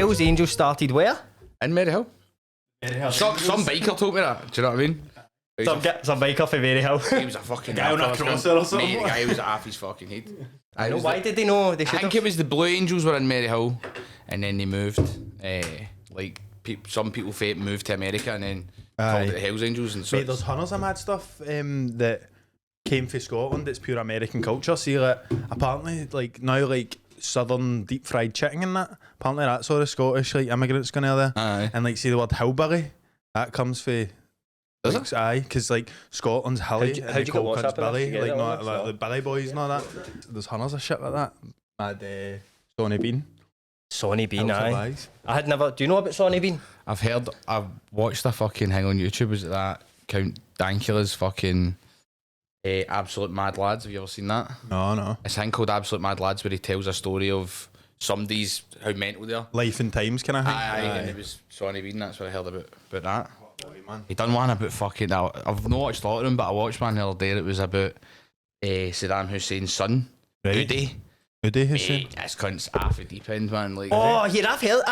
Hells Angels started where? In Maryhill. Some biker told me that. Do you know what I mean? Some biker for Maryhill. He was a fucking guy on a crosser or something. Mate, the guy was off his fucking head. I know. Why did they know? They I think it was the Blue Angels were in Maryhill, and then they moved. Some people moved to America, and then called it the Hells Angels. And so mate, there's hundreds of mad stuff that came from Scotland. It's pure American culture. See, like apparently, like now, like southern deep fried chicken and that. Apparently, that's all the Scottish like immigrants going out there. Aye. And like, see the word hillbilly, that comes from. Does like, it? Aye, because like Scotland's hilly, and how'd they you get call WhatsApp cunts Billy, enough to like get not that like one? the Billy Boys and all that. There's hundreds of shit like that. Mad Sonny Bean. Sonny Bean, House of aye. Lies. I had never. Do you know about Sonny Bean? I've watched a fucking thing on YouTube. Was it that Count Dankula's fucking Absolute Mad Lads? Have you ever seen that? No. It's a thing called Absolute Mad Lads where he tells a story of somebody's how mental they are. Life and Times kind of thing. Aye, and it was Sonny Bean. That's what I heard about that. Boy, man. He done one about fucking. I've not watched a lot of them, but I watched one the other day. It was about Saddam Hussein's son, Right. Udi. Udi Hussein. Mate, this cunt's half a deep end, man. Like, Oh, yeah, I've heard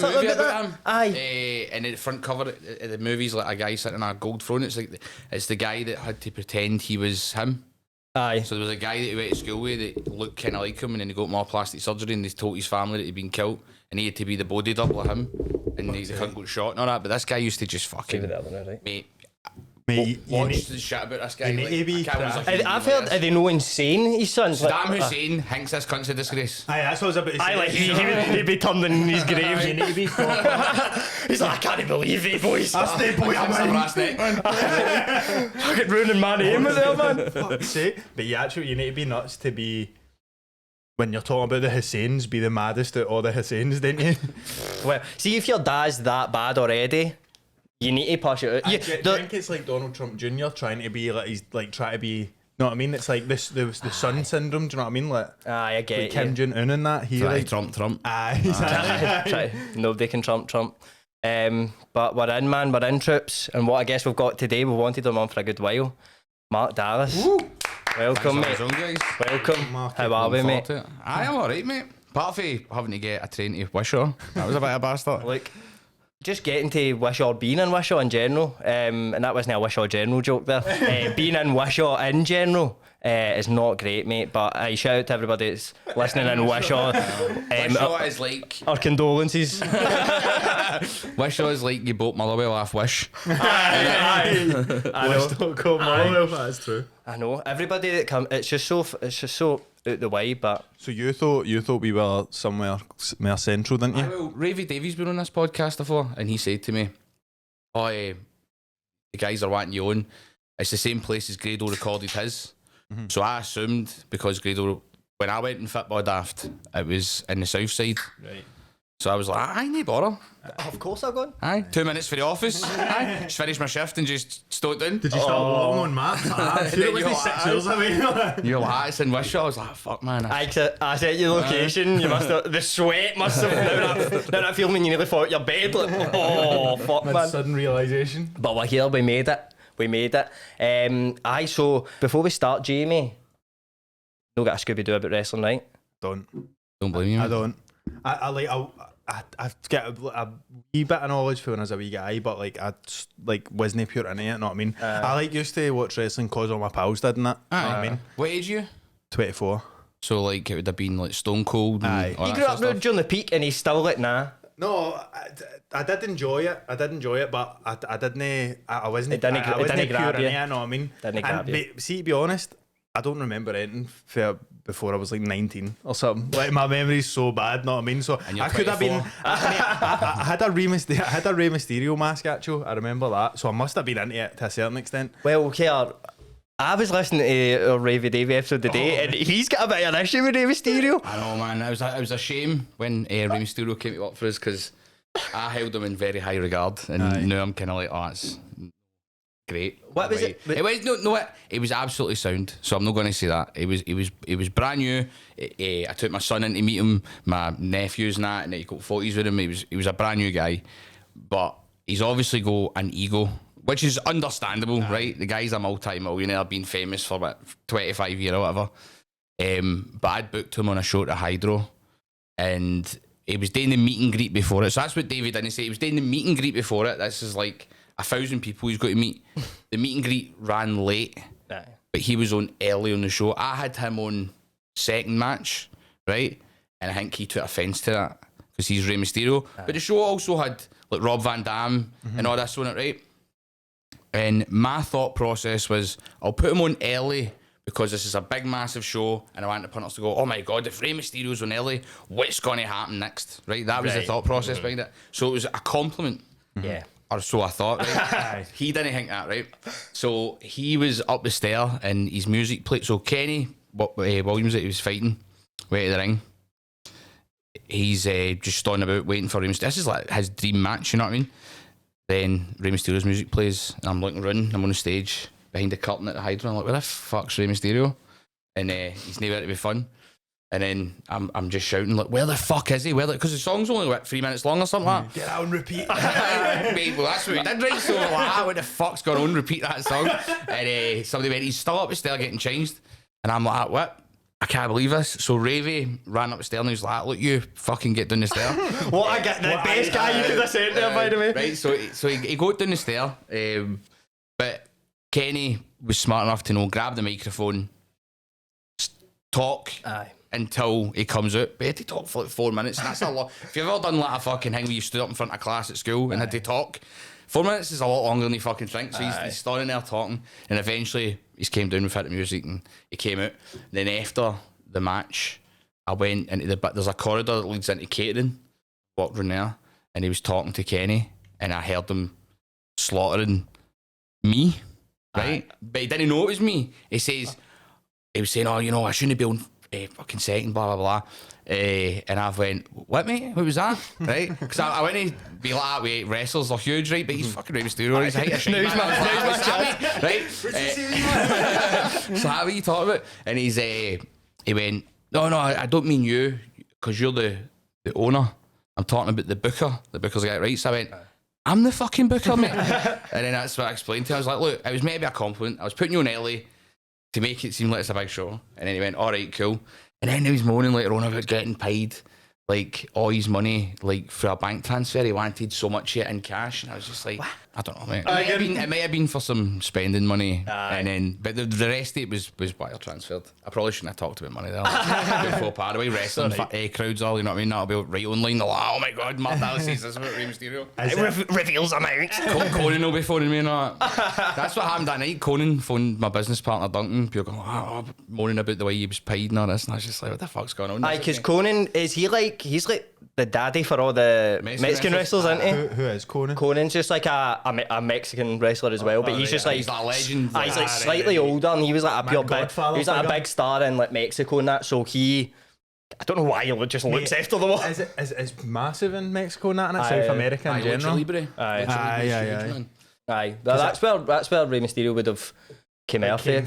something about that. him. Aye. And the front cover of the movie's like a guy sitting on a gold throne. It's like it's the guy that had to pretend he was him. Aye. So there was a guy that he went to school with that looked kind of like him, and then he got more plastic surgery, and they told his family that he'd been killed, and he had to be the body double of him, and the cunt got shot and all that. But this guy used to just fucking mate. Mate, Watch the shit about this guy. you need to be I've heard. Are they no insane? His son's Saddam Hussein thinks this cunt's a disgrace. Aye, that's what I was about to say. I like he'd be turned in his grave. You need to be He's like, I can't believe it, boys. That's the boy That's a I'm in. brass neck, man. Fucking ruining my name with there, man. Fuck's sake. But you need to be nuts to be, when you're talking about the Husseins, be the maddest of all the Husseins, didn't you? Well, see if your dad's that bad already, you need to push it out. I think it's like Donald Trump Jr. trying to be like, he's like trying to be, you know what I mean? It's like the son syndrome, do you know what I mean? Like, Aye, I get like it. Kim Jong-un and that. He like, Trump. aye, exactly. Nobody can trump. But we're in, man. We're in troops. And what I guess we've got today, we wanted him on for a good while. Mark Dallas. Woo. Welcome, mate. Guys. Welcome. Mark, How are we, mate? I'm alright, mate. Apart from having to get a train to Wishaw. That was a bit of a bastard. Look, just getting to Wishaw, being in Wishaw in general, and that wasn't a Wishaw general joke there. Being in Wishaw in general is not great, mate. But I shout out to everybody that's listening in Wishaw. Wishaw is like our condolences. Wishaw is like you bought Motherwell off Wish. I know. Don't call Motherwell, that's true. I know. Everybody that come, it's just so out the way. But So you thought we were somewhere more central, didn't you? Well, Ravy Davies been on this podcast before, and he said to me, "Oh, the guys are wanting you on. It's the same place as Grado recorded his." Mm-hmm. So I assumed because Grado, when I went in football daft, it was in the south side. Right. So I was like, "Aye, no bother. of course I've gone. Aye, 2 minutes for the office. Aye, just finished my shift and just stood down." Did you start walking on maps? I'm sure it was You're 6 like, years away. You're like, "It's in Wishaw." I was like, "Fuck, man." I sent you the location. You must have, the sweat must have now that feeling when you nearly fall out your bed. Like, oh fuck, man. Sudden realisation. But we're here. We made it. Aye. So before we start, Jamie, no got a Scooby Doo about wrestling, right? Don't Don't blame you. I mate. don't. I've got a wee bit of knowledge from when I was a wee guy, but like I wasn't pure into it. You know what I mean? I used to watch wrestling cause all my pals did and that. You know what I mean? What age are you? 24. So like it would have been like Stone Cold. Aye. And all He that grew sort up of stuff. during the peak, and he's still like, nah. No, I did enjoy it. But I didn't. I wasn't. It didn't I wasn't grab pure you. into it, you know what I mean? Didn't grab you. See, to be honest, I don't remember anything before I was like 19 or something. Like my memory's so bad, know what I mean? So And you're I could have been. 24. I had a Rey Mysterio mask actually. I remember that. So I must have been into it to a certain extent. Well, here, I was listening to our Ravy Davey episode today, and he's got a bit of an issue with Rey Mysterio. I know, man. It was a shame when Rey Mysterio came to work for us because I held him in very high regard, and now I'm kind of like, oh, it's great. What was it? It was it was absolutely sound. So I'm not going to say that. It was brand new. I took my son in to meet him, my nephews and that, and he got 40s with him. He was a brand new guy, but he's obviously got an ego, which is understandable, right? The guy's a multi-millionaire, been famous for about 25 years or whatever. But I'd booked him on a show to Hydro, and he was doing the meet and greet before it. So that's what David didn't say. He was doing the meet and greet before it. This is like 1,000 people he's got to meet. The meet and greet ran late, Aye. but he was on early on the show. I had him on second match, right? And I think he took offence to that because he's Rey Mysterio. Aye. But the show also had like Rob Van Dam and all this on it, right? And my thought process was, I'll put him on early because this is a big, massive show, and I want the punters to go, oh my God, if Rey Mysterio's on early, what's going to happen next? Right? That was the thought process behind it. So it was a compliment. Yeah. Or so I thought, right? He didn't think that, right? So he was up the stair and his music played. So Kenny Williams that he was fighting, way to the ring, he's just standing about waiting for him. This is like his dream match, you know what I mean? Then Rey Mysterio's music plays, and I'm looking around, I'm on the stage behind the curtain at the Hydra. I'm like, where the fuck's Rey Mysterio? And he's never to be fun. And then I'm just shouting, like, where the fuck is he? Because the song's only, what, 3 minutes long or something like that? Get out and repeat. Mate, well, that's what we did, right? So, like, what the fuck's going on? Repeat that song. And somebody went, he's still up the stair getting changed. And I'm like, what? I can't believe this. So Ravy ran up the stair and he was like, look, you fucking get down the stair. What I get, the best guy you could have said there, by the way. Right, so he got down the stair, but Kenny was smart enough to know, grab the microphone, talk until he comes out. But he had to talk for like 4 minutes, and that's a lot. If you've ever done like a fucking thing where you stood up in front of class at school and had to talk, 4 minutes is a lot longer than you fucking think. So he's standing there talking, and eventually he came down without the music and he came out. Then after the match, I went into there's a corridor that leads into catering, walked around there, and he was talking to Kenny, and I heard him slaughtering me, right? But he didn't know it was me. He was saying, oh, you know, I shouldn't be on fucking second, blah, blah, blah. And I went, what, mate? What was that? Right? Because I went to be like that with wrestlers, they're huge, right? But he's fucking Rey Mysterio. He's height of shite, man. Right? So how are you talking about? And he went, no, I don't mean you, because you're the owner. I'm talking about the booker. The booker's guy, right? So I went, I'm the fucking booker, mate. And then that's what I explained to him. I was like, look, it was meant to be a compliment. I was putting you on early to make it seem like it's a big show. And then he went, all right, cool. And then he was moaning later on about getting paid like all his money like for a bank transfer. He wanted so much of it in cash, and I was just like, what? I don't know, mate. It might have been for some spending money, and then but the rest of it was wire transferred. I probably shouldn't have talked about money there. Before part of the way wrestling crowds all, you know what I mean? That'll be right online. They're like, oh my god, Mark Dallas says this about Rey Mysterio. It reveals amounts. Conan will be phoning me and all that. That's what happened that night. Conan phoned my business partner Duncan. People going, moaning about the way he was paid and all this, and I was just like, what the fuck's going on? Aye, because Conan, he's like the daddy for all the Mexican wrestlers, isn't he? Who is Conan? Conan's just like a Mexican wrestler as well, but he's just like, he's like a legend. He's like slightly older, and he was like a pure big, he was like a big star in like Mexico and that. So I don't know why he just looks after them all. Is massive in Mexico and that, and South America in general. Aye. That's where Rey Mysterio would have came out there.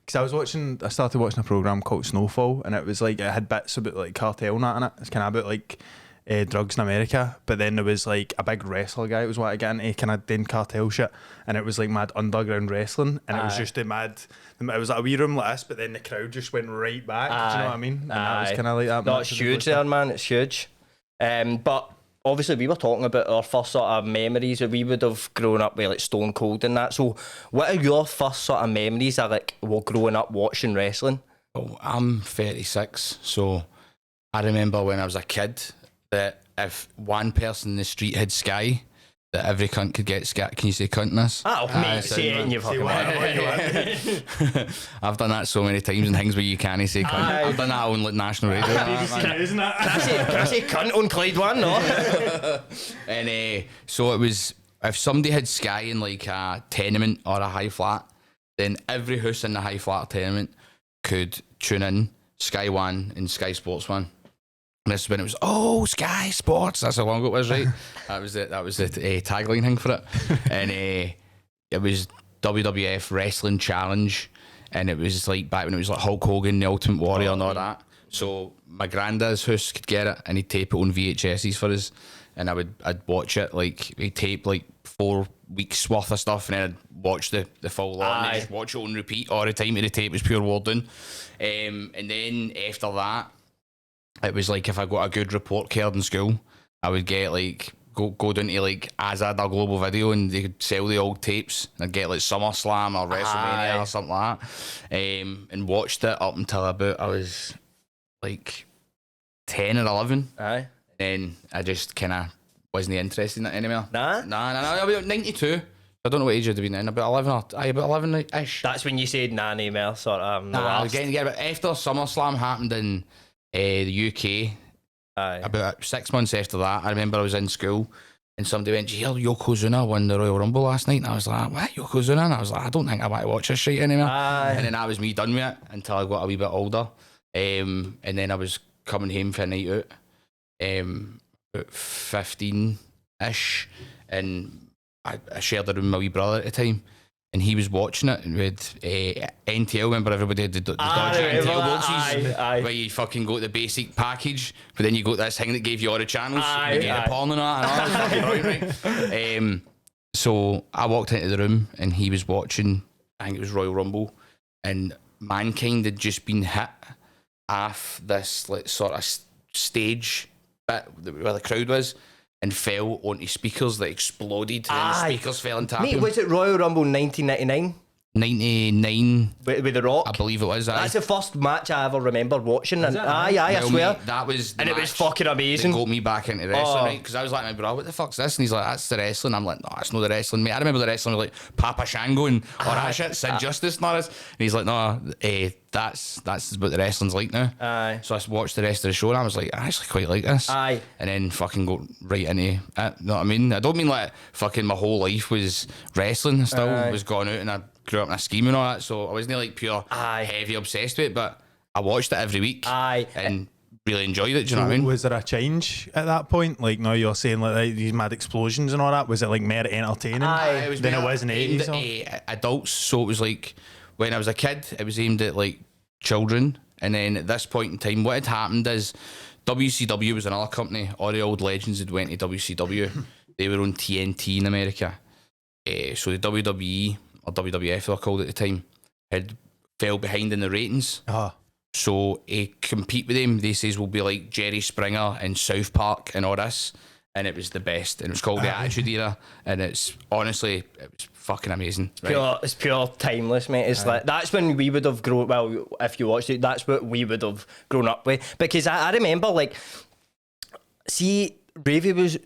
Because I started watching a program called Snowfall, and it was like, it had bits about like cartel and that in it. It's kind of about like drugs in America, but then there was like a big wrestler guy. It was what I get into kind of doing cartel shit, and it was like mad underground wrestling, and it was just it was like a wee room like this, but then the crowd just went right back. Do you know what I mean? And that was kind of like that. No, it's huge there, man. It's huge. But obviously we were talking about our first sort of memories where we would have grown up with like Stone Cold and that. So what are your first sort of memories of like growing up watching wrestling? Oh, I'm 36, so I remember when I was a kid that if one person in the street had Sky, that every cunt could get Sky. Can you say cunt in this? Oh, mate, say it in your fucking I've done that so many times in things where you can't say cunt. I've done that on like national radio. Isn't it? Can I say cunt on Clyde One? No. And so it was, if somebody had Sky in like a tenement or a high flat, then every house in the high flat tenement could tune in Sky One and Sky Sports One. And this is when it was, Sky Sports. That's how long ago it was, right? That was the tagline thing for it. And it was WWF Wrestling Challenge. And it was like back when it was like Hulk Hogan, the Ultimate Warrior and all that. So my granddad's house could get it, and he'd tape it on VHSs for us. And I'd watch it, like he'd tape like 4 weeks worth of stuff, and then I'd watch the full lot, and I'd just watch it on repeat all the time. The tape was pure warding. And then after that, it was like if I got a good report card in school, I would get like go down to like Azad or Global Video and they could sell the old tapes and I'd get like SummerSlam or WrestleMania or something like that, and watched it up until about I was like 10 or 11. Aye. Then I just kind of wasn't interested in it anymore. Nah? Nah. About 92. I don't know what age I'd have been then. About 11 or about 11-ish. That's when you said nah, no more, sort of. I was getting together. After SummerSlam happened in the UK, Aye. about 6 months after that, I remember I was in school and somebody went, "Did you hear Yokozuna won the Royal Rumble last night?" And I was like, "What, Yokozuna?" And I was like, "I don't think I want to watch this shit anymore." Aye. And then that was me done with it until I got a wee bit older. And then I was coming home for a night out, about 15-ish, and I shared a room with my wee brother at the time. And he was watching it with NTL. Remember, everybody had the dodgy NTL boxes where you fucking got the basic package, but then you got this thing that gave you all the channels. You get the porn and all that. And all that fucking right? So I walked into the room and he was watching, I think it was Royal Rumble, and Mankind had just been hit off this like sort of stage bit where the crowd was, and fell onto speakers that exploded, and then the speakers fell and tapped Mate, him. was it Royal Rumble 1999? 99, With The Rock? I believe it was. That's the first match I ever remember watching. And I swear. Mate, that was the and it was match fucking amazing. that got me back into wrestling, right? Because I was like, my bro, what the fuck's this? And he's like, that's the wrestling. I'm like, no, it's not the wrestling, mate. I remember the wrestling was like Papa Shango and all that shit, Sid Justice and all this. And he's like, no, that's what the wrestling's like now. Aye. So I watched the rest of the show and I was like, I actually quite like this. Aye. And then fucking got right into it. You know what I mean? I don't mean like fucking my whole life was wrestling. I still was going out and I grew up in a scheme and all that. So I wasn't like pure heavy obsessed with it, but I watched it every week. Aye. And really enjoyed it. Do you know what I mean? Was there a change at that point? Like now you're saying like these mad explosions and all that. Was it like more entertaining than it was in the 80s? Aimed at adults. So it was like when I was a kid, it was aimed at like children. And then at this point in time, what had happened is WCW was another company. All the old legends had went to WCW. They were on TNT in America. So the WWE or WWF they were called at the time had fell behind in the ratings. So compete with them, they says will be like Jerry Springer and South Park and all this, and it was the best. And it was called the Attitude Era, and it's honestly it was fucking amazing. Right? It's pure timeless, mate. It's like that's when we would have grown. Well, if you watched it, that's what we would have grown up with. Because I remember, like, see, Davey was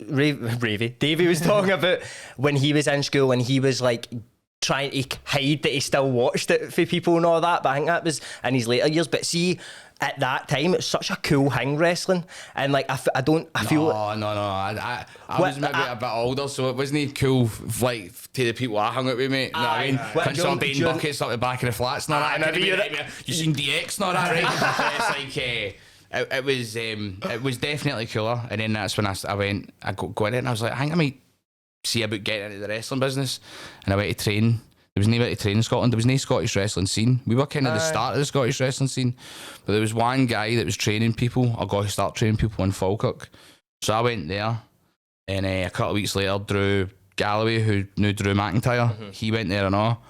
talking about when he was in school and he was like trying to hide that he still watched it for people and all that, but I think that was in his later years. But see, at that time, it's such a cool thing, wrestling, and like I feel. I was maybe a bit older, so it wasn't cool like to the people I hung out with, mate. You know what I mean? When someone beating buckets up the back of the flats and all that. You seen DX and all that, right? It's like it was definitely cooler. And then that's when I got in it, and I was like, I think I might see about getting into the wrestling business. And I went to train. There was no way to train in Scotland. There was no Scottish wrestling scene. We were kind of the start of the Scottish wrestling scene, but there was one guy that was training people, or got to start training people in Falkirk. So I went there, and a couple of weeks later, Drew Galloway, who knew Drew McIntyre, he went there and all.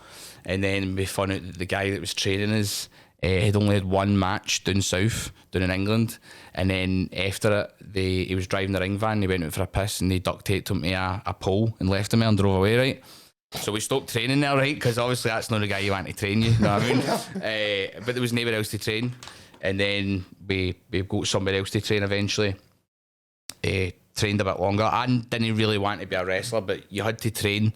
And then we found out that the guy that was training us had only had one match down south, down in England. And then after it, he was driving the ring van, he went out for a piss, and they duct taped him to a pole and left him there and drove away, right? So we stopped training there, right? Because obviously that's not the guy you want to train, you know what I mean? But there was nobody else to train. And then we got somebody else to train eventually. Trained a bit longer. I didn't really want to be a wrestler, but you had to train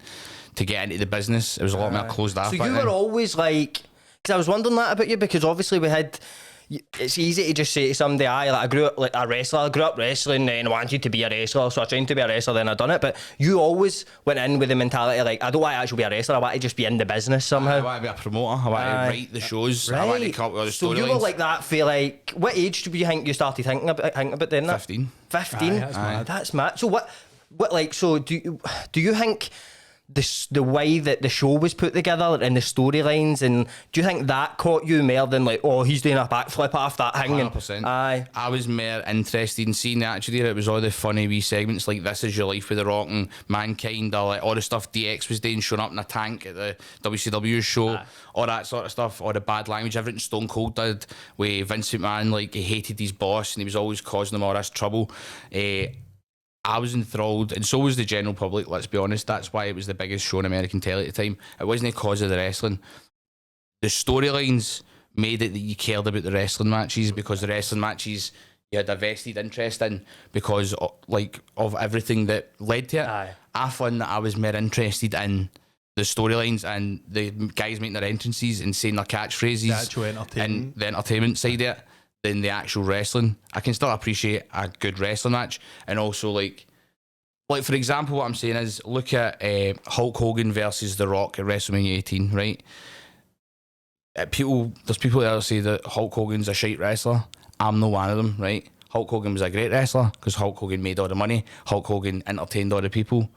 to get into the business. It was a lot more closed off. So you were always like, because I was wondering that about you, because obviously it's easy to just say to somebody, like I grew up like a wrestler, I grew up wrestling and I wanted to be a wrestler, so I trained to be a wrestler, then I done it. But you always went in with the mentality like, I don't want to actually be a wrestler, I want to just be in the business somehow. I want to be a promoter, I want to write the shows, I want to come up with all the storylines. So you were like that for like, what age do you think you started thinking about doing that? 15. 15? That's mad. That's mad. So what like, so do you think the way that the show was put together and the storylines, and do you think that caught you more than like, oh, he's doing a backflip off that thing? 100%. Aye. I was more interested in seeing the Attitude Era. It was all the funny wee segments like This Is Your Life with The Rock and Mankind, or like all the stuff DX was doing, showing up in a tank at the WCW show, all that sort of stuff, all the bad language, everything Stone Cold did with Vince McMahon, like he hated his boss and he was always causing them all this trouble. I was enthralled, and so was the general public, let's be honest. That's why it was the biggest show in American telly at the time. It wasn't because of the wrestling. The storylines made it that you cared about the wrestling matches, because the wrestling matches you had a vested interest in because of everything that led to it. Aye. I found that I was more interested in the storylines and the guys making their entrances and saying their catchphrases, The actual entertainment. and the entertainment side of it, than the actual wrestling. I can still appreciate a good wrestling match, and also like for example, what I'm saying is, look at Hulk Hogan versus The Rock at WrestleMania 18, right? There's people that say that Hulk Hogan's a shite wrestler. I'm not one of them, right? Hulk Hogan was a great wrestler because Hulk Hogan made all the money. Hulk Hogan entertained all the people.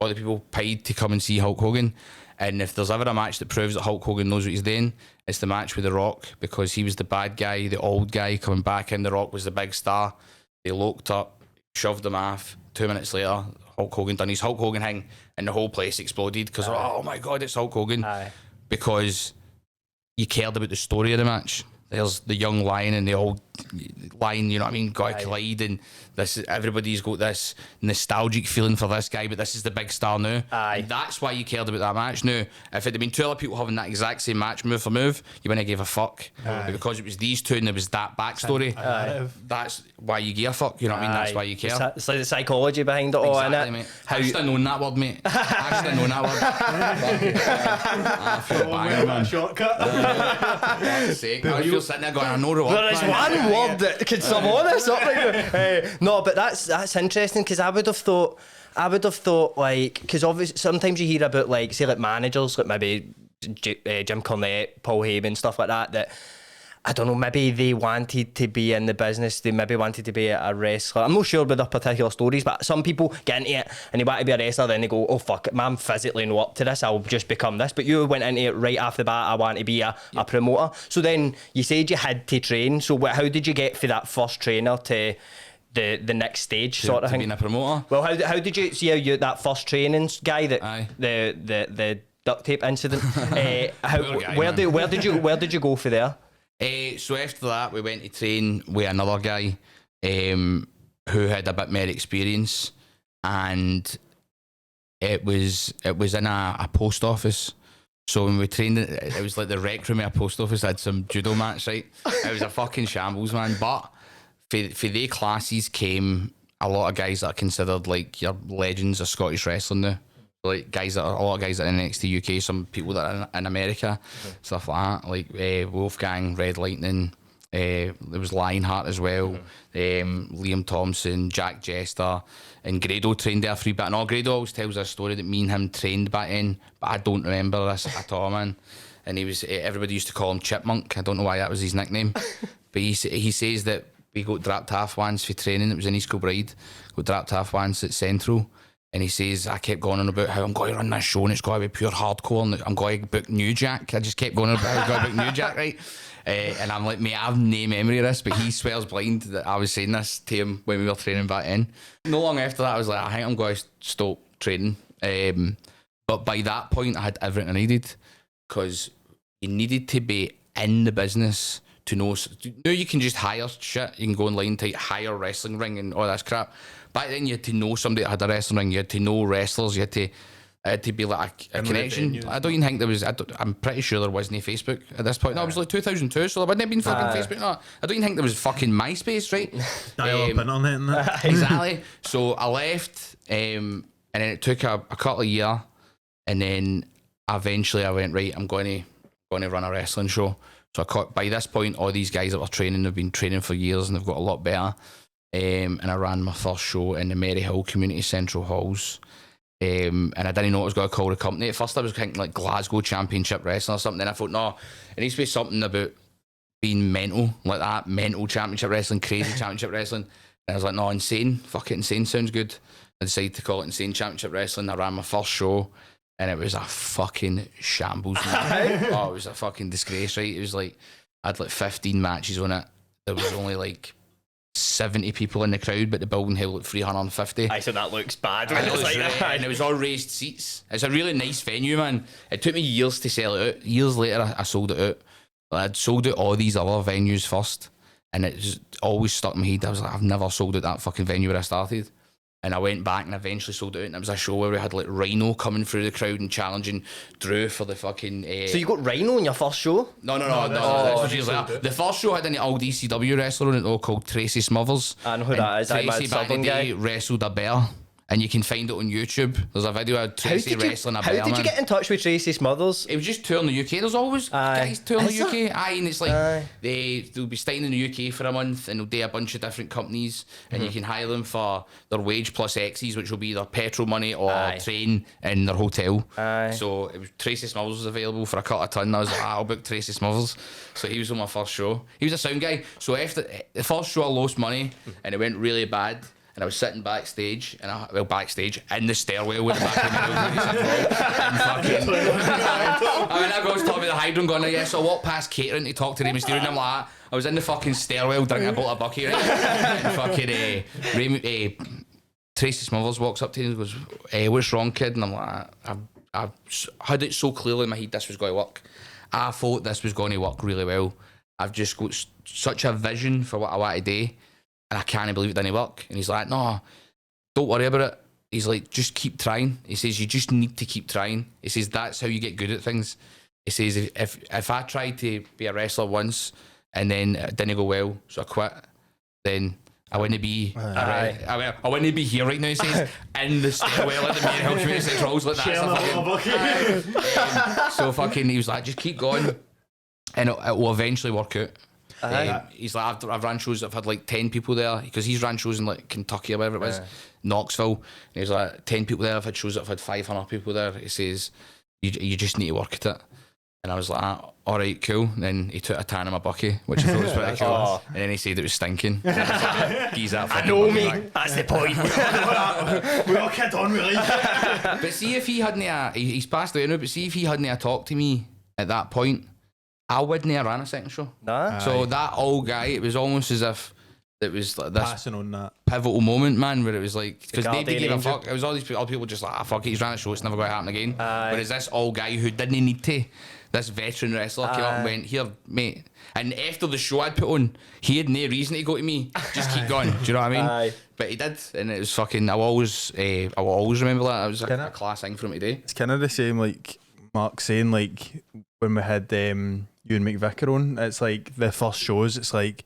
All the people paid to come and see Hulk Hogan. And if there's ever a match that proves that Hulk Hogan knows what he's doing, it's the match with The Rock, because he was the bad guy, the old guy coming back in. The Rock was the big star. They locked up, shoved him off. 2 minutes later, Hulk Hogan done his Hulk Hogan thing, and the whole place exploded because, oh my God, it's Hulk Hogan. Aye. Because you cared about the story of the match. There's the young lion and the old lion, you know what I mean, got to collide, and everybody's got this nostalgic feeling for this guy, but this is the big star now. Aye. And that's why you cared about that match. Now, if it had been two other people having that exact same match move for move, you wouldn't have gave a fuck. But because it was these two and there was that backstory, that's why you give a fuck, you know what I mean? That's why you care. It's like the psychology behind it all, Exactly, innit? mate. I should have known that word, mate. I should have known that word. I feel banging, man. Shortcut. God's sake. I feel sitting there going, I know the word. There is one word that could sum all this up. No, but that's interesting, because I would have thought like, because obviously sometimes you hear about like, say like managers, like maybe Jim Cornette, Paul Heyman, stuff like that I don't know, maybe they wanted to be in the business, they maybe wanted to be a wrestler. I'm not sure about their particular stories, but some people get into it and they want to be a wrestler, then they go, oh fuck it, man, I'm physically not up to this, I'll just become this. But you went into it right off the bat, I want to be a promoter. So then you said you had to train, so how did you get for that first trainer to the next stage sort of thing? Being a promoter? Well, how did you see how you that first training guy that Aye. the duct tape incident? Poor guy, where did you go for there? So after that, we went to train with another guy who had a bit more experience, and it was in a post office. So when we trained, it was like the rec room at a post office. I had some judo mats, right? It was a fucking shambles, man. But for their classes came a lot of guys that are considered like your legends of Scottish wrestling now. Like a lot of guys that are in NXT UK, some people that are in America, stuff like that, like Wolfgang, Red Lightning, there was Lionheart as well, Liam Thompson, Jack Jester, and Grado trained there for a bit. And Grado always tells a story that me and him trained back in, but I don't remember this at all, man. And he was, everybody used to call him Chipmunk. I don't know why that was his nickname, but he says that we got dropped off once for training. It was in East Kilbride. Got dropped off once at Central. And he says, I kept going on about how I'm going to run this show and it's got to be pure hardcore and I'm going to book New Jack. I just kept going on about how I've got to book New Jack, right? And I'm like, mate, I have no memory of this, but he swears blind that I was saying this to him when we were training back in. No long after that, I was like, I think I'm going to stop training. But by that point, I had everything I needed, because you needed to be in the business to know. Now you can just hire shit. You can go online to hire wrestling ring and all that crap. Back then, you had to know somebody that had a wrestling ring. You had to know wrestlers. You had to be like a connection. I don't even think there was. I'm pretty sure there wasn't Facebook at this point. No, it was like 2002, so there wouldn't have been fucking Facebook. No, I don't even think there was fucking MySpace, right? Dial-up internet and that. Exactly. So I left, and then it took a couple of years, and then eventually I went, right, I'm going to run a wrestling show. So by this point, all these guys that were training have been training for years and they've got a lot better. And I ran my first show in the Maryhill Community Central Halls. And I didn't know what I was going to call the company. At first I was thinking like Glasgow Championship Wrestling or something. Then I thought, no, it needs to be something about being mental, like that, mental championship wrestling, crazy championship wrestling. And I was like, no, insane. Fuck it, insane sounds good. I decided to call it Insane Championship Wrestling. I ran my first show. and it was a fucking shambles, man. Oh, it was a fucking disgrace, right? It was like, I had like 15 matches on it. There was only like 70 people in the crowd, but the building held like 350. I said that looks bad. And it was all raised seats. It's a really nice venue, man. It took me years to sell it out. Years later, I sold it out. I'd sold out all these other venues first, and it just always stuck in my head. I was like, I've never sold out that fucking venue where I started. And I went back and eventually sold it out, and it was a show where we had like Rhino coming through the crowd and challenging Drew for the fucking... So you got Rhino in your first show? No, this was years later. The first show had an old ECW wrestler in it called Tracy Smothers. I know who that is. Tracy back in the day wrestled a bear. And you can find it on YouTube. There's a video of Tracy wrestling a bear. How did you get in touch with Tracy Smothers? It was just touring the UK. There's always guys touring the UK. And it's like they'll be staying in the UK for a month, and they'll do a bunch of different companies, and you can hire them for their wage plus X's, which will be their petrol money or train and their hotel. So it was Tracy Smothers was available for a cut a ton. I was like, I'll book Tracy Smothers. So he was on my first show. He was a sound guy. So after the first show, I lost money, and it went really bad. And I was sitting backstage, backstage in the stairwell with the back of the middle, and I goes talking to the hydrant going, yeah, so I walked past catering to talk to Rey Mysterio, and I'm like, I was in the fucking stairwell drinking a bottle of bucket, right? And fucking Tracy Smothers walks up to me and goes, what's wrong, kid? And I'm like, I had it so clearly in my head this was going to work. I thought this was going to work really well. I've just got such a vision for what I want to do, and I can't believe it didn't work. And he's like, no, don't worry about it. He's like, just keep trying. He says, you just need to keep trying. He says, that's how you get good at things. He says, if I tried to be a wrestler once and then it didn't go well, so I quit, then I wouldn't be I wouldn't be here right now, he says, in the stairwell at the main house community central. Like, that's so fucking, he was like, just keep going and it will eventually work out. He's like, I've ran shows that have had like 10 people there, because he's ran shows in like Kentucky or whatever it was, Knoxville, and he's like, 10 people there. I've had shows that have had 500 people there. He says, you just need to work at it. And I was like, alright, cool. And then he took a tan in my bucket, which I thought was pretty cool. And then he said it was stinking. And I was like, geez, that I know me, that's the point. We all kid on, really. But see if he hadn't, he's passed away now, but see if he hadn't talked to me at that point, I wouldn't have ran a second show. Nah. So that old guy, it was almost as if it was like this passing on that pivotal moment, man, where it was like, because nobody gave a angel. fuck. It was all these other people just like, fuck it, he's ran a show, it's never going to happen again. Whereas this old guy who didn't need to, this veteran wrestler came up and went, here, mate. And after the show I'd put on, he had no reason to go to me. Just keep going. Do you know what I mean? But he did, and it was fucking. I will always remember that. It was a class thing for him to do. It's kind of the same, like Mark saying, like when we had you and McVicker on. It's like the first shows. It's like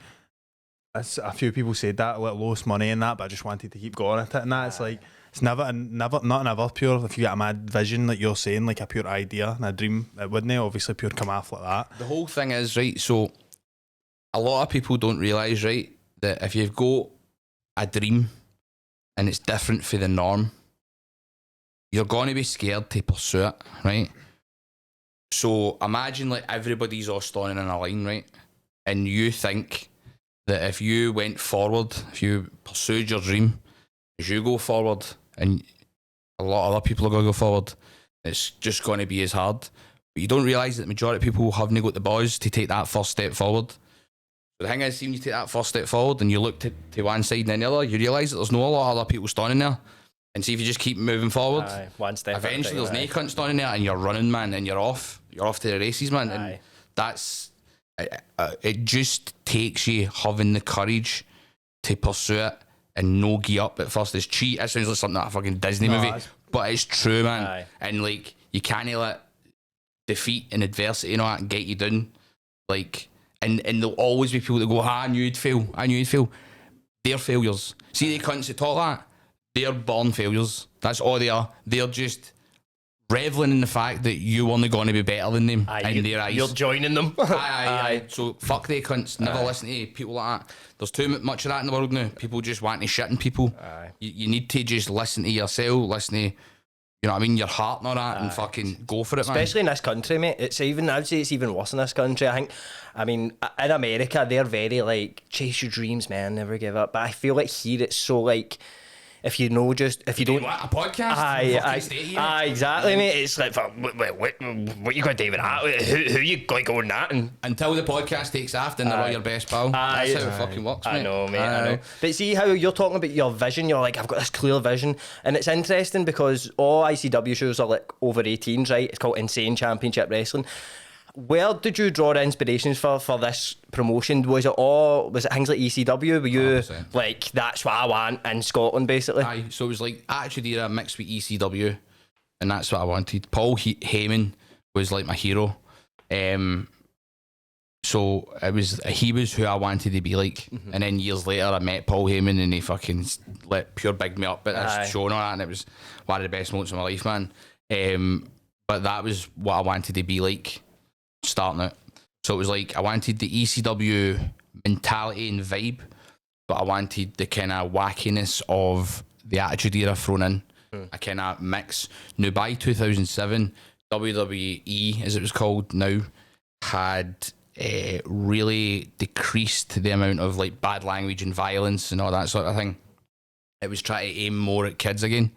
a few people said that, like lost money and that, but I just wanted to keep going at it and that. It's like it's not never pure. If you get a mad vision, like you're saying, like a pure idea and a dream, it wouldn't obviously pure come off like that. The whole thing is, right, so a lot of people don't realise, right, that if you've got a dream and it's different for the norm, you're going to be scared to pursue it, right? So imagine like everybody's all standing in a line, right? And you think that if you went forward, if you pursued your dream, as you go forward, and a lot of other people are going to go forward, it's just going to be as hard. But you don't realise that the majority of people haven't got the balls to take that first step forward. So the thing is, see, when you take that first step forward and you look to one side and then the other, you realise that there's no a lot of other people standing there. And see if you just keep moving forward, one step eventually there's no cunt standing there and you're running, man, and you're off to the races, man. And that's it just takes you having the courage to pursue it and no give up at first. It's cheat. It sounds like something like a fucking Disney movie, but it's true, man. And like, you can't let defeat and adversity and all that get you down. Like, and there'll always be people that go, I knew you'd fail. They're failures. See the cunts that talk that? They're born failures. That's all they are. They're just reveling in the fact that you're only going to be better than them in their eyes. You're joining them. Aye. So fuck they cunts. Never listen to people like that. There's too much of that in the world now. People just want to shit in people. You need to just listen to yourself, listen to, you know what I mean, your heart and all that, and fucking go for it, especially man. in this country, mate. I'd say it's even worse in this country. I mean, in America, they're very like, chase your dreams, man, never give up. But I feel like here it's so like, if you know just if you don't. What, a podcast? Aye, exactly, mate. It's like, what you going to do with that? Who you going to go on that? And until the podcast takes off, then they're all your best pal. That's how it fucking works, mate. I know, mate. I know. But see how you're talking about your vision. You're like, I've got this clear vision, and it's interesting because all ICW shows are like over 18s, right? It's called Insane Championship Wrestling. Where did you draw the inspirations for this promotion? Was it things like ECW? Were you 100%. like, that's what I want in Scotland, basically? Aye, so it was like Attitude Era mixed with ECW, and that's what I wanted. Paul Heyman was like my hero. So he was who I wanted to be like. And then years later I met Paul Heyman and he fucking pure bigged me up at this show and all that, and it was one of the best moments of my life, man. But that was what I wanted to be like starting out. So it was like I wanted the ECW mentality and vibe, but I wanted the kind of wackiness of the Attitude Era thrown in. A kind of mix. Now by 2007, WWE, as it was called now, had really decreased the amount of like bad language and violence and all that sort of thing. It was trying to aim more at kids again,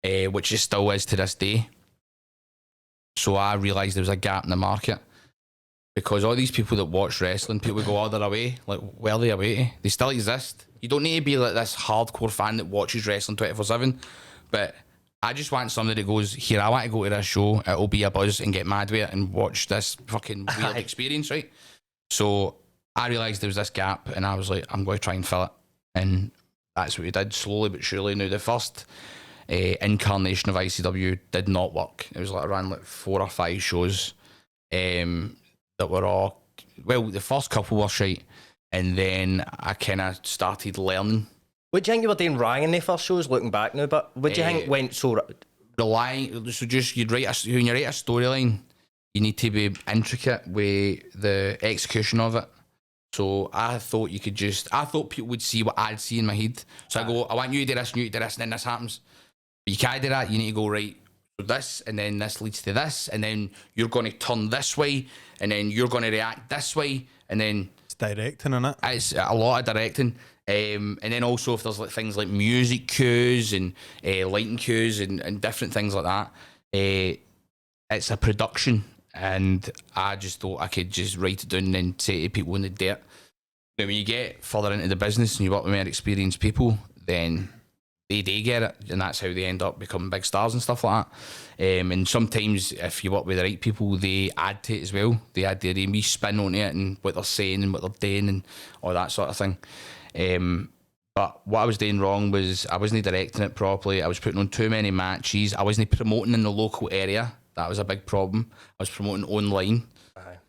which it still is to this day. So I realised there was a gap in the market, because all these people that watch wrestling, people go, oh, they're away. Like, where are they away to? They still exist. You don't need to be like this hardcore fan that watches wrestling 24/7, but I just want somebody that goes, here, I want to go to this show, it'll be a buzz, and get mad with it and watch this fucking weird experience, right? So I realised there was this gap, and I was like, I'm going to try and fill it. And that's what we did, slowly but surely. Now, the first incarnation of ICW did not work. It was like, I ran like 4 or 5 shows that were all, well, the first couple were shite, and then I kind of started learning. What do you think you were doing wrong in the first shows, looking back now? But what do you think went so... So just, when you write a storyline, you need to be intricate with the execution of it. So I thought people would see what I'd see in my head. So I go, I want you to do this, and you to do this, and then this happens. But you can't do that. You need to go, right, so this, and then this leads to this, and then you're going to turn this way, and then you're going to react this way, and then... It's directing, isn't it? It's a lot of directing. And then also if there's like things like music cues and lighting cues and different things like that, it's a production, and I just thought I could just write it down and then say to people in the dirt. Now, when you get further into the business and you work with more experienced people, then they get it, and that's how they end up becoming big stars and stuff like that. And sometimes if you work with the right people, they add to it as well. They add their wee spin on it and what they're saying and what they're doing and all that sort of thing. But what I was doing wrong was I wasn't directing it properly. I was putting on too many matches. I wasn't promoting in the local area. That was a big problem. I was promoting online,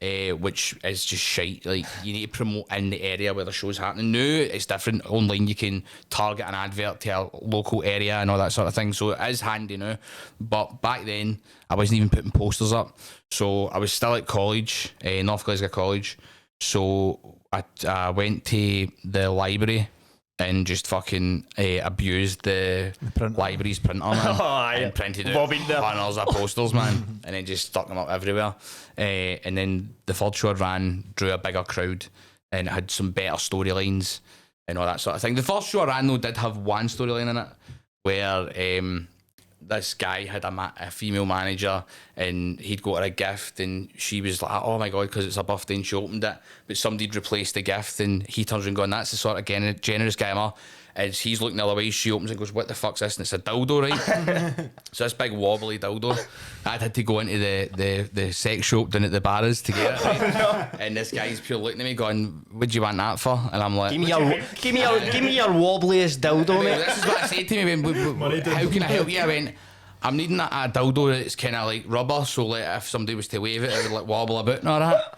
which is just shite. Like, you need to promote in the area where the show's happening. Now it's different. Online you can target an advert to a local area and all that sort of thing. So it is handy now. But back then I wasn't even putting posters up. So I was still at college, North Glasgow College. So I went to the library and just fucking abused the library's printer, man, and printed out banners of posters, man, and then just stuck them up everywhere. And then the third show I ran drew a bigger crowd, and it had some better storylines and all that sort of thing. The first show I ran, though, did have one storyline in it where this guy had a female manager, and he'd got her a gift, and she was like, oh my god, because it's her birthday, and she opened it, but somebody'd replaced the gift, and he turns around going, that's the sort of generous guy I'm a. As he's looking the other way, she opens and goes, what the fuck's this? And it's a dildo, right? So this big wobbly dildo, I'd had to go into the sex shop down at the bars to get it, right? And this guy's pure looking at me going, what do you want that for? And I'm like, give me your wobbliest dildo, mate. This is what I said to me, how can I help you? I went, I'm needing a dildo that's kind of like rubber, so like if somebody was to wave it, it would like wobble about and all that.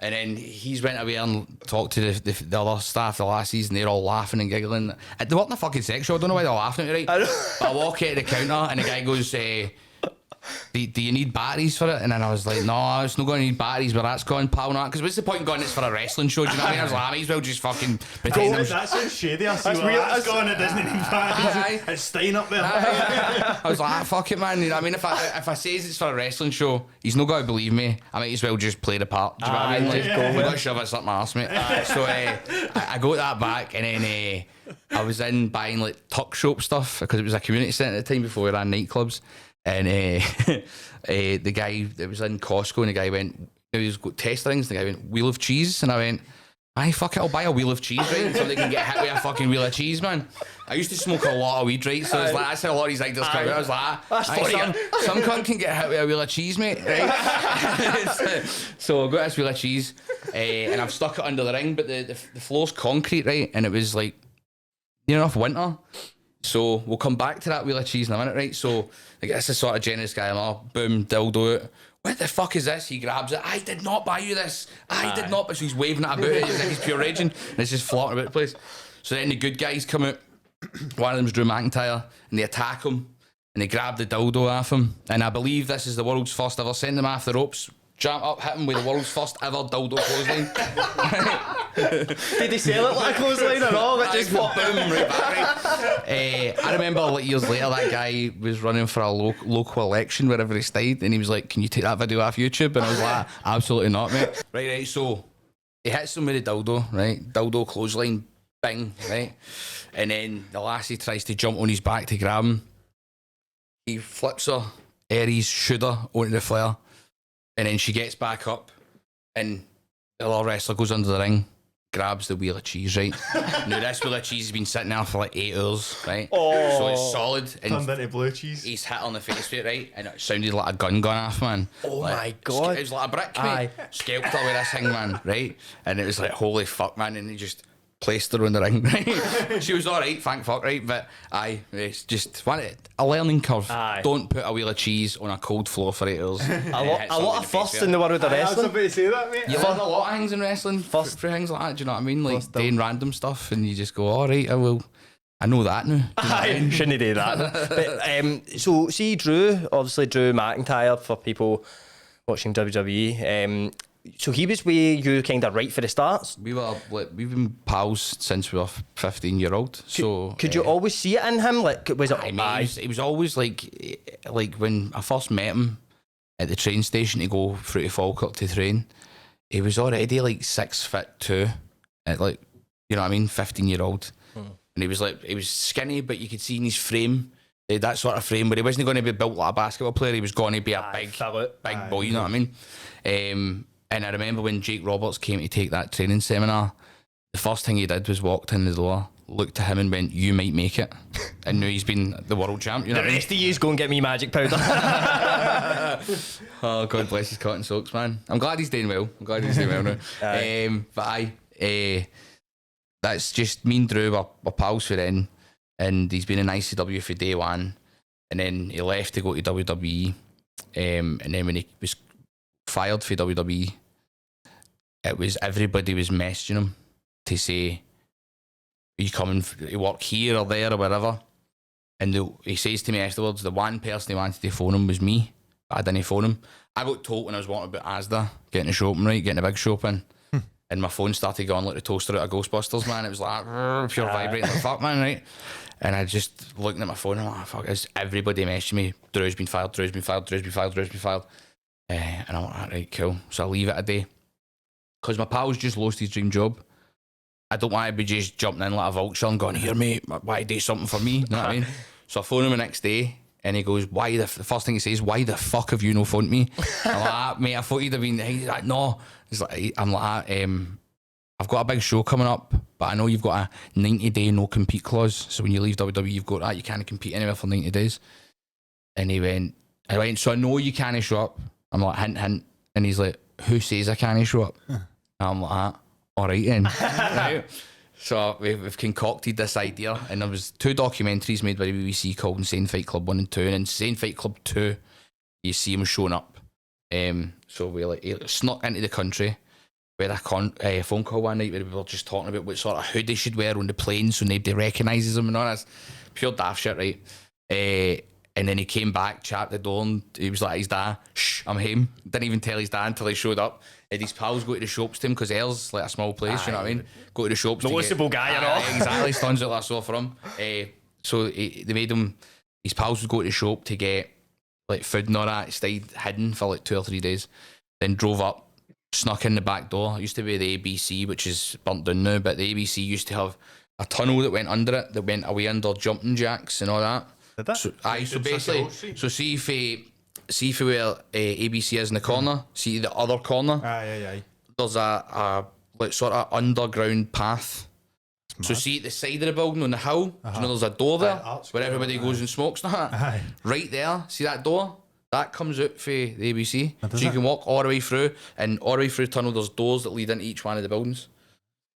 And then he's went away and talked to the other staff, the lassies, and they're all laughing and giggling. They weren't in a fucking sex show, I don't know why they're laughing at me, right? But I walk out of the counter and the guy goes, do you need batteries for it? And then I was like, no, it's not going to need batteries where that's gone, pal. Because what's the point in going, it's for a wrestling show? Do you know what I mean? I was like, I might as well just fucking pretend I'm... That sounds shady. I see That's where weird. that's going. It doesn't need batteries. Aye. It's staying up there. I was like, fuck it, man. You know what I mean? If I says it's for a wrestling show, he's not going to believe me. I might as well just play the part. Do you know what I mean? Like, just go I'm with going to shove it up my arse, mate. So I got that back, and then I was in buying like tuck shop stuff because it was a community centre at the time before we ran nightclubs. And the guy that was in Costco, and the guy went, he was got test rings. The guy went, wheel of cheese, and I went, aye, fuck it, I'll buy a wheel of cheese, right? So they can get hit with a fucking wheel of cheese, man. I used to smoke a lot of weed, right? So it's like, that's how a lot of these ideas come out. I was like, some cunt can get hit with a wheel of cheese, mate, right? So I got this wheel of cheese, and I've stuck it under the ring, but the floor's concrete, right? And it was like near enough winter. So we'll come back to that wheel of cheese in a minute, right? So like, this is sort of generous guy, I'm all, boom, dildo out. What the fuck is this? He grabs it. I did not buy you this. I did not. But so he's waving it about it. He's like he's pure raging. And it's just floating about the place. So then the good guys come out. One of them's Drew McIntyre. And they attack him. And they grab the dildo off him. And I believe this is the world's first ever. Send him off the ropes. Jump up, hit him with the world's first ever dildo clothesline. Did he sell it like a clothesline or all? It just boom, right back, right. I remember like years later that guy was running for a local election wherever he stayed, and he was like, can you take that video off YouTube? And I was like, absolutely not, mate. Right, so he hits him with a dildo, right? Dildo clothesline, bing, right? And then the lassie tries to jump on his back to grab him. He flips her, Aries shooter onto the flare. And then she gets back up, and the little wrestler goes under the ring, grabs the wheel of cheese, right? Now, this wheel of cheese has been sitting there for like 8 hours, right? Oh. So it's solid. Turned And into blue cheese. he's hit on the face with it, right? And it sounded like a gun gone off, man. Oh Like, my God. It was like a brick, mate. Aye. Scalped her with this thing, man, right? And it was like, holy fuck, man. And he just placed her on the ring, right? She was alright, thank fuck, right? But aye, it's just a learning curve. Aye. Don't put a wheel of cheese on a cold floor for 8 hours. A lot of firsts in the world of I was wrestling. about to say that, mate. You learn a lot of things in wrestling for things like that, do you know what I mean? Like First doing random stuff, and you just go, alright, I know that now. Do you know what I mean? Shouldn't do that. But so see Drew McIntyre, for people watching WWE. So he was with you kind of right for the starts. We've been pals since we were 15-year-old. So Could you always see it in him? Like, was it? I mean, he was always like when I first met him at the train station to go through to Falkirk to train, he was already like 6'2", at like, you know what I mean, 15-year-old. And he was skinny, but you could see in his frame, that sort of frame, but he wasn't going to be built like a basketball player. He was going to be a big boy, you know what I mean? And I remember when Jake Roberts came to take that training seminar, the first thing he did was walked in the door, looked at him and went, you might make it. And now he's been the world champ, you know The what I mean? rest of yous go and get me magic powder. Oh, God bless his cotton socks, man. I'm glad he's doing well. Now. But that's just me and Drew were pals for then, and he's been in ICW for day one, and then he left to go to WWE, and then when he was fired for WWE, everybody was messaging him to say, are you coming to work here or there or wherever? And he says to me afterwards, the one person he wanted to phone him was me, but I didn't phone him. I got told when I was wanting about Asda, getting the shop right, getting a big shop in, and my phone started going like the toaster out of Ghostbusters, man. It was like pure vibrating, like fuck, man, right? And I just looking at my phone, I'm like, fuck, is everybody messaging me? Drew's been fired. And I'm like, right, cool. So I leave it a day. Because my pal's just lost his dream job. I don't want to be just jumping in like a vulture and going, here, mate, why do something for me? You know what I mean? So I phone him the next day, and he goes, the first thing he says, why the fuck have you no phoned me? I'm like, mate, I thought you'd have been, he's like, no. I'm like, I've got a big show coming up, but I know you've got a 90-day no-compete clause. So when you leave WWE, you've got that. You can't compete anywhere for 90 days. And I went, so I know you can't show up. I'm like, hint, hint. And he's like, who says I can't show up? I'm like, all right then. Right? So we've concocted this idea, and there was 2 documentaries made by the BBC called Insane Fight Club 1 and 2, and in Insane Fight Club 2, you see him showing up. So he snuck into the country. We had a phone call one night where we were just talking about what sort of hood they should wear on the plane so nobody recognises them and all that. Pure daft shit, right? And then he came back, chapped the door, and he was like, his dad, shh, I'm home. Didn't even tell his dad until he showed up. And his pals go to the shops to him, because Earl's like a small place, you know what I mean? Go to the shops. Noticeable guy, you know. Exactly, stands out like I saw for him. So they made him, his pals would go to the shop to get like food and all that. He stayed hidden for like 2 or 3 days. Then drove up, snuck in the back door. It used to be the ABC, which is burnt down now, but the ABC used to have a tunnel that went under it, that went away under jumping jacks and all that. Did that? So basically, so see if where ABC is in the corner, see the other corner, Aye. there's a like sort of underground path. So see at the side of the building on the hill, you know there's a door there where everybody goes and smokes and that. Aye. Right there, see that door? That comes out for the ABC. does So you it? can walk all the way through, and all the way through the tunnel there's doors that lead into each one of the buildings.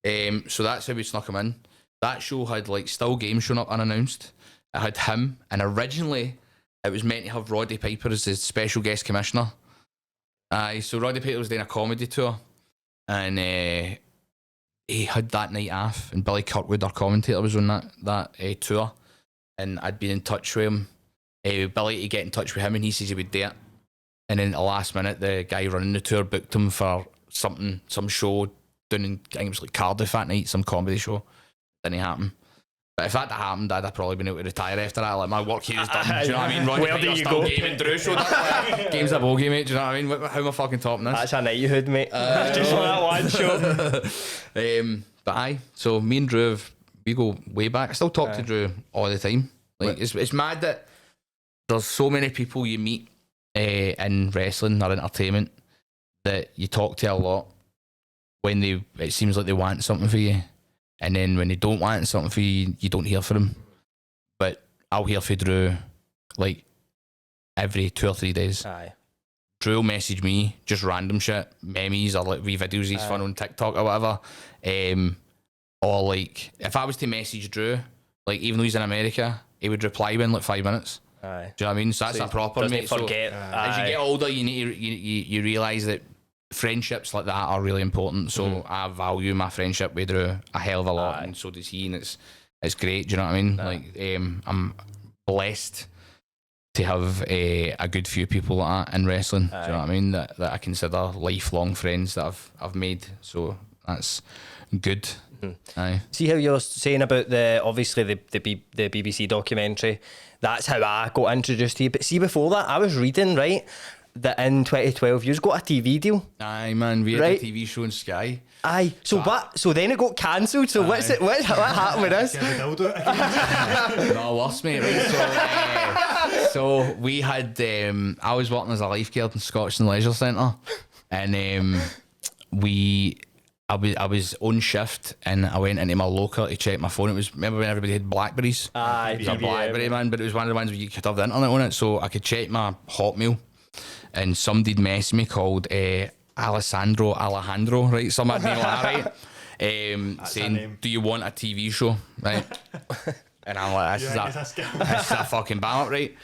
So that's how we snuck him in. That show had like still games showing up unannounced. It had him, and originally it was meant to have Roddy Piper as the special guest commissioner. So Roddy Piper was doing a comedy tour, and he had that night off, and Billy Kirkwood, our commentator, was on that tour, and I'd been in touch with him. Billy to get in touch with him, and he says he would do it. And then at the last minute, the guy running the tour booked him for some show down in, I think it was like Cardiff that night, some comedy show. Didn't happen. But if that had happened, I'd have probably been able to retire after that. Like, my work here is done. Do you know what I mean? Roddy Where do Piper's you still go? gaming Drew showed up. Like, game's a bogey, mate. Do you know what I mean? How am I fucking topping this? That's a knighthood, mate. Just for that one show. But aye, so me and Drew, we go way back. I still talk to Drew all the time. Like, it's mad that there's so many people you meet in wrestling or entertainment that you talk to a lot when it seems like they want something for you, and then when they don't want something for you, you don't hear from them. But I'll hear from Drew like every 2 or 3 days. Aye. Drew will message me just random shit, memes or like wee videos he's fun on TikTok or whatever. Or like if I was to message Drew, like even though he's in America, he would reply within like 5 minutes. Aye. Do you know what I mean? So that's a proper Doesn't mate. So forget. as you get older, you need to, you realise that friendships like that are really important. So I value my friendship with Drew a hell of a lot, and so does he. And it's great. Do you know what I mean? Like I'm blessed to have a good few people like that in wrestling. Do you know what I mean? That I consider lifelong friends that I've made. So that's good. Aye. See how you're saying about the BBC documentary. That's how I got introduced to you. But see, before that, I was reading right that in 2012 you got a TV deal. Aye, man, we had Right. a TV show on Sky. Aye. So then it got cancelled. So what happened with this? No, worse, mate. Right, so we had. I was working as a lifeguard in Scotstoun Leisure Centre, and I was on shift, and I went into my locker to check my phone. It was, remember when everybody had Blackberries? Aye, It was a BBM. Blackberry, man, but it was one of the ones where you could have the internet on it, so I could check my Hotmail, and somebody'd messaged me called Alejandro, right? Somebody like that, right? Saying, do you want a TV show, right? And I'm like, this is a fucking ballot, right?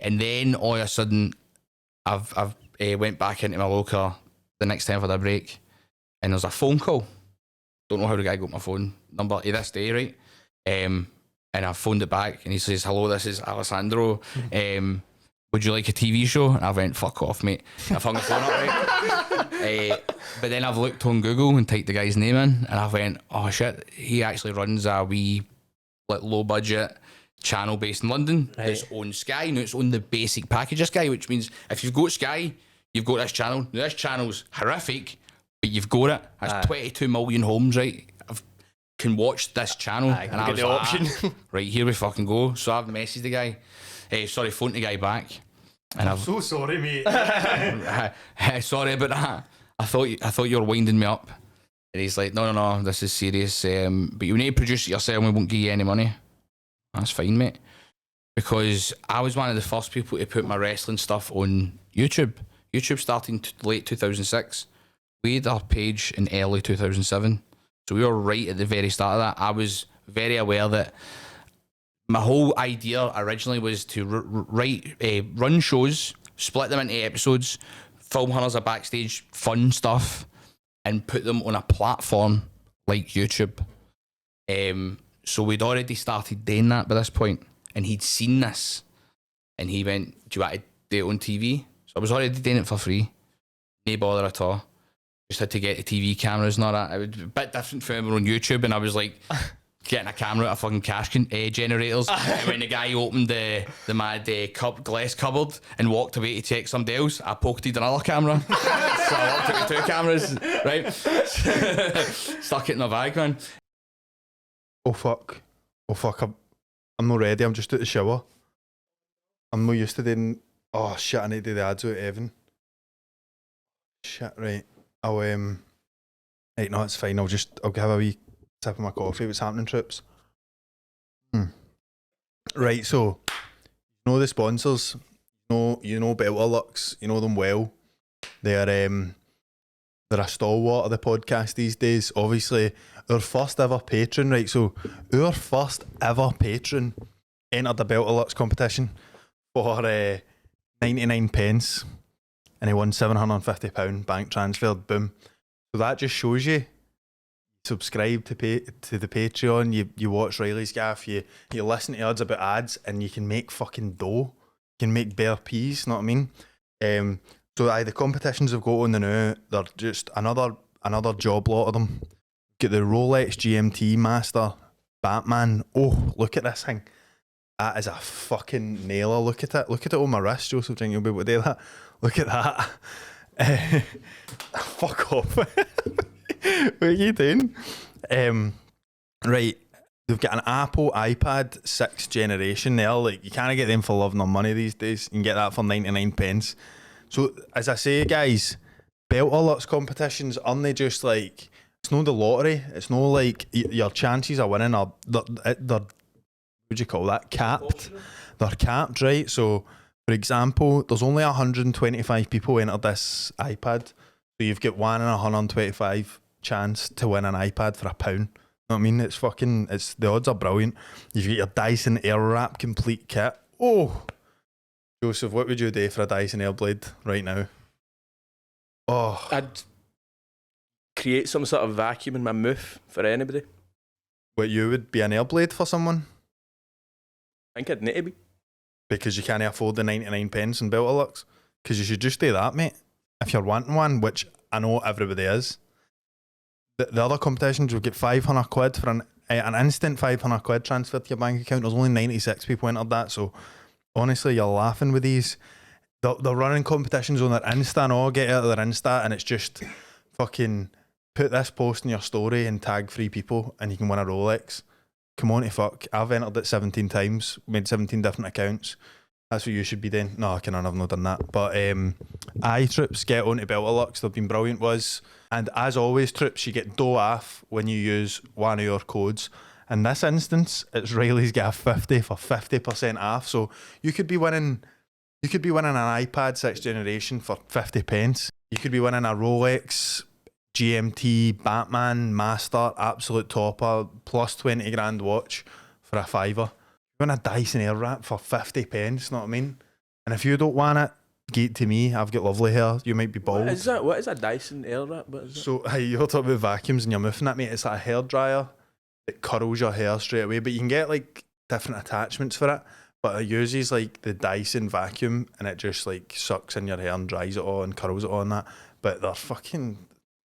And then all of a sudden, I've went back into my locker the next time for the break, and there's a phone call. Don't know how the guy got my phone number to this day, right? And I phoned it back, and he says, hello, this is Alessandro. Would you like a TV show? And I went, fuck off, mate. I hung the phone up, right? But then I've looked on Google and typed the guy's name in, and I went, oh shit, he actually runs a wee like low budget channel based in London. Right. It's on Sky. Now it's on the basic package of Sky, which means if you've got Sky, you've got this channel. Now this channel's horrific, but you've got it. That's 22 million homes, right? Can watch this channel. And I was the like, option. Right, here we fucking go. So I've messaged the guy. Phoned the guy back. And I'm so sorry, mate. sorry about that. I thought you were winding me up. And he's like, no, this is serious. But you need to produce it yourself, and we won't give you any money. That's fine, mate. Because I was one of the first people to put my wrestling stuff on YouTube. YouTube starting late 2006. We had our page in early 2007. So we were right at the very start of that. I was very aware that my whole idea originally was to run shows, split them into episodes, film hunters of backstage fun stuff, and put them on a platform like YouTube. So we'd already started doing that by this point, and he'd seen this, and he went, "Do you want to do it on TV?" So I was already doing it for free, no bother at all. Just had to get the TV cameras and all that. It was a bit different from when we were on YouTube, and I was like getting a camera out of fucking cash generators. And when the guy opened the mad glass cupboard and walked away to check somebody else, I pocketed another camera. So I walked out with 2 cameras, right? Stuck it in my bag, man. Oh fuck. I'm not ready. I'm just at the shower. I'm not used to doing. Oh shit! I need to do the ads with Evan. Shit, right. I'll Right, no, it's fine. I'll have a wee sip of my coffee. What's happening, Trips? Right, so you know the sponsors. You know Beltrlux. You know them well. They're a stalwart of the podcast these days. Obviously, our first ever patron, right? So our first ever patron entered the Beltrlux competition for 99 pence, and he won £750 bank transferred. Boom. So that just shows you. Subscribe to the Patreon. You watch Reilly's Gaff. You listen to us about ads, and you can make fucking dough. You can make bare peas. Know what I mean? So the competitions have got on the now. They're just another job lot of them. Get the Rolex GMT Master Batman. Oh, look at this thing. That is a fucking nailer. Look at it. Look at it on my wrist, Joseph. You'll be able to do that. Look at that. Fuck off. What are you doing? Right. They've got an Apple iPad 6th generation there. Like, you can't get them for love nor money these days. You can get that for 99 pence. So, as I say, guys, Beltrlux competitions aren't they just like, it's not the lottery. It's not like your chances of winning are, they're what do you call that? Capped. They're capped, right? So, for example, there's only 125 people entered this iPad. So, you've got 1 in 125 chance to win an iPad for £1. You know what I mean? The odds are brilliant. You've got your Dyson Airwrap complete kit. Oh, Joseph, what would you do for a Dyson Airblade right now? Oh, I'd create some sort of vacuum in my mouth for anybody. What, you would be an Airblade for someone? I think I'd need to be. Because you can't afford the 99 pence in Beltrlux? Because you should just do that, mate. If you're wanting one, which I know everybody is. The other competitions will get 500 quid for an instant 500 quid transferred to your bank account. There's only 96 people entered that, so honestly, you're laughing with these. They're running competitions on their Insta and all. Get out of their Insta, and it's just fucking put this post in your story and tag 3 people, and you can win a Rolex. Come on to fuck. I've entered it 17 times, made 17 different accounts. That's what you should be doing. No, I can't. I've not done that. But Trips, get on to Beltrlux. They've been brilliant with us. And as always, Trips, you get dough off when you use one of your codes. In this instance, it's Reilly's Gaff 50 for 50% off. So you could be winning an iPad 6th generation for 50 pence. You could be winning a Rolex GMT Batman Master Absolute Topper plus 20 grand watch for a £5. You win a Dyson Airwrap for 50 pence, know what I mean? And if you don't want it, get to me. I've got lovely hair. You might be bald. What is that? What is a Dyson Airwrap? What is it? So, you're talking about vacuums and you're moving that, mate. It's like a hairdryer that curls your hair straight away, but you can get like different attachments for it. But it uses like the Dyson vacuum and it just like sucks in your hair and dries it all and curls it all and that. But they're fucking. Is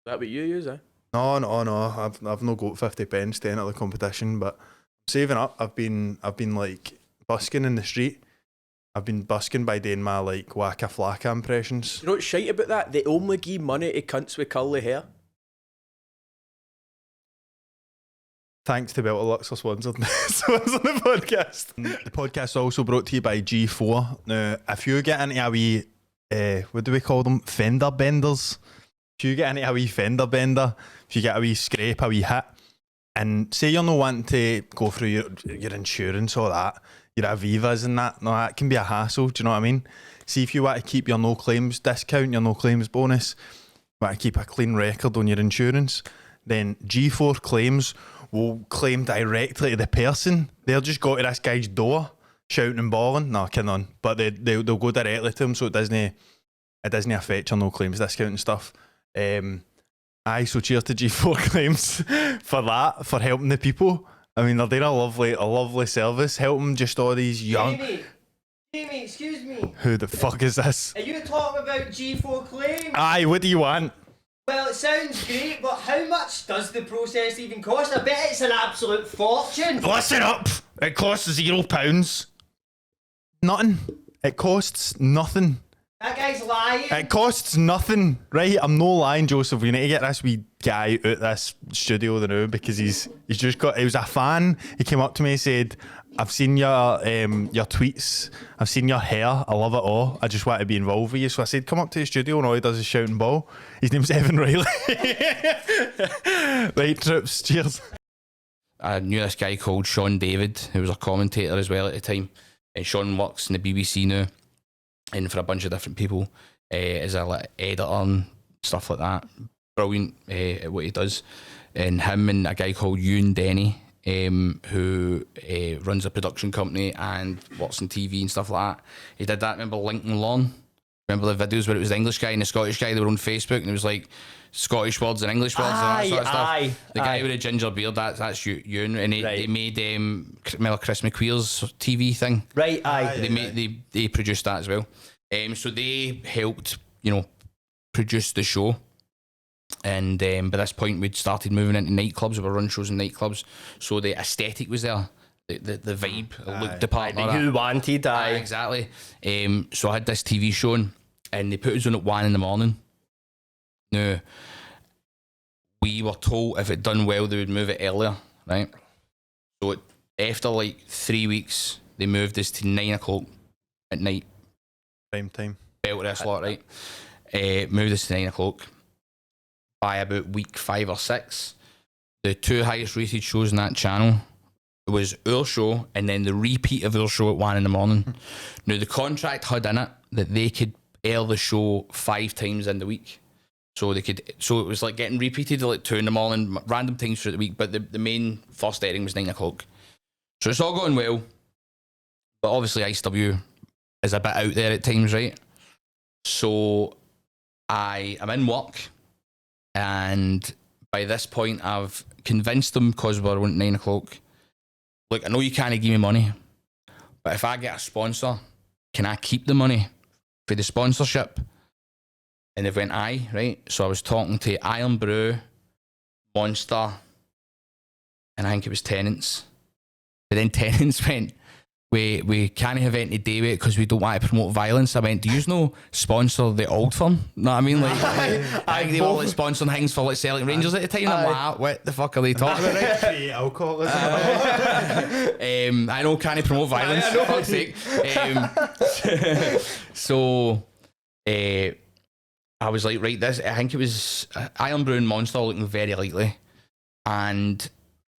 that what you use, eh? No. I've not got 50 pence to enter the competition, but I'm saving up. I've been like busking in the street. I've been busking by doing my like Waka Flocka impressions. You know what's shite about that? They only give money to cunts with curly hair. Thanks to Beltrlux for sponsoring the podcast. The podcast is also brought to you by G4. Now, if you get into a wee, what do we call them? Fender benders. If you get into a wee fender bender, if you get a wee scrape, a wee hit, and say you're not wanting to go through your insurance or that, your Avivas and that, no, that can be a hassle, do you know what I mean? See, if you want to keep your no claims discount, your no claims bonus, want to keep a clean record on your insurance, then G4 Claims will claim directly to the person. They'll just go to this guy's door, shouting and bawling. No, kidding on. But they'll go directly to him, so it doesn't affect your no claims discount and stuff. So cheers to G4 Claims for that, for helping the people. I mean, they're doing a lovely service, helping just all these young. Jamie, excuse me. Who the fuck is this? Are you talking about G4 Claim? Aye, what do you want? Well, it sounds great, but how much does the process even cost? I bet it's an absolute fortune. Listen up! It costs £0. Nothing. It costs nothing. That guy's lying. It costs nothing, right? I'm no lying, Joseph. We need to get this wee guy out this studio now because he's just got. He was a fan. He came up to me and said, "I've seen your tweets. I've seen your hair. I love it all. I just want to be involved with you." So I said, "Come up to the studio," and all he does is shout and ball. His name's Evan Reilly. Right, troops. Cheers. I knew this guy called Sean David, who was a commentator as well at the time. And Sean works in the BBC now, and for a bunch of different people as a editor and stuff like that. Brilliant at what he does. And him and a guy called Ewan Denny, who runs a production company and works in TV and stuff like that. He did that. Remember Lincoln Lawn? Remember the videos where it was the English guy and the Scottish guy? They were on Facebook and it was like Scottish words and English words and that sort of stuff. The guy with the ginger beard, that's Ewan, and they made remember Chris McQueen's TV thing. Right, They produced that as well. So they helped, produce the show. And by this point, we'd started moving into nightclubs. We were running shows in nightclubs, so the aesthetic was there, the vibe, the look department. You wanted, exactly. So I had this TV show on, and they put us on at 1 a.m. Now, we were told if it done well, they would move it earlier, right? So after like 3 weeks, they moved us to 9 o'clock at night. Prime time. Beltrlux slot, right? Moved us to 9 o'clock. By about week 5 or 6, the 2 highest rated shows in that channel was our show and then the repeat of our show at 1 a.m. Now, the contract had in it that they could air the show 5 times in the week. So it was like getting repeated at like 2 a.m, random times throughout the week, but the main first airing was 9 o'clock. So it's all going well. But obviously ICW is a bit out there at times, right? So I am in work, and by this point I've convinced them, because we're on 9 o'clock, look, I know you can't give me money, but if I get a sponsor, can I keep the money for the sponsorship? And they went, aye, right? So I was talking to Iron Brew, Monster, and I think it was Tenants. But then Tenants went, we can't have anything to do with it because we don't want to promote violence. I went, do you know sponsor the old firm? Know what I mean? Like, I think they were like sponsoring things for like Celtic Rangers at the time. I'm like, what the fuck are they talking about? Right? Create alcoholism. I know, can I promote violence? For fuck's sake. So I was like, right, this, I think it was Iron Brew and Monster looking very likely. And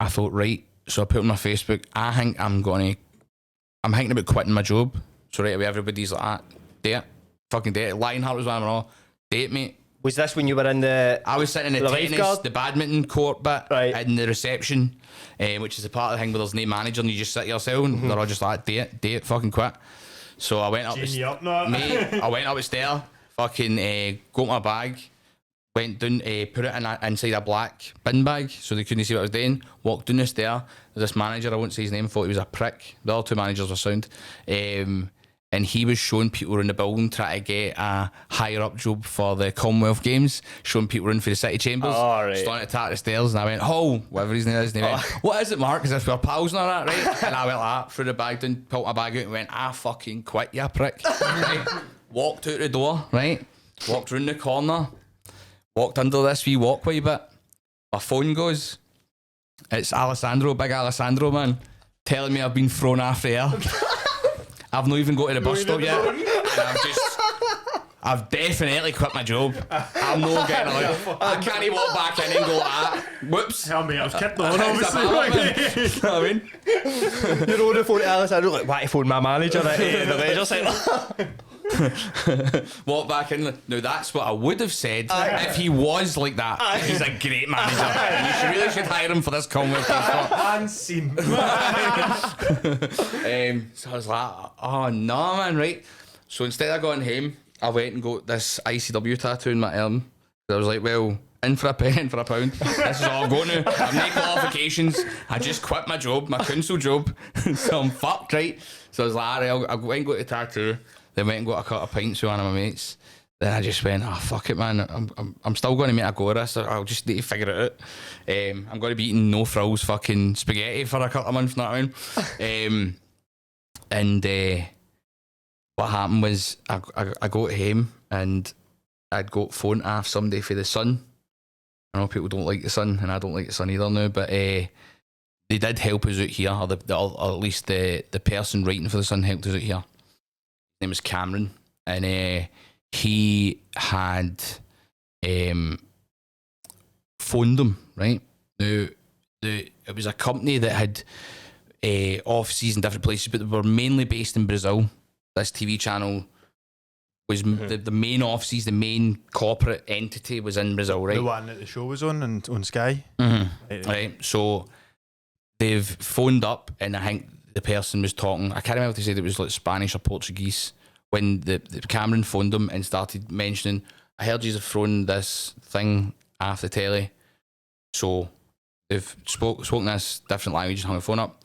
I thought, right, so I put on my Facebook, I think I'm thinking about quitting my job. So right away, everybody's like, date, fucking date. Lionheart was one of them all. Date, mate. Was this when you were in the... I was sitting in the tennis, lifeguard? the badminton court bit, Right. in the reception, which is the part of the thing where there's no manager and you just sit yourself and they're all just like, date, fucking quit. So I went up, mate, I went upstairs, fucking got my bag, went down, put it inside a black bin bag so they couldn't see what I was doing, walked down the stair. This manager, I won't say his name, thought he was a prick. The other 2 managers were sound. And he was showing people around the building trying to get a higher up job for the Commonwealth Games, showing people around for the City Chambers. Oh, right. Starting to tap the stairs, and I went, whatever his name is. And he went, what is it, Mark? As if we're pals and all that, right? And I went like that, threw the bag down, pulled my bag out and went, fucking quit, you prick. Right? Walked out the door, right? Walked round the corner, walked under this wee walkway bit. My phone goes. It's Alessandro, big Alessandro, man, telling me I've been thrown off the air. I've not even got to the bus stop yet. And I've definitely quit my job. I'm not getting out. I can't walk back in and go like that. Whoops. Tell me, I was kept on, obviously. You know what I mean? You're on the phone to Alice, I don't like, why to phone my manager at the leisure centre? Walk back in. Now that's what I would have said if he was like that. He's a great manager. You really should hire him for this Commonwealth Games spot. And scene. So I was like, oh no, man, right? So instead of going home, I went and got this ICW tattoo in my arm. I was like, well, in for a penny, in for a pound. This is all I'm going to. I've no qualifications. I just quit my job, my council job. So I'm fucked, right? So I was like, alright, I went and got a tattoo. Then went and got a couple of pints with one of my mates. Then I just went, oh fuck it, man. I'm still going to make a go of this. I'll just need to figure it out. I'm going to be eating no frills fucking spaghetti for a couple of months, you know what I mean? And what happened was I got home and I'd got phoned off somebody for the Sun. I know people don't like the Sun, and I don't like the Sun either now, but they did help us out here, or at least the person writing for the Sun helped us out here. His name was Cameron, and he had phoned them, right? Now, it was a company that had offices in different places, but they were mainly based in Brazil. This TV channel was the main offices, the main corporate entity was in Brazil, right? The one that the show was on Sky. Right. So they've phoned up, and I think the person was talking, I can't remember if they said it was like Spanish or Portuguese, when the Cameron phoned them and started mentioning, I heard you've thrown this thing off the telly. So they've spoken this different language and hung the phone up.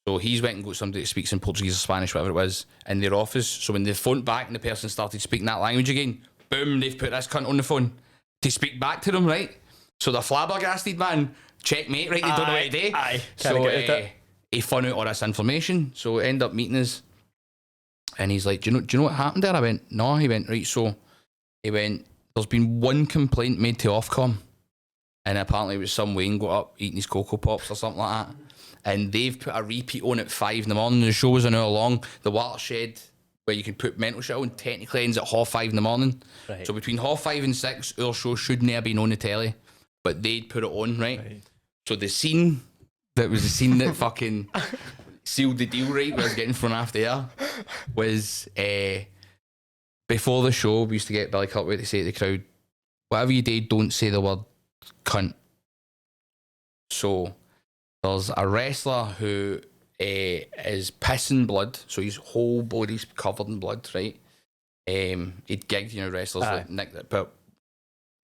So he's went and got somebody that speaks in Portuguese or Spanish, whatever it was, in their office. So when they phoned back and the person started speaking that language again, boom, they've put this cunt on the phone to speak back to them, right? So they're flabbergasted, man. Checkmate, right? They don't know what to do. Aye. So he found out all this information. So we end up meeting us. And he's like, do you know what happened there? I went, no. He went, right. So he went, there's been one complaint made to Ofcom. And apparently it was some Wayne got up eating his Cocoa Pops or something like that. And they've put a repeat on at 5 a.m. The show was an hour long. The Watershed, where you could put mental shit on, technically ends at 5:30 a.m. Right. So between 5:30 and 6, our show should never been on the telly. But they'd put it on, right? So the scene that was the scene that fucking sealed the deal, right, was getting thrown off the air, was before the show, we used to get Billy Cutway to say to the crowd, whatever you do, don't say the word cunt. So there's a wrestler who is pissing blood, so his whole body's covered in blood, right? He'd gigged, wrestlers like Nick, but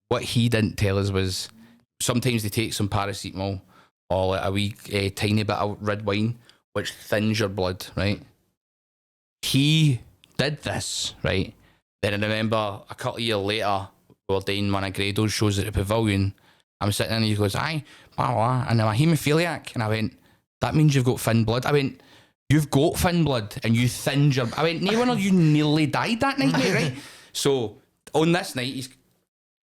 what he didn't tell us was sometimes they take some paracetamol or like a wee tiny bit of red wine, which thins your blood, right? He did this, right? Then I remember a couple of years later, we were doing one of Grado's shows at the Pavilion. I'm sitting there and he goes, aye, blah, blah, and I'm a haemophiliac. And I went, that means you've got thin blood. I went, you've got thin blood and you thinned your... I went, no one of you nearly died that night, mate, right? So on this night, he's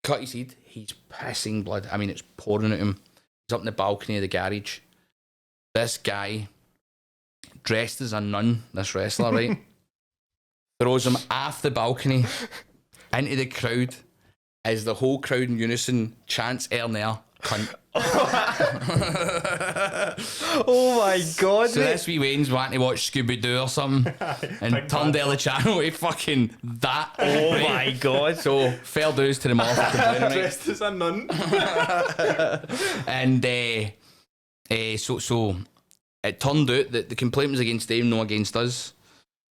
cut his head. He's pissing blood. I mean, it's pouring at him. He's up in the balcony of the garage. This guy, dressed as a nun, this wrestler, right, throws him off the balcony into the crowd as the whole crowd in unison chants Ernair, cunt. Oh my god, so mate. this wee Wayne's wanting to watch Scooby-Doo or something and turned down the channel to fucking that. Oh my god. So fair dues to them all for complaining, right? Dressed as a nun. And so it turned out that the complaint was against them, not against us.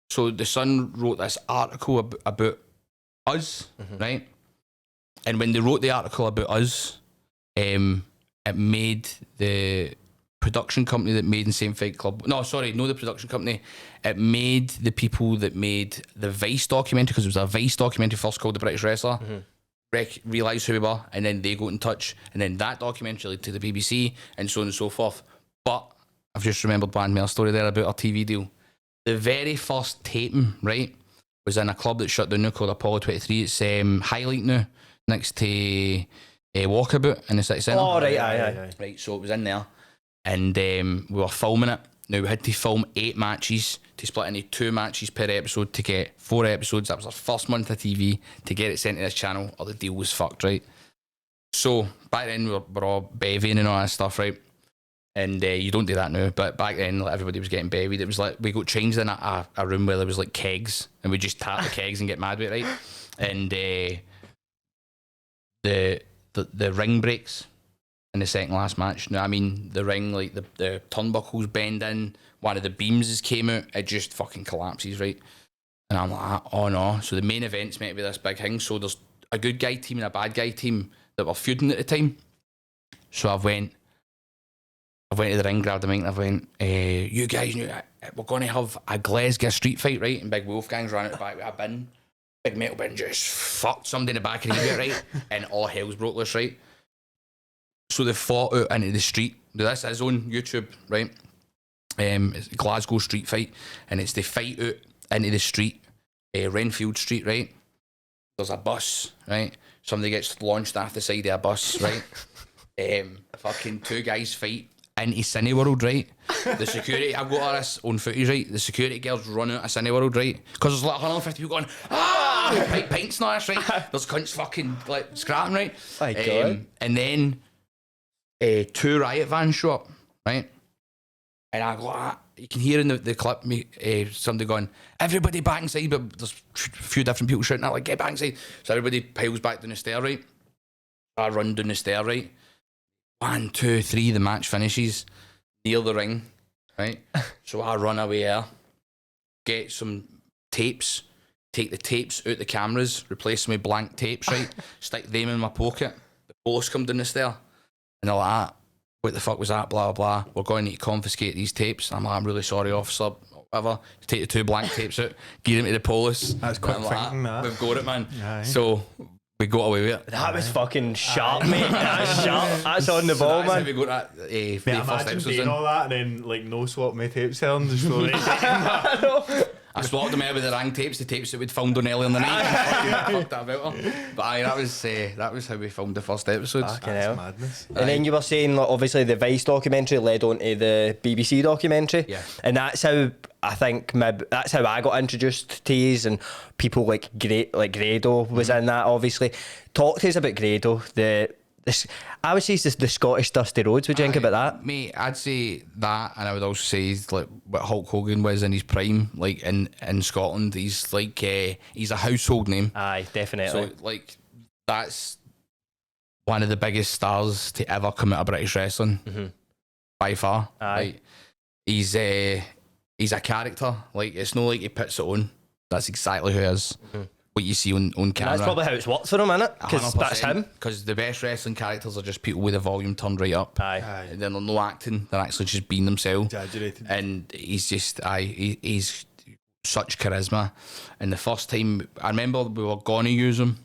So the Sun wrote this article about us, right? And when they wrote the article about us, it made the production company that made Insane Fight Club... No, sorry, no, the production company. It made the people that made the Vice documentary, because it was a Vice documentary first called The British Wrestler, realise who we were, and then they got in touch, and then that documentary led to the BBC, and so on and so forth. But I've just remembered one more story there about our TV deal. The very first taping, right, was in a club that shut down now called Apollo 23. It's Highlight now, next to Walkabout in the city centre. Oh, right, aye. Right, so it was in there, and we were filming it. Now, we had to film 8 matches to split into 2 matches per episode to get 4 episodes. That was our first month of TV to get it sent to this channel, or the deal was fucked, right? So, back then, we were all bevying and all that stuff, right? And you don't do that now, but back then, like, everybody was getting bevied. It was like, we got changed in a room where there was like kegs, and we just tap the kegs and get mad with it, right? And the ring breaks in the second last match. Now, I mean, the ring, like the turnbuckles bend in, one of the beams has came out, it just fucking collapses, right? And I'm like, oh no. So the main event's meant to be this big thing. So there's a good guy team and a bad guy team. that were feuding at the time. So I went to the ring, grabbed the mic, and I went, you guys knew we're going to have a Glasgow street fight, right? And Big Wolfgang's ran out the back with a bin, big metal bin, just fucked somebody in the back of the ear, right? And all hell's broke loose, right? So they fought out into the street. This is on YouTube, right? It's a Glasgow street fight, and it's the fight out into the street, Renfield Street, right? There's a bus, right? Somebody gets launched off the side of a bus, right? Fucking two guys fight into Cineworld, right? The security, I've got all this on footage, right? The security girls run out of Cineworld, right? Because there's like 150 people going, pints and all this, right? There's cunts fucking like scrapping, right? My God. And then two riot vans show up, right? And I go, you can hear in the clip me somebody going, everybody back inside, but there's a few different people shouting out like, get back inside. So everybody piles back down the stair, right? I run down the stair, right? 1, 2, 3, the match finishes near the ring, right? So I run away there, get some tapes, take the tapes out the cameras, replace them with blank tapes, right? Stick them in my pocket. The police come down the stair, and they're like, what the fuck was that? Blah, blah, blah. We're going to need to confiscate these tapes. I'm like, I'm really sorry, officer. Whatever. Take the 2 blank tapes out, give them to the police. That's quick thinking, that. We've got it, man. Aye. So we got away with it. That was fucking sharp, mate. That's sharp. That's on the ball, That's how man. we got that. Mate, The first imagine episode doing in. all that and then like no swap my tape selling just for I swapped them out with the rang tapes, the tapes that we'd filmed on earlier in the night. Fucked that about her. But aye, that was how we filmed the first episode. Fucking hell. madness. And then you were saying, like, obviously, the Vice documentary led on to the BBC documentary. Yeah. And that's how I think that's how I got introduced to yous, and people like Grado was in that, obviously. Talk to us about Grado. I would say it's the Scottish Dusty Rhodes. Would you think about that? Mate, I'd say that, and I would also say like what Hulk Hogan was in his prime, like in Scotland. He's like he's a household name. Aye, definitely. So like that's one of the biggest stars to ever come out of British wrestling, by far. Aye. Like, he's a character. Like it's not like he puts it on. That's exactly who he is. What you see on camera. That's probably how it's worked for him, innit? Because that's him. Because the best wrestling characters are just people with the volume turned right up. Aye. And they're no acting. They're actually just being themselves. Exaggerated. And he's just, he's such charisma. And the first time, I remember we were going to use him.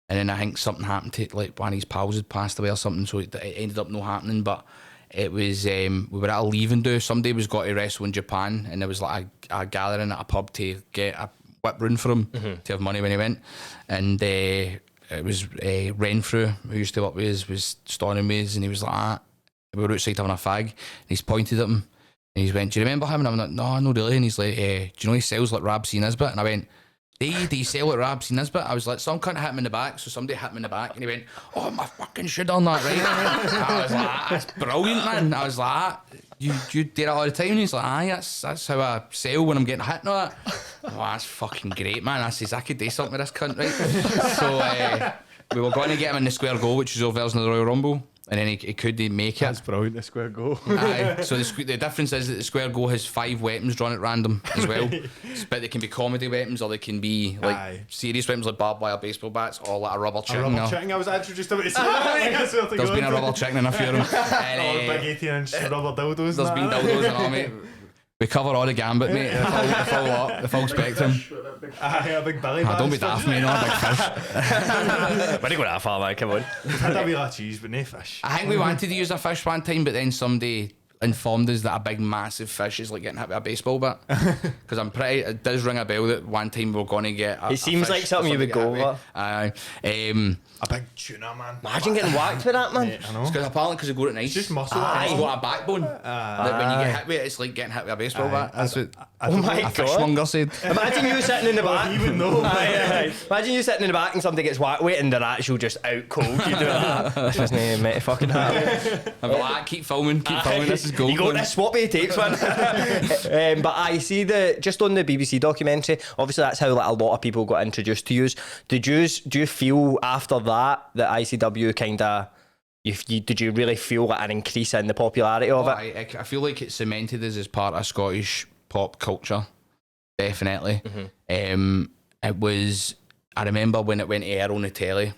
And then I think something happened to, like, one of his pals had passed away or something. So it ended up not happening. But it was, we were at a leaving do. Somebody was going to wrestle in Japan. And there was like a gathering at a pub to get a whip round for him to have money when he went, and it was Renfrew, who used to work with us, was standing with us, and he was like, we were outside having a fag, and he's pointed at him, and he's went, do you remember him? And I'm like, no, not really. And he's like, do you know he sells like Rab C. Nisbet? And I went, do you sell like Rab C. Nisbet? I was like, some cunt hit him in the back, so somebody hit him in the back, and he went, oh, my fucking shit on that, right? I was like, that's brilliant, man. I was like, you do it all the time? And he's like, aye, that's how I sell when I'm getting hit and all that. Oh, that's fucking great, man. I says, I could do something with this cunt, right? So we were going to get him in the square goal, which is our version of the Royal Rumble, and then he couldn't make it. That's brilliant, the square goal. Aye. So the difference is that the square goal has 5 weapons drawn at random as well. But they can be comedy weapons, or they can be like serious weapons like barbed wire, baseball bats, or like a rubber chicken. I was actually just about to say that. There's been a rubber chicken in a few of them. Or big 18-inch rubber dildos. There's been dildos and all, mate. We cover all the gambit, mate. The full spectrum. Aye, a big belly. Don't be daft, mate. Not a big fish. When you go that far, man, come on. Had a wee lot of cheese, but no fish. I think we wanted to use a fish one time, but then somebody informed us that a big massive fish is like getting hit with a baseball bat. Because it does ring a bell that one time we were going to get It seems like something you would go over. Aye. A big tuna, man. Imagine getting whacked with that, man. I know. It's because apparently because they got it nice. It's just muscle. And it's got a backbone. That when you get hit with it, it's like getting hit with a baseball bat. That's what Oh my a God. fishmonger said. Imagine you sitting in the back. He would know. Imagine you sitting in the back and somebody gets whacked with it and they're actual just out cold. You do that. This wasn't meant to fucking happen. I'm like, keep filming. This is gold. You got this swappy tapes, man. But I see just on the BBC documentary, obviously that's how like, a lot of people got introduced to you. Do you feel after that ICW kind of, did you really feel like an increase in the popularity of it? I feel like it cemented us as part of Scottish pop culture, definitely. It was, I remember when it went air on the telly,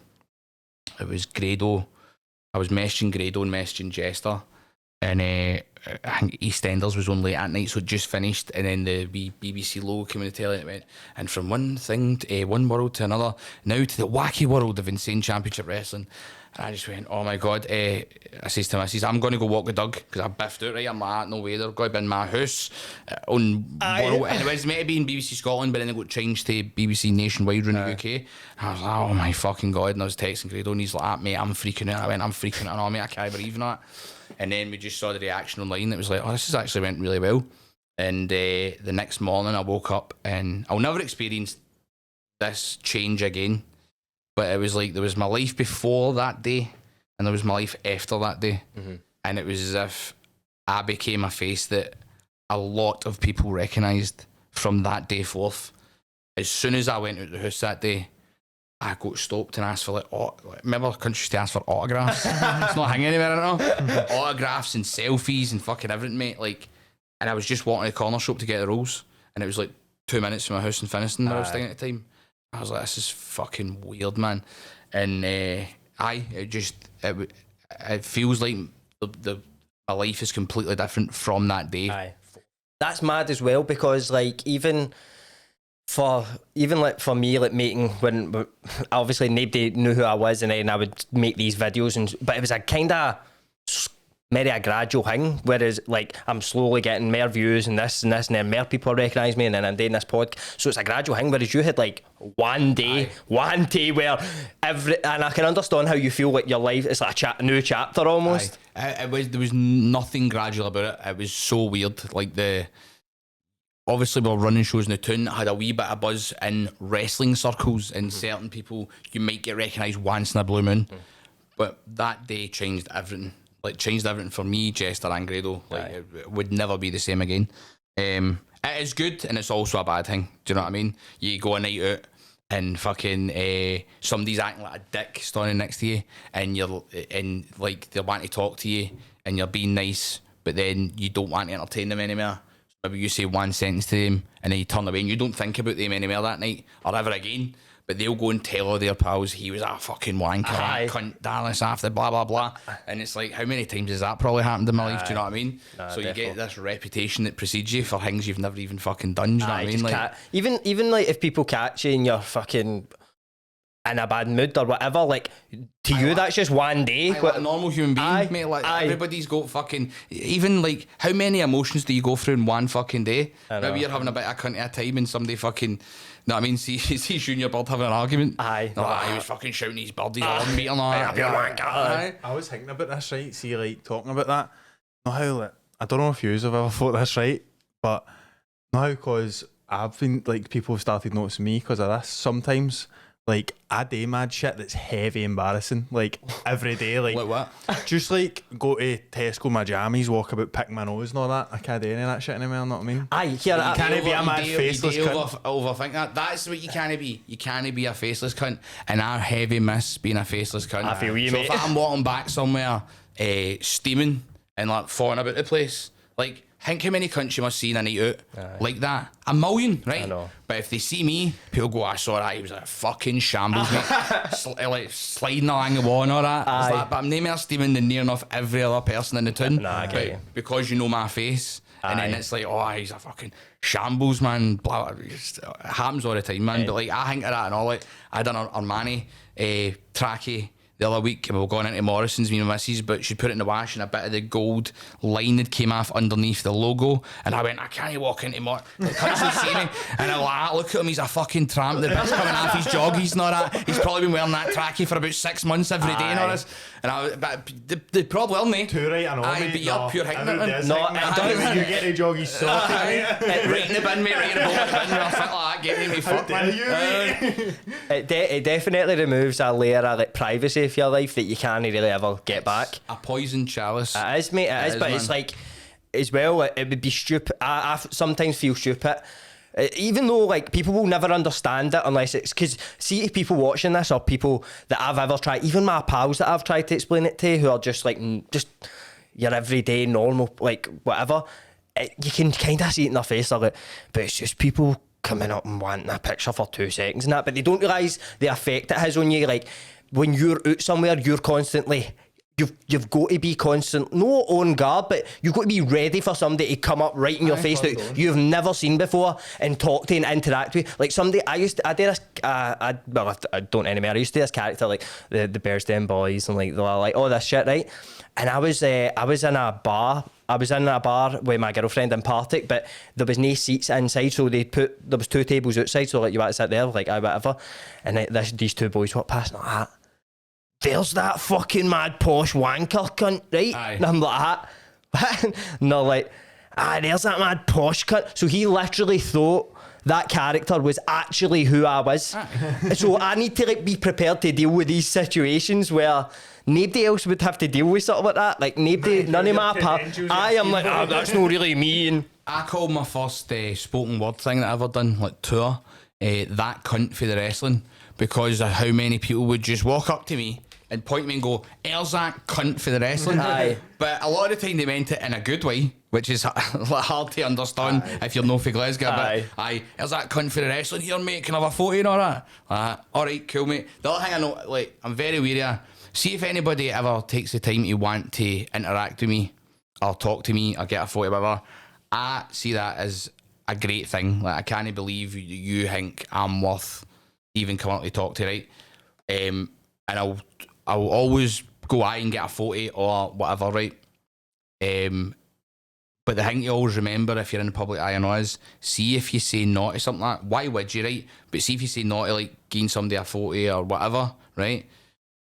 it was Grado. I was messaging Grado and messaging Jester, and I think EastEnders was on late at night, so it just finished, and then the BBC logo came on the telly and it went, and from one thing, one world to another, now to the wacky world of insane championship wrestling. And I just went, oh my God. I says to him, I'm going to go walk the dog, because I biffed out, right? I'm like, no way, they're going to be in my house on world. And it was meant to be in BBC Scotland, but then it got changed to BBC Nationwide in the UK. And I was like, oh my fucking God. And I was texting Grado, and he's like, mate, I'm freaking out. I went, I'm freaking out. Oh, mate, I can't believe that. And then we just saw the reaction online. It was like, oh, this has actually went really well. And the next morning I woke up, and I'll never experience this change again. But it was like, there was my life before that day, and there was my life after that day. Mm-hmm. And it was as if I became a face that a lot of people recognised from that day forth. As soon as I went out the house that day, I got stopped and asked for remember country used to ask for autographs? It's not hanging anywhere, I don't know. Autographs and selfies and fucking everything, mate. Like, and I was just walking to the corner shop to get the rolls, and it was like 2 minutes from my house in Finniston where I was staying at the time. I was like, this is fucking weird, man. And it feels like my life is completely different from that day. Aye. That's mad as well, because like even for me, like making, when obviously nobody knew who I was, and then I would make these videos, but it was a kind of maybe a gradual thing, whereas like I'm slowly getting more views and this, and then more people recognise me, and then I'm doing this podcast, so it's a gradual thing, whereas you had like one day where and I can understand how you feel like your life is like a new chapter almost. There was nothing gradual about it. It was so weird. Like obviously we were running shows in the town that had a wee bit of buzz in wrestling circles, and certain people you might get recognised once in a blue moon, but that day changed everything. Like, changed everything for me, Jester and Grado. Like, it would never be the same again. It is good, and it's also a bad thing. Do you know what I mean? You go a night out, and fucking somebody's acting like a dick standing next to you, and like they want to talk to you, and you're being nice, but then you don't want to entertain them anymore. So maybe you say one sentence to them, and then you turn away, and you don't think about them anymore that night or ever again. But they'll go and tell all their pals he was a fucking wanker, cunt, Dallas after blah blah blah, and it's like, how many times has that probably happened in my life? Do you know what I mean? So definitely. You get this reputation that precedes you for things you've never even fucking done. Do you know what I mean? Like, even like if people catch you and you're fucking in a bad mood or whatever, like to you that's just one day. Like a normal human being, mate. Like everybody's got fucking, even like how many emotions do you go through in one fucking day? Maybe you're having a bit of a cunt at a time, and somebody fucking. No, I mean, see you and your bird having an argument. He was fucking shouting his bird, he's on meat and all that. I was thinking about this, right? See, like, talking about that. Not how, like, I don't know if you have ever thought this, right? But now, because I've been, like, people have started noticing me because of this. Sometimes, like, I do mad shit that's heavy embarrassing, like, every day. Like what? Just, like, go to Tesco, my jammies, walk about, pick my nose and all that. I can't do any of that shit anymore, know what I mean? You can't be a mad faceless cunt. Overthink that. That's what you can't be. You can't be a faceless cunt. And I heavy miss being a faceless cunt. I feel you, so mate. if I'm walking back somewhere, steaming and, like, falling about the place, like, think how many cunts you must see in a night out like that. A million, right? I know. But if they see me, people go, I saw that, he was a fucking shambles, mate. Like sliding along the wall and all that. But I'm no more steaming than near enough every other person in the town. I get you. Because you know my face. And then it's like, oh, he's a fucking shambles, man. Blah, blah. It happens all the time, man. But like, I think of that and all. Like, I done an Armani trackie the other week, and we were going into Morrison's, me and my missus, but she put it in the wash, and a bit of the gold line that came off underneath the logo, and I went, I can't walk into the country see me, and I like, look at him, he's a fucking tramp, the bit's coming off his joggies and all that, he's probably been wearing that trackie for about 6 months every day and all this, and but they probably will, mate. Too right, I know, mate. But you're pure hitting it, man. No, I don't. You get the joggies so right in the bin, mate, right in the bin, I'll fit like that, get me fuck, man. It definitely removes a layer of like privacy of your life that you can't really ever get back. A poison chalice. It is, mate. It is, but man. It's like, as well, it would be stupid. I sometimes feel stupid, even though like people will never understand it unless it's because, see, people watching this or people that I've ever tried, even my pals that I've tried to explain it to, who are just like just your everyday normal, like whatever, you can kind of see it in their face, like, but it's just people coming up and wanting a picture for 2 seconds and that, but they don't realise the effect it has on you. Like, when you're out somewhere, you're constantly. You've got to be constant, no on guard, but you've got to be ready for somebody to come up right in your face that you've never seen before and talk to and interact with. Like somebody, I did this, I don't anymore. I used to do this character like the Bearsden Boys and like they were like all this shit, right? And I was in a bar. I was in a bar with my girlfriend in Partick, but there was no seats inside, so there was 2 tables outside, so like you had to sit there, like whatever. And these 2 boys walked past and like that. There's that fucking mad posh wanker cunt, right? Aye. And I'm like, and they're like, there's that mad posh cunt. So he literally thought that character was actually who I was. So I need to like be prepared to deal with these situations where nobody else would have to deal with something like that. Like nobody, none of my I am like, that's not really me. And I called my first spoken word thing that I ever done, like tour, that cunt for the wrestling, because of how many people would just walk up to me and point at me and go, "There's that cunt for the wrestling." Aye. But a lot of the time they meant it in a good way, which is hard to understand if you're no for Glasgow. Aye. But there's that cunt for the wrestling. Here, mate, can I have a photo and all that? All right, cool, mate. The other thing I know, like, I'm very wary of, see if anybody ever takes the time to want to interact with me or talk to me or get a photo, whatever. I see that as a great thing. Like, I can't believe you think I'm worth even coming up to talk to, right? And I'll always go and get a photo or whatever, right? But the thing you always remember if you're in the public eye and all is, see if you say no to something like that. Why would you, right? But see if you say no to like giving somebody a photo or whatever, right?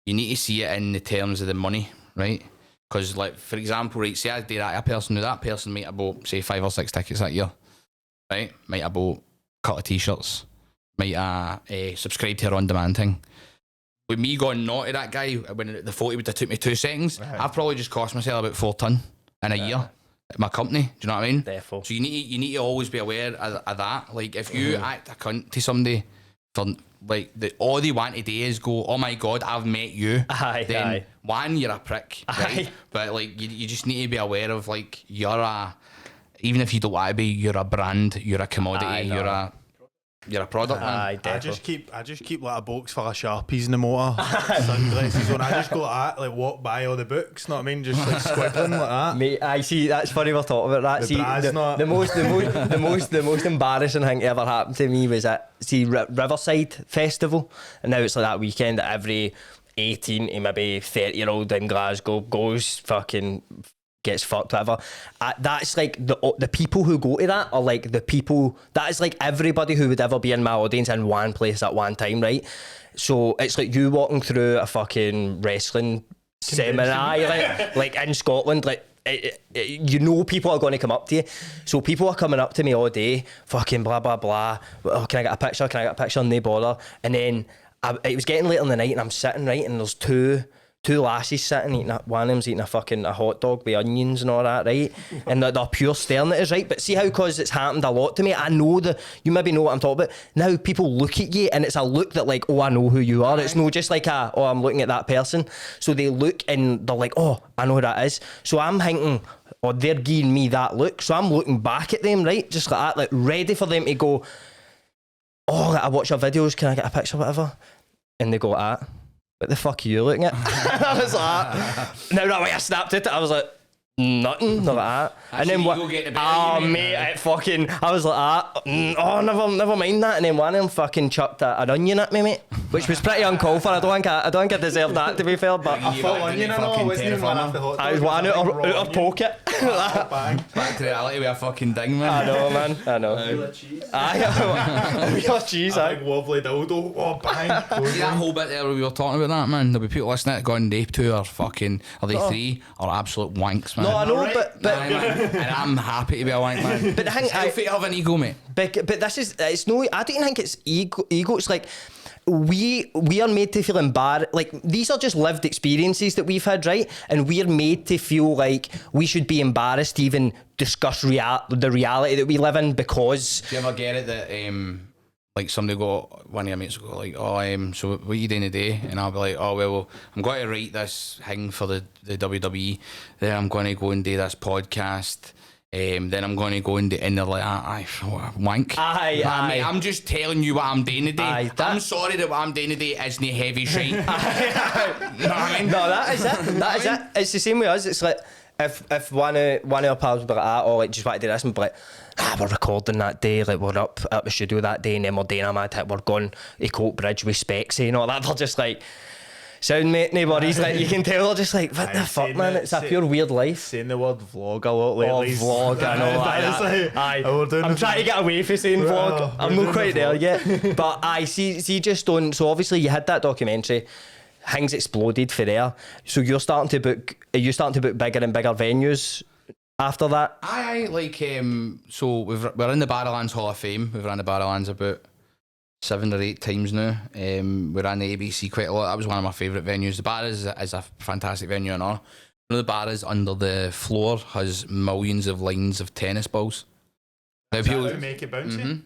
You need to see it in the terms of the money, right? Because like, for example, right, say I do that to a person, now that person might have bought, say, 5 or 6 tickets that year, right? Might have bought a couple of t-shirts, might have subscribed to her on-demand thing. With me going no to that guy, when the photo would have took me 2 seconds, I've probably just cost myself about 4 ton in a year at my company. Do you know what I mean? Defo. So you need to always be aware of that. Like if you act a cunt to somebody for like all they want to do is go, "Oh my god, I've met you." Then one, you're a prick, right? But like you just need to be aware of like even if you don't want to be, you're a brand, you're a commodity, you're a product, man. I just keep like a box full of Sharpies in the motor, sunglasses on. I just go like that, like walk by all the books, know what I mean? Just like squiggling like that. Mate, I see. That's funny we're talking about that. The most embarrassing thing ever happened to me was at Riverside Festival, and now it's like that weekend that every 18 to maybe 30-year-old in Glasgow goes fucking. Gets fucked, whatever. That's like the people who go to that are like the people. That is like everybody who would ever be in my audience in one place at one time, right? So it's like you walking through a fucking wrestling seminar, like in Scotland, like. You know people are going to come up to you, so people are coming up to me all day, fucking blah blah blah. Oh, can I get a picture? Can I get a picture? And they bother. And then it was getting late in the night, and I'm sitting right, and there's two lasses sitting eating. One of them's eating a hot dog with onions and all that, right? And they're pure staring at us, right? But see how, cause it's happened a lot to me, I know you maybe know what I'm talking about. Now people look at you and it's a look that like, oh, I know who you are. It's not just like oh, I'm looking at that person. So they look and they're like, oh, I know who that is. So I'm thinking, oh, they're giving me that look. So I'm looking back at them, right? Just like that, like ready for them to go, oh, I watch your videos, can I get a picture, whatever? And they go, what the fuck are you looking at? I was like, no, I snapped it. I was like, nothing, not like that. And then what? Mate, it fucking. I was like, oh, never mind that. And then one of them fucking chucked an onion at me, mate, which was pretty uncalled for. I don't think I deserved that, to be fair. But I full onion, I know. Wasn't even one off the hot dog. I was one out of pocket. Back to reality with a fucking ding, man. I know, man. I know. Wheel of cheese. Wheel of cheese. A big wobbly dildo. Oh, bang. See that whole bit there where we were talking about that, man? There'll be people listening to going, they 2 are fucking, are they 3 are absolute wanks, man. No, I know, Right. but and I'm happy to be a wank, man. But the thing, it's healthy to have an ego, mate. But this is, it's no, I don't think it's ego. It's like we are made to feel embarrassed. Like these are just lived experiences that we've had, right? And we're made to feel like we should be embarrassed to even discuss the reality that we live in, because. Do you ever get it that like somebody one of your mates will go like, oh, so what are you doing today? And I'll be like, oh, well, I'm going to write this thing for the WWE. Then I'm going to go and do this podcast. Then I'm going to go and they're like, wank. Aye, Nah, mate, aye. I'm just telling you what I'm doing today. Aye, I'm sorry that what I'm doing today isn't heavy shite. You know what I mean? No, that is it. That is it. It's the same with us. It's like if one of our pals would be like that, or like just want to do this and be like, we're recording that day, like we're up at the studio that day, and then we're doing a mad hit, we're going to Coat Bridge with Spexy and all that. They're just like, sound mate, no worries. Like you can tell they're just like, what the fuck, man? It's a pure weird life. Saying the word vlog a lot Oh, lately. vlog, I know. I'm trying to get away from saying vlog. I'm not quite there yet. But I see just on. So obviously you had that documentary. Things exploded for there. So are you starting to book bigger and bigger venues after that? Aye, like so we're in the Barrowlands Hall of Fame. We've run the Barrowlands about 7 or 8 times now. We ran the ABC quite a lot. That was one of my favourite venues. The bar is a fantastic venue and all. You know, the bar is under the floor has millions of lines of tennis balls. Is that how to make it bouncy? Mm-hmm.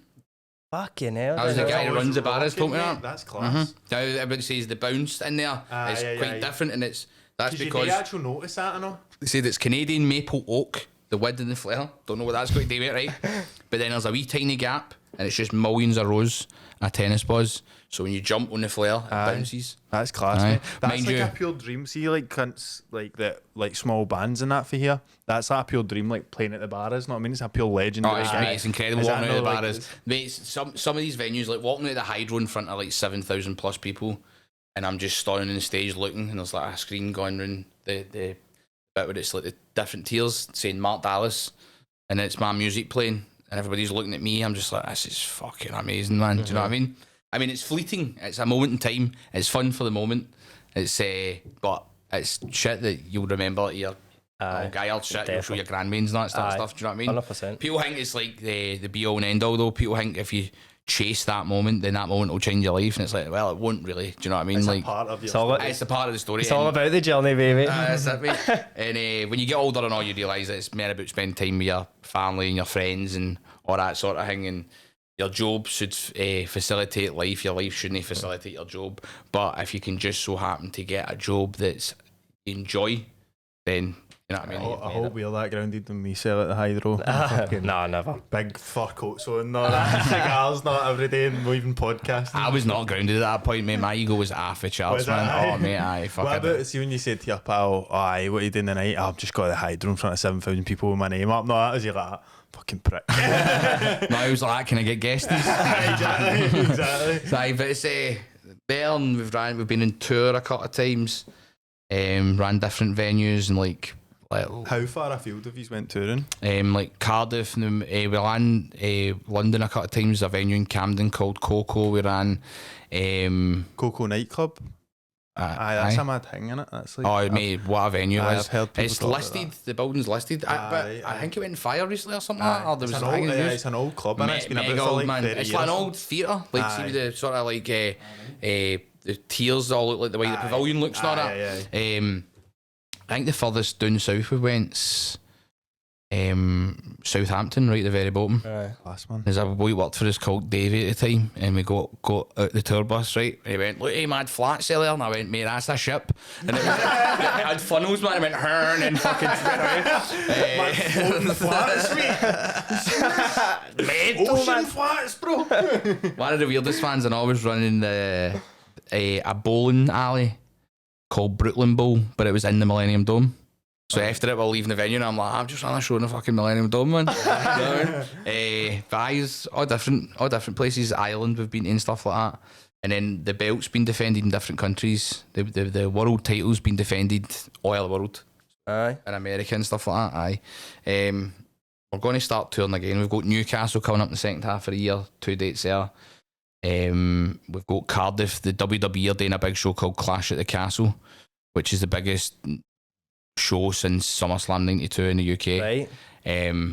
Fucking hell. That was the guy who runs the bar has told me Mate, that. That's class. Now everybody says the bounce in there is quite different, and that's Did you because actually notice that or no? they said it's Canadian maple oak, the wood and the flare. Don't know what that's going to do with it, right? But then there's a wee tiny gap, and it's just millions of rows of tennis balls. So when you jump on the flare, it bounces. That's class, Aye. mate. That's Mind like you- a pure dream. See, like cunts, like that, like small bands and that for here. That's like a pure dream, like playing at the bar is. Know what I mean? It's a pure legend. Oh, it's incredible Is that walking out the not bar. like- Is mate, some of these venues, like walking out the Hydro in front of like 7,000 plus people, and I'm just standing on the stage looking, and there's like a screen going round the bit where it's like the different tiers saying Mark Dallas, and it's my music playing, and everybody's looking at me. I'm just like, this is fucking amazing, man. Do you know what I mean? I mean, it's fleeting. It's a moment in time. It's fun for the moment. It's but it's shit that you'll remember. Your guy, I'll shit. You'll show your grandmains and that stuff. Do you know what I mean? 100%. People think it's like the be all and end all, though. People think if you chase that moment, then that moment will change your life, and it's like, well, it won't really. Do you know what I mean? It's Like, a part of your. it's a part of the story. It's all about the journey, baby. That's it, mate. And when you get older and all, you realise that it's more about spending time with your family and your friends and all that sort of thing. And your job should facilitate life. Your life shouldn't facilitate your job. But if you can just so happen to get a job that's you enjoy, then you know what I mean. I hope we're that grounded when we sell at the Hydro. Fucking Nah, never. big fur coats on, not that cigars, not every day, and even podcasting. I was not grounded at that point, mate. My ego was half a charts, Was it? man. Aye. Oh, mate, aye, What fuck about it. see when you said to your pal, aye, what are you doing tonight? I've just got to the Hydro in front of 7,000 people with my name up. No, that was you like, fucking prick. No, I was like, can I get guesties? exactly. Aye, but it's Bern. We've been in tour a couple of times. Ran different venues and like How far afield have you went touring? like Cardiff. And we ran London a couple of times. A venue in Camden called Coco. We ran. Coco nightclub. Aye, that's a mad thing, innit? That's like, Oh, mate, what a venue it I've is. heard people It's talk about listed. The building's listed. But Aye, I think it went in fire recently or something. Aye. Or there It's was an a thing old- in the yeah, news. it's an old club, and it's been Mega about for old, like man. 30 It's years. like an old theatre. Like, Aye. see the sort of like the tiers all look like the way the Aye. pavilion looks and all Aye, that. aye, I think the furthest down south we went's Southampton, right at the very bottom. Class, man. There's a boy who worked for us called Davey at the time, and we got out the tour bus, right? And he went, look, hey, mad flats there. And I went, mate, that's a ship. And it, was, it had funnels, man. I went, and then fucking straight away. The flats, mate. Ocean flats, bro. One of the weirdest fans and I was running a bowling alley called Brooklyn Bowl, but it was in the Millennium Dome. So after it, we're leaving the venue, and I'm like, I've just run a show in the fucking Millennium Dome, man. You know what I mean? But eyes, all different places. Ireland, we've been to and stuff like that. And then the belt's been defended in different countries. The world title's been defended all over the world. Aye. In America and stuff like that. Aye. We're going to start touring again. We've got Newcastle coming up in the second half of the year. 2 dates there. We've got Cardiff. The WWE are doing a big show called Clash at the Castle, which is the biggest show since SummerSlam 92 in the UK. Right.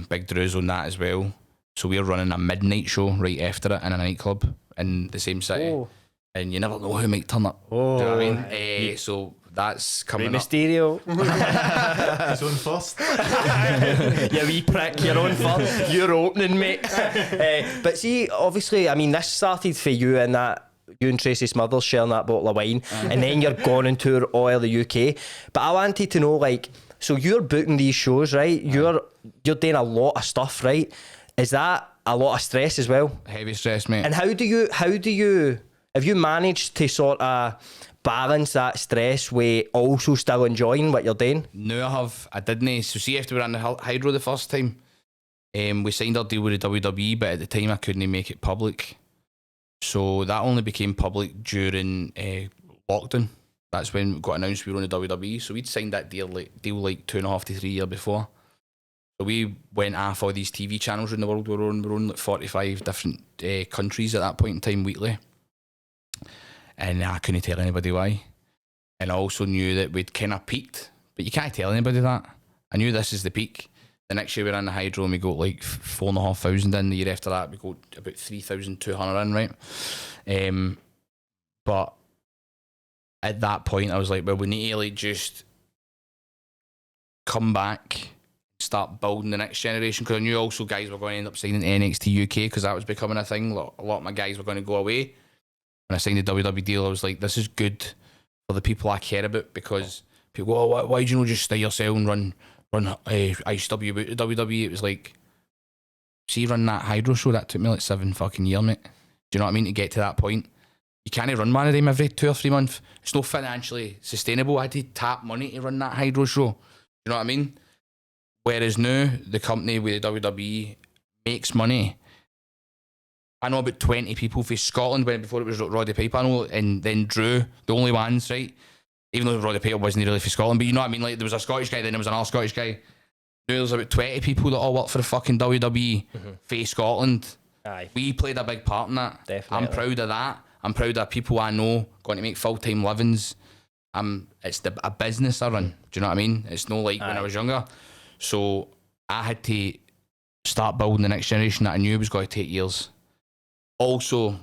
Big draws on that as well. So we're running a midnight show right after it in a nightclub in the same city. Oh. And you never know who might turn up. Oh. Do you know what I mean? So that's Rey coming up. Mysterio. His own first. You wee prick, you're on first. You're opening, mate. But see, obviously, I mean, this started for you and that. You and Tracy Smothers sharing that bottle of wine, and then you're going on tour all the UK. But I wanted to know, like, So you're booking these shows, right? You're doing a lot of stuff, right? Is that a lot of stress as well? Heavy stress, mate. And how do you have you managed to sort of balance that stress with also still enjoying what you're doing? No, I didn't. So see, after we ran the Hydro the first time, we signed our deal with the WWE, but at the time I couldn't make it public. So that only became public during lockdown. That's when it got announced we were on the WWE. So we'd signed that deal like 2.5 to 3 years before. So we went off all these TV channels in the world. We were on like 45 different countries at that point in time weekly. And I couldn't tell anybody why. And I also knew that we'd kind of peaked, but you can't tell anybody that. I knew this is the peak. The next year we ran the Hydro and we got like 4,500 in. The year after that we got about 3,200 in, right? But at that point I was like, well, we need to like just come back, start building the next generation, because I knew also guys were going to end up signing NXT UK because that was becoming a thing. A lot of my guys were going to go away. When I signed the WWE deal, I was like, this is good for the people I care about, because people go, oh, why do you not just stay yourself and run ICW about the WWE? It was like, see, run that Hydro show, that took me like 7 fucking years, mate. Do you know what I mean? To get to that point, you can't run one of them every 2 or 3 months. It's not financially sustainable. I had to tap money to run that Hydro show. Do you know what I mean? Whereas now, the company with the WWE makes money. I know about 20 people from Scotland before it was Roddy Piper, I know, and then Drew, the only ones, right? Even though Roddy Piper wasn't really from Scotland, but you know what I mean? Like, there was a Scottish guy, then there was another Scottish guy. Now there's about 20 people that all work for the fucking WWE for Scotland. Aye. We played a big part in that. Definitely. I'm proud of that. I'm proud of people I know going to make full-time livings. It's a business I run. Do you know what I mean? It's no like when I was younger. So I had to start building the next generation that I knew was going to take years. Also,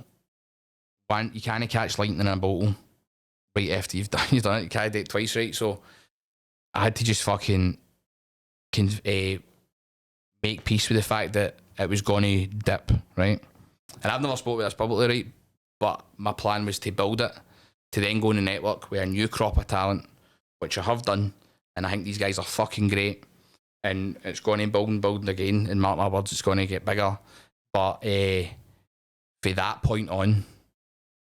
you can't catch lightning in a bottle right after you've done it. You can't do it twice, right? So I had to just fucking make peace with the fact that it was going to dip, right? And I've never spoke about this publicly, right? But my plan was to build it, to then go on the network with a new crop of talent, which I have done, and I think these guys are fucking great. And it's going to building again, and mark my words, it's going to get bigger. But for that point on,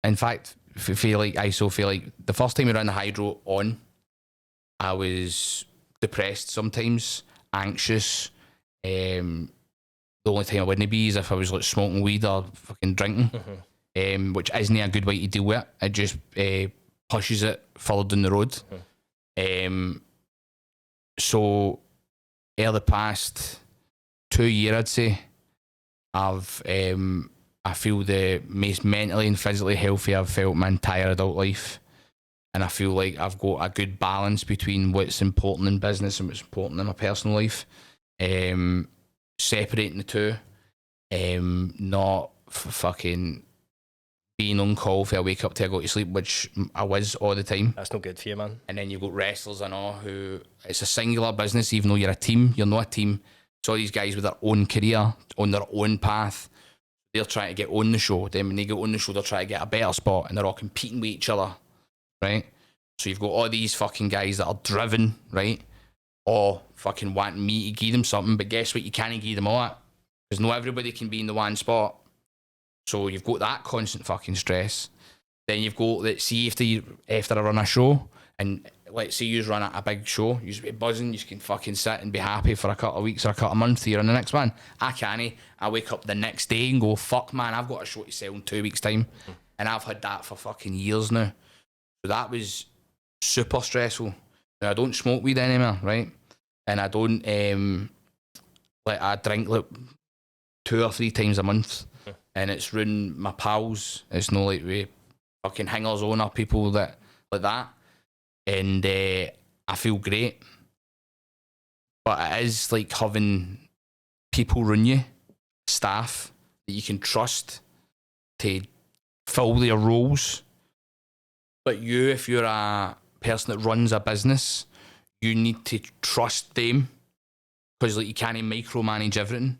in fact, feel like the first time we ran the Hydro on, I was depressed sometimes, anxious. The only time I wouldn't be is if I was like smoking weed or fucking drinking, which isn't a good way to deal with it. It just pushes it further down the road. So over the past 2 years, I'd say, I feel the most mentally and physically healthy I've felt my entire adult life. And I feel like I've got a good balance between what's important in business and what's important in my personal life. Separating the two. Not fucking being on call for I wake up till I go to sleep, which I was all the time. That's not good for you, man. And then you've got wrestlers and all who, it's a singular business, even though you're a team, you're not a team. It's all these guys with their own career, on their own path. They're trying to get on the show. Then when they get on the show, they're trying to get a better spot, and they're all competing with each other, right? So you've got all these fucking guys that are driven, right? Or fucking wanting me to give them something, but guess what? You can't give them all that, because not everybody can be in the one spot. So you've got that constant fucking stress. Then you've got that. See, after I run a show, and let's say you run a big show, you be buzzing, you can fucking sit and be happy for a couple of weeks or a couple of months till you're on the next one. I can't. I wake up the next day and go, fuck man, I've got a show to sell in 2 weeks' time. And I've had that for fucking years now. So that was super stressful. Now I don't smoke weed anymore, right? And I don't I drink like 2 or 3 times a month. And it's ruined my pals. It's not like we fucking hangers on or people that like that. And I feel great. But it is like having people run you, staff that you can trust to fill their roles. But you, if you're a person that runs a business, you need to trust them, because like you can't micromanage everything.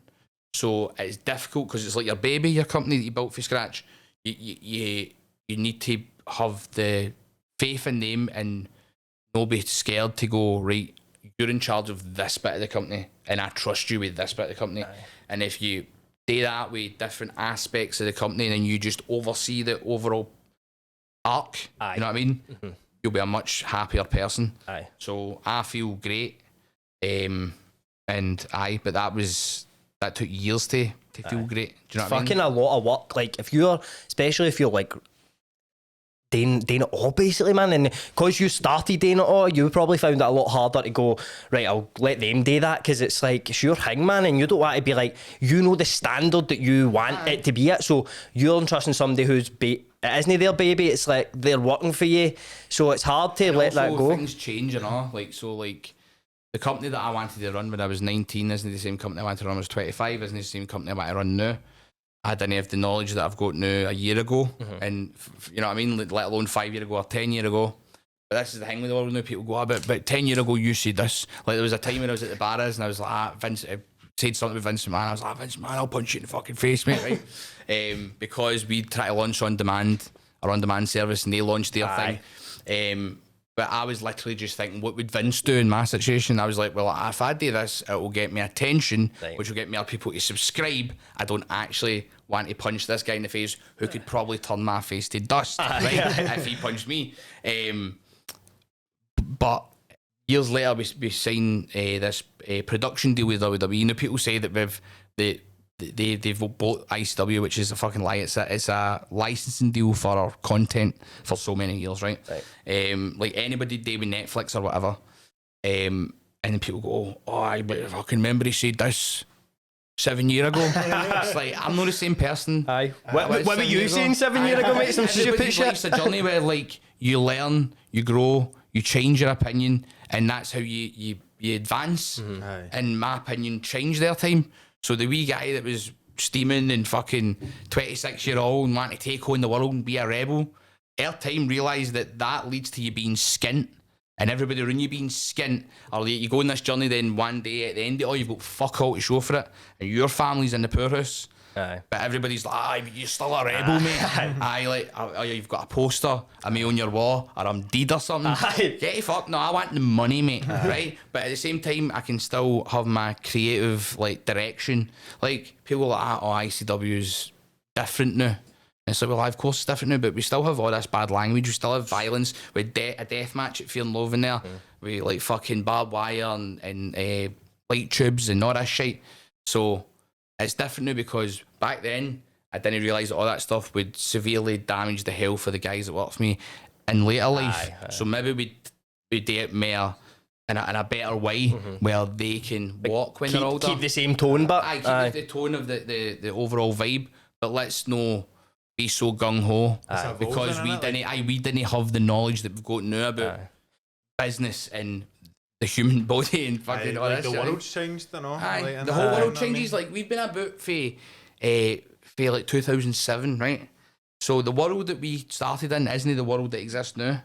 So it's difficult because it's like your baby, your company that you built from scratch. You need to have the faith in them and not be scared to go, right, you're in charge of this bit of the company, and I trust you with this bit of the company. And if you do that with different aspects of the company, then you just oversee the overall arc. You know what I mean? You'll be a much happier person. So I feel great. But that took years to feel great. Do you know what I mean? Fucking a lot of work. Like especially if you're like doing it all basically, man, and because you started doing it all, you probably found it a lot harder to go, right, I'll let them do that, because it's like, it's your thing, man, and you don't want to be like, you know the standard that you want it to be at, so you're entrusting somebody who's it isn't their baby, it's like they're working for you, so it's hard to let that go. Things change, you know, like, so like the company that I wanted to run when I was 19 isn't the same company I wanted to run when I was 25, isn't the same company I want to run now. I didn't have the knowledge that I've got now a year ago, and you know what I mean, let alone 5 years ago or 10 years ago. But this is the thing with the world now, people go, about 10 years ago you said this. Like, there was a time when I was at the bars and I was like, Vince, I said something with Vince McMahon, I was like, Vince McMahon, I'll punch you in the fucking face, mate, right? Because we try to launch our on-demand service, and they launched their thing. But I was literally just thinking, what would Vince do in my situation? I was like, well, if I do this, it will get me attention, which will get more people to subscribe. I don't actually want to punch this guy in the face who could probably turn my face to dust, right? If he punched me. But years later, we signed this production deal with WWE. You know, people say that they've bought ICW, which is a fucking lie. It's a licensing deal for our content for so many years, right? Like anybody did with Netflix or whatever. And then people go, I fucking remember he said this 7 years ago. It's like, I'm not the same person. What were you saying 7 years ago, mate? Some stupid shit. It's a journey where like you learn, you grow, you change your opinion, and that's how you advance. And my opinion changed their time. So the wee guy that was steaming and fucking 26-year-old and wanting to take on the world and be a rebel, our time realised that leads to you being skint. And everybody around you being skint, or you go on this journey, then one day at the end of it all, you've got fuck all to show for it, and your family's in the poorhouse. But everybody's like, but you're still a rebel, mate. You've got a poster of me on your wall, or I'm dead or something. Get the fuck, no, I want the money, mate, right? But at the same time, I can still have my creative, like, direction. Like, people are like, ICW's different now. And it's like, well, of course it's different now, but we still have all this bad language, we still have violence, with a death match at Fear and Love in there, with, like, fucking barbed wire and light tubes and all that shit. So it's different now, because back then I didn't realise that all that stuff would severely damage the health of the guys that work for me in later life. So maybe we do it more in a better way, where they can walk when they're older. Keep the same tone, but keep the tone of the overall vibe, but let's no be so gung ho, because we didn't have the knowledge that we've got now about business and the human body and fucking all like this. The world's changed, you know. Like, the whole world changes. Like, we've been about for like 2007, right? So the world that we started in isn't the world that exists now.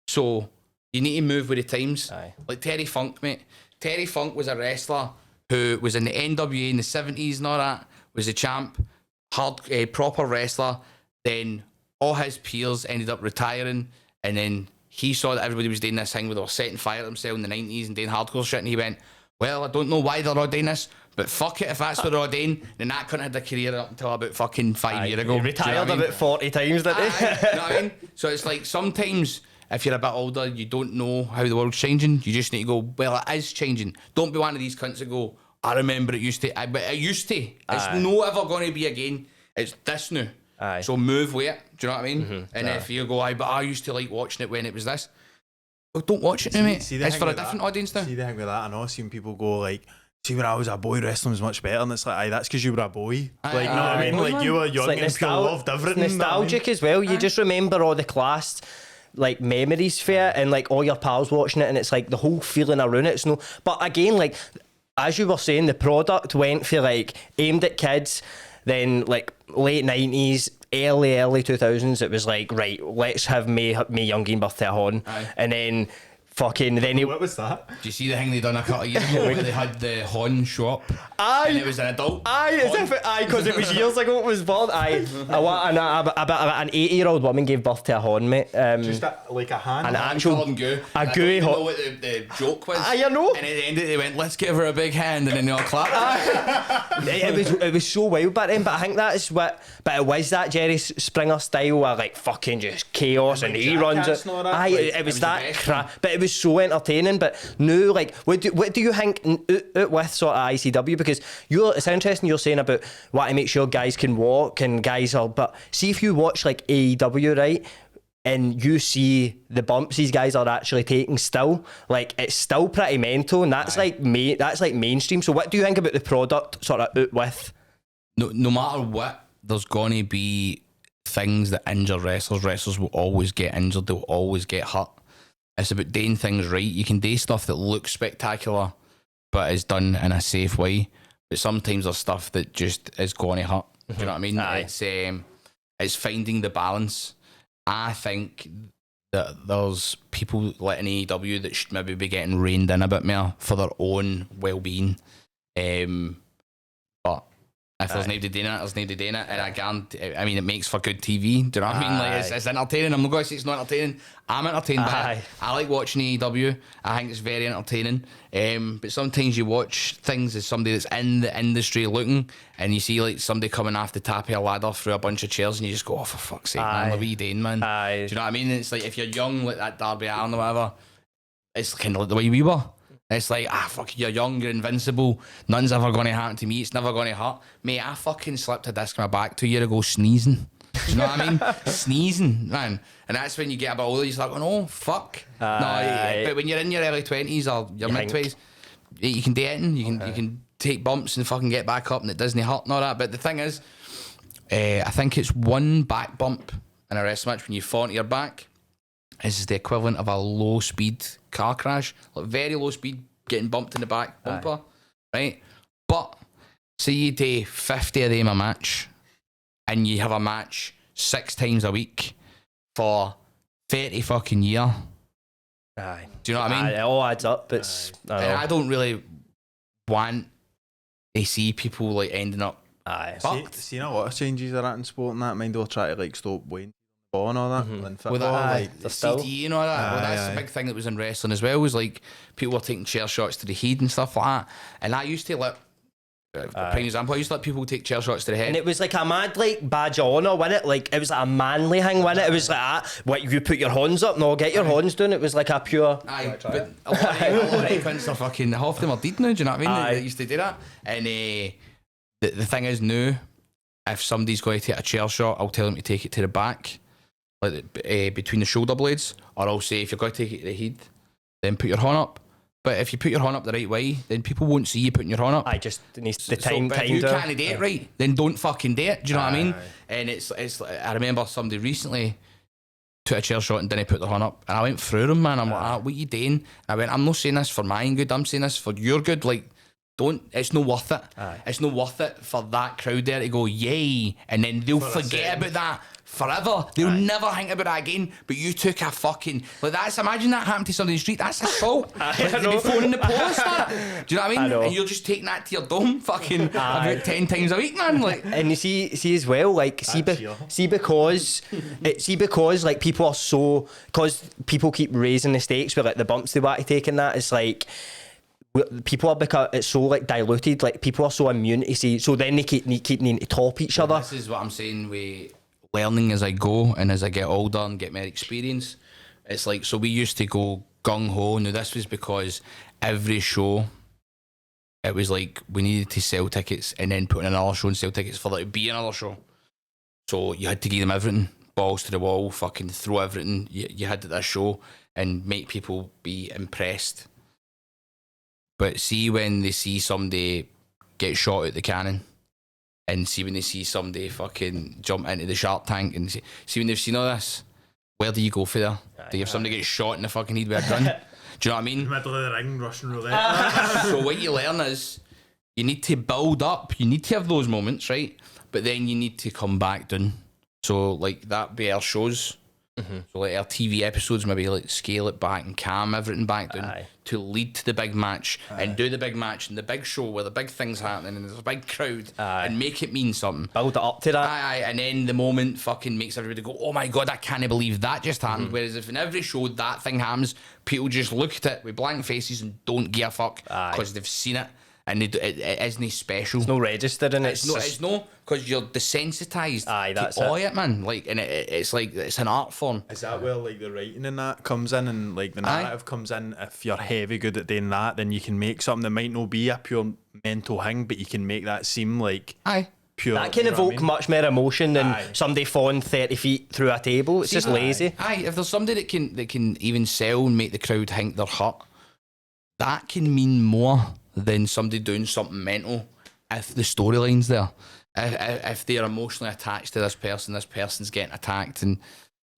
So you need to move with the times. Like Terry Funk, mate. Terry Funk was a wrestler who was in the NWA in the 70s and all that, was a champ, proper wrestler. Then all his peers ended up retiring, and then he saw that everybody was doing this thing where they were setting fire to themselves in the 90s and doing hardcore shit, and he went, well, I don't know why they're all doing this, but fuck it, if that's what they're all doing. Then that couldn't have a career up until about fucking 5 years ago. He retired about 40 times, didn't he? You know what I mean? So it's like, sometimes if you're a bit older, you don't know how the world's changing. You just need to go, well, it is changing. Don't be one of these cunts that go, I remember it used to, but it used to. It's no ever going to be again. It's this now. So move with it. Do you know what I mean? And if you go, but I used to like watching it when it was this. Well, don't watch it now, mate. It's for a different audience now. See the thing with that, I know, seeing people go like, see, when I was a boy, wrestling was much better, and it's like, that's because you were a boy. Like, you know what I mean? Like, you were young and still loved everything. Nostalgic as well. You just remember all the class, like, memories for it, and like all your pals watching it, and it's like the whole feeling around it. It's no, but again, like, as you were saying, the product went for like aimed at kids, then like late 90s, early 2000s, it was like, right, let's have May Youngin birthday on, and then fucking then he. What was that? Do you see the thing they done a couple of years ago where they had the Hon show up? Aye. And it was an adult. Aye, as if because it was years ago it was born. Aye, an 80-year-old woman gave birth to a Hon, mate. Just like a hand. An Called actual, him Goo. a And I gooey don't know Hon. what the joke was. Aye, I know. And at the end they went, let's give her a big hand, and then they all clapped. It was so wild back then, but I think that is what. But it was that Jerry Springer style of like fucking just chaos, and he runs it. Aye, it was that crap, but it was so entertaining. But no, like, what do you think with sort of ICW? Because it's interesting you're saying about wanting to make sure guys can walk and guys are. But see if you watch like AEW, right? And you see the bumps these guys are actually taking still, like it's still pretty mental, and that's like mainstream. So what do you think about the product sort of out with? No matter what, there's gonna be things that injure wrestlers. Wrestlers will always get injured, they'll always get hurt. It's about doing things right. You can do stuff that looks spectacular but is done in a safe way, but sometimes there's stuff that just is going to hurt. Do you know what I mean? It's finding the balance. I think that there's people like in AEW that should maybe be getting reined in a bit more for their own well-being. But if there's nobody doing it, there's nobody doing it. And I mean, it makes for good TV. Do you know what I mean? Like, it's entertaining. I'm not going to say it's not entertaining. I'm entertained by it. I like watching AEW. I think it's very entertaining. But sometimes you watch things as somebody that's in the industry looking, and you see like somebody coming off the top of a ladder through a bunch of chairs, and you just go, oh, for fuck's sake, man, what are you doing, man? Do you know what I mean? It's like if you're young, like that Darby Allin or whatever, it's kind of like the way we were. It's like, fuck, you're young, you're invincible, nothing's ever going to happen to me, it's never going to hurt. Mate, I fucking slipped a disc in my back 2 years ago sneezing. Do you know what I mean? Sneezing, man. And that's when you get a bit older, you're like, oh, fuck. But when you're in your early 20s or your mid-20s, you can do anything. You can take bumps and fucking get back up, and it doesn't hurt and all that. But the thing is, I think it's one back bump in a wrestling match when you fall onto your back is the equivalent of a low-speed car crash, like very low speed, getting bumped in the back bumper, right? But say you do 50 of them a match, and you have a match 6 times a week for 30 fucking year. Aye. Do you know what I mean? It all adds up. I don't really want to see people like ending up fucked. See, a lot of changes are at in sport and that. Mind they'll try to like stop weighing ball and all that. And football, like the CTE and all that. Well, that's the big thing that was in wrestling as well. Was like people were taking chair shots to the head and stuff like that. And I used to let. Prime example, I used to let people take chair shots to the head, and it was like a mad like badge of honour, wasn't it? Like it was like a manly thing, wasn't it? It was like what you put your horns up, no, get your horns down. It was like a pure. Aye, but a lot of cunts are fucking half them are dead now. Do you know what I mean? They used to do that, and the thing is now, if somebody's going to take a chair shot, I'll tell them to take it to the back, like between the shoulder blades, or I'll say if you're going to take it to the head, then put your horn up. But if you put your horn up the right way, then people won't see you putting your horn up. I just needs the time. But if you can't do it right, then don't fucking do it. Do you know what I mean? And it's. I remember somebody recently took a chair shot and didn't put their horn up, and I went through them, man. I'm like, what are you doing? And I went, I'm not saying this for my good. I'm saying this for your good. Like, don't. It's not worth it. It's not worth it for that crowd there to go yay, and then they'll forget about that forever. They'll never think about that again. But you took a fucking like that's. Imagine that happened to somebody in the street. That's assault. Like, they'd be phoning the police. Do you know what I mean? And you're just taking that to your dome, fucking about 10 times a week, man. Like, and you see as well, like because like people are so because people keep raising the stakes with like the bumps they want to take and that. It's like. People are because it's so like diluted. Like people are so immune to see. So then they keep needing to top each other. This is what I'm saying. We learning as I go and as I get older and get more experience. It's like so we used to go gung ho. Now this was because every show, it was like we needed to sell tickets and then put in another show and sell tickets for there to be another show. So you had to give them everything, balls to the wall, fucking throw everything you had at that show and make people be impressed. But see when they see somebody get shot out the cannon, and see when they see somebody fucking jump into the shark tank, and see when they've seen all this, where do you go for there? Do you have somebody get shot in the fucking head with a gun? Do you know what I mean? Middle of the ring, Russian roulette. So what you learn is you need to build up. You need to have those moments, right? But then you need to come back down. So like that be our shows. So like our TV episodes, maybe like scale it back and cam everything back down Aye. to lead to the big match and do the big match and the big show where the big thing's happening and there's a big crowd and make it mean something. Build it up to that. Aye, and then the moment fucking makes everybody go, oh my god, I can't believe that just happened. Whereas if in every show that thing happens, people just look at it with blank faces and don't give a fuck because they've seen it. And it isn't special. There's no registering. It's no, because you're desensitized that's to all it. it, man. Like, and it's like it's an art form. Is that where like the writing in that comes in and like the narrative comes in? If you're heavy good at doing that, then you can make something that might not be a pure mental thing, but you can make that seem like pure. That can you know what I evoke mean? much more emotion than somebody falling 30 feet through a table. It's just lazy. If there's somebody that can even sell and make the crowd think they're hurt, that can mean more than somebody doing something mental if the storyline's there. If they're emotionally attached to this person's getting attacked and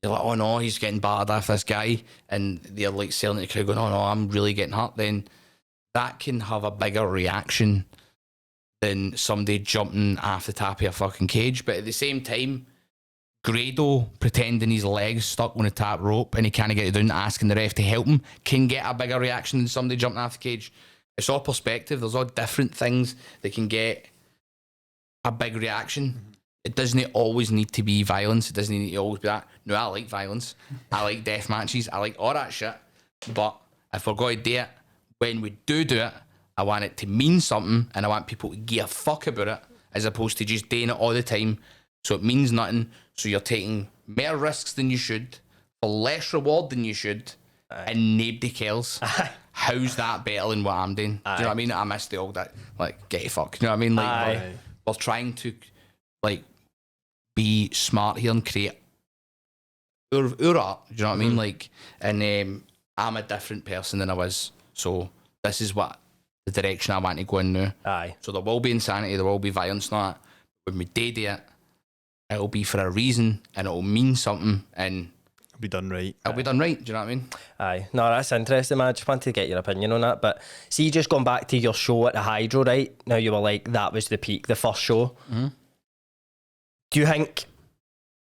they're like, oh no, he's getting battered off this guy, and they're like selling it to the crowd going, oh no, I'm really getting hurt, then that can have a bigger reaction than somebody jumping off the top of a fucking cage. But at the same time, Grado pretending his legs stuck on a top rope and he can't get it down, asking the ref to help him, can get a bigger reaction than somebody jumping off the cage. It's all perspective. There's all different things that can get a big reaction. It doesn't always need to be violence. It doesn't need to always be that. No, I like violence. I like death matches. I like all that shit. But if we're going to do it, when we do it, I want it to mean something and I want people to give a fuck about it as opposed to just doing it all the time so it means nothing. So you're taking more risks than you should for less reward than you should and nobody cares. How's that better than what I'm doing? Do you know what I mean? I miss the old that, like, get a fuck. You know what I mean? Like, we're trying to, like, be smart here and create our art. Do you know what I mean? Like, and I'm a different person than I was. So this is what the direction I want to go in now. So there will be insanity, there will be violence, not when we do it, it'll be for a reason and it'll mean something and It'll be done right. it'll be done right. Do you know what I mean? Aye. No, that's interesting, man. I just wanted to get your opinion on that. But see, just going back to your show at the Hydro, right? Now you were like, that was the peak, the first show. Do you think,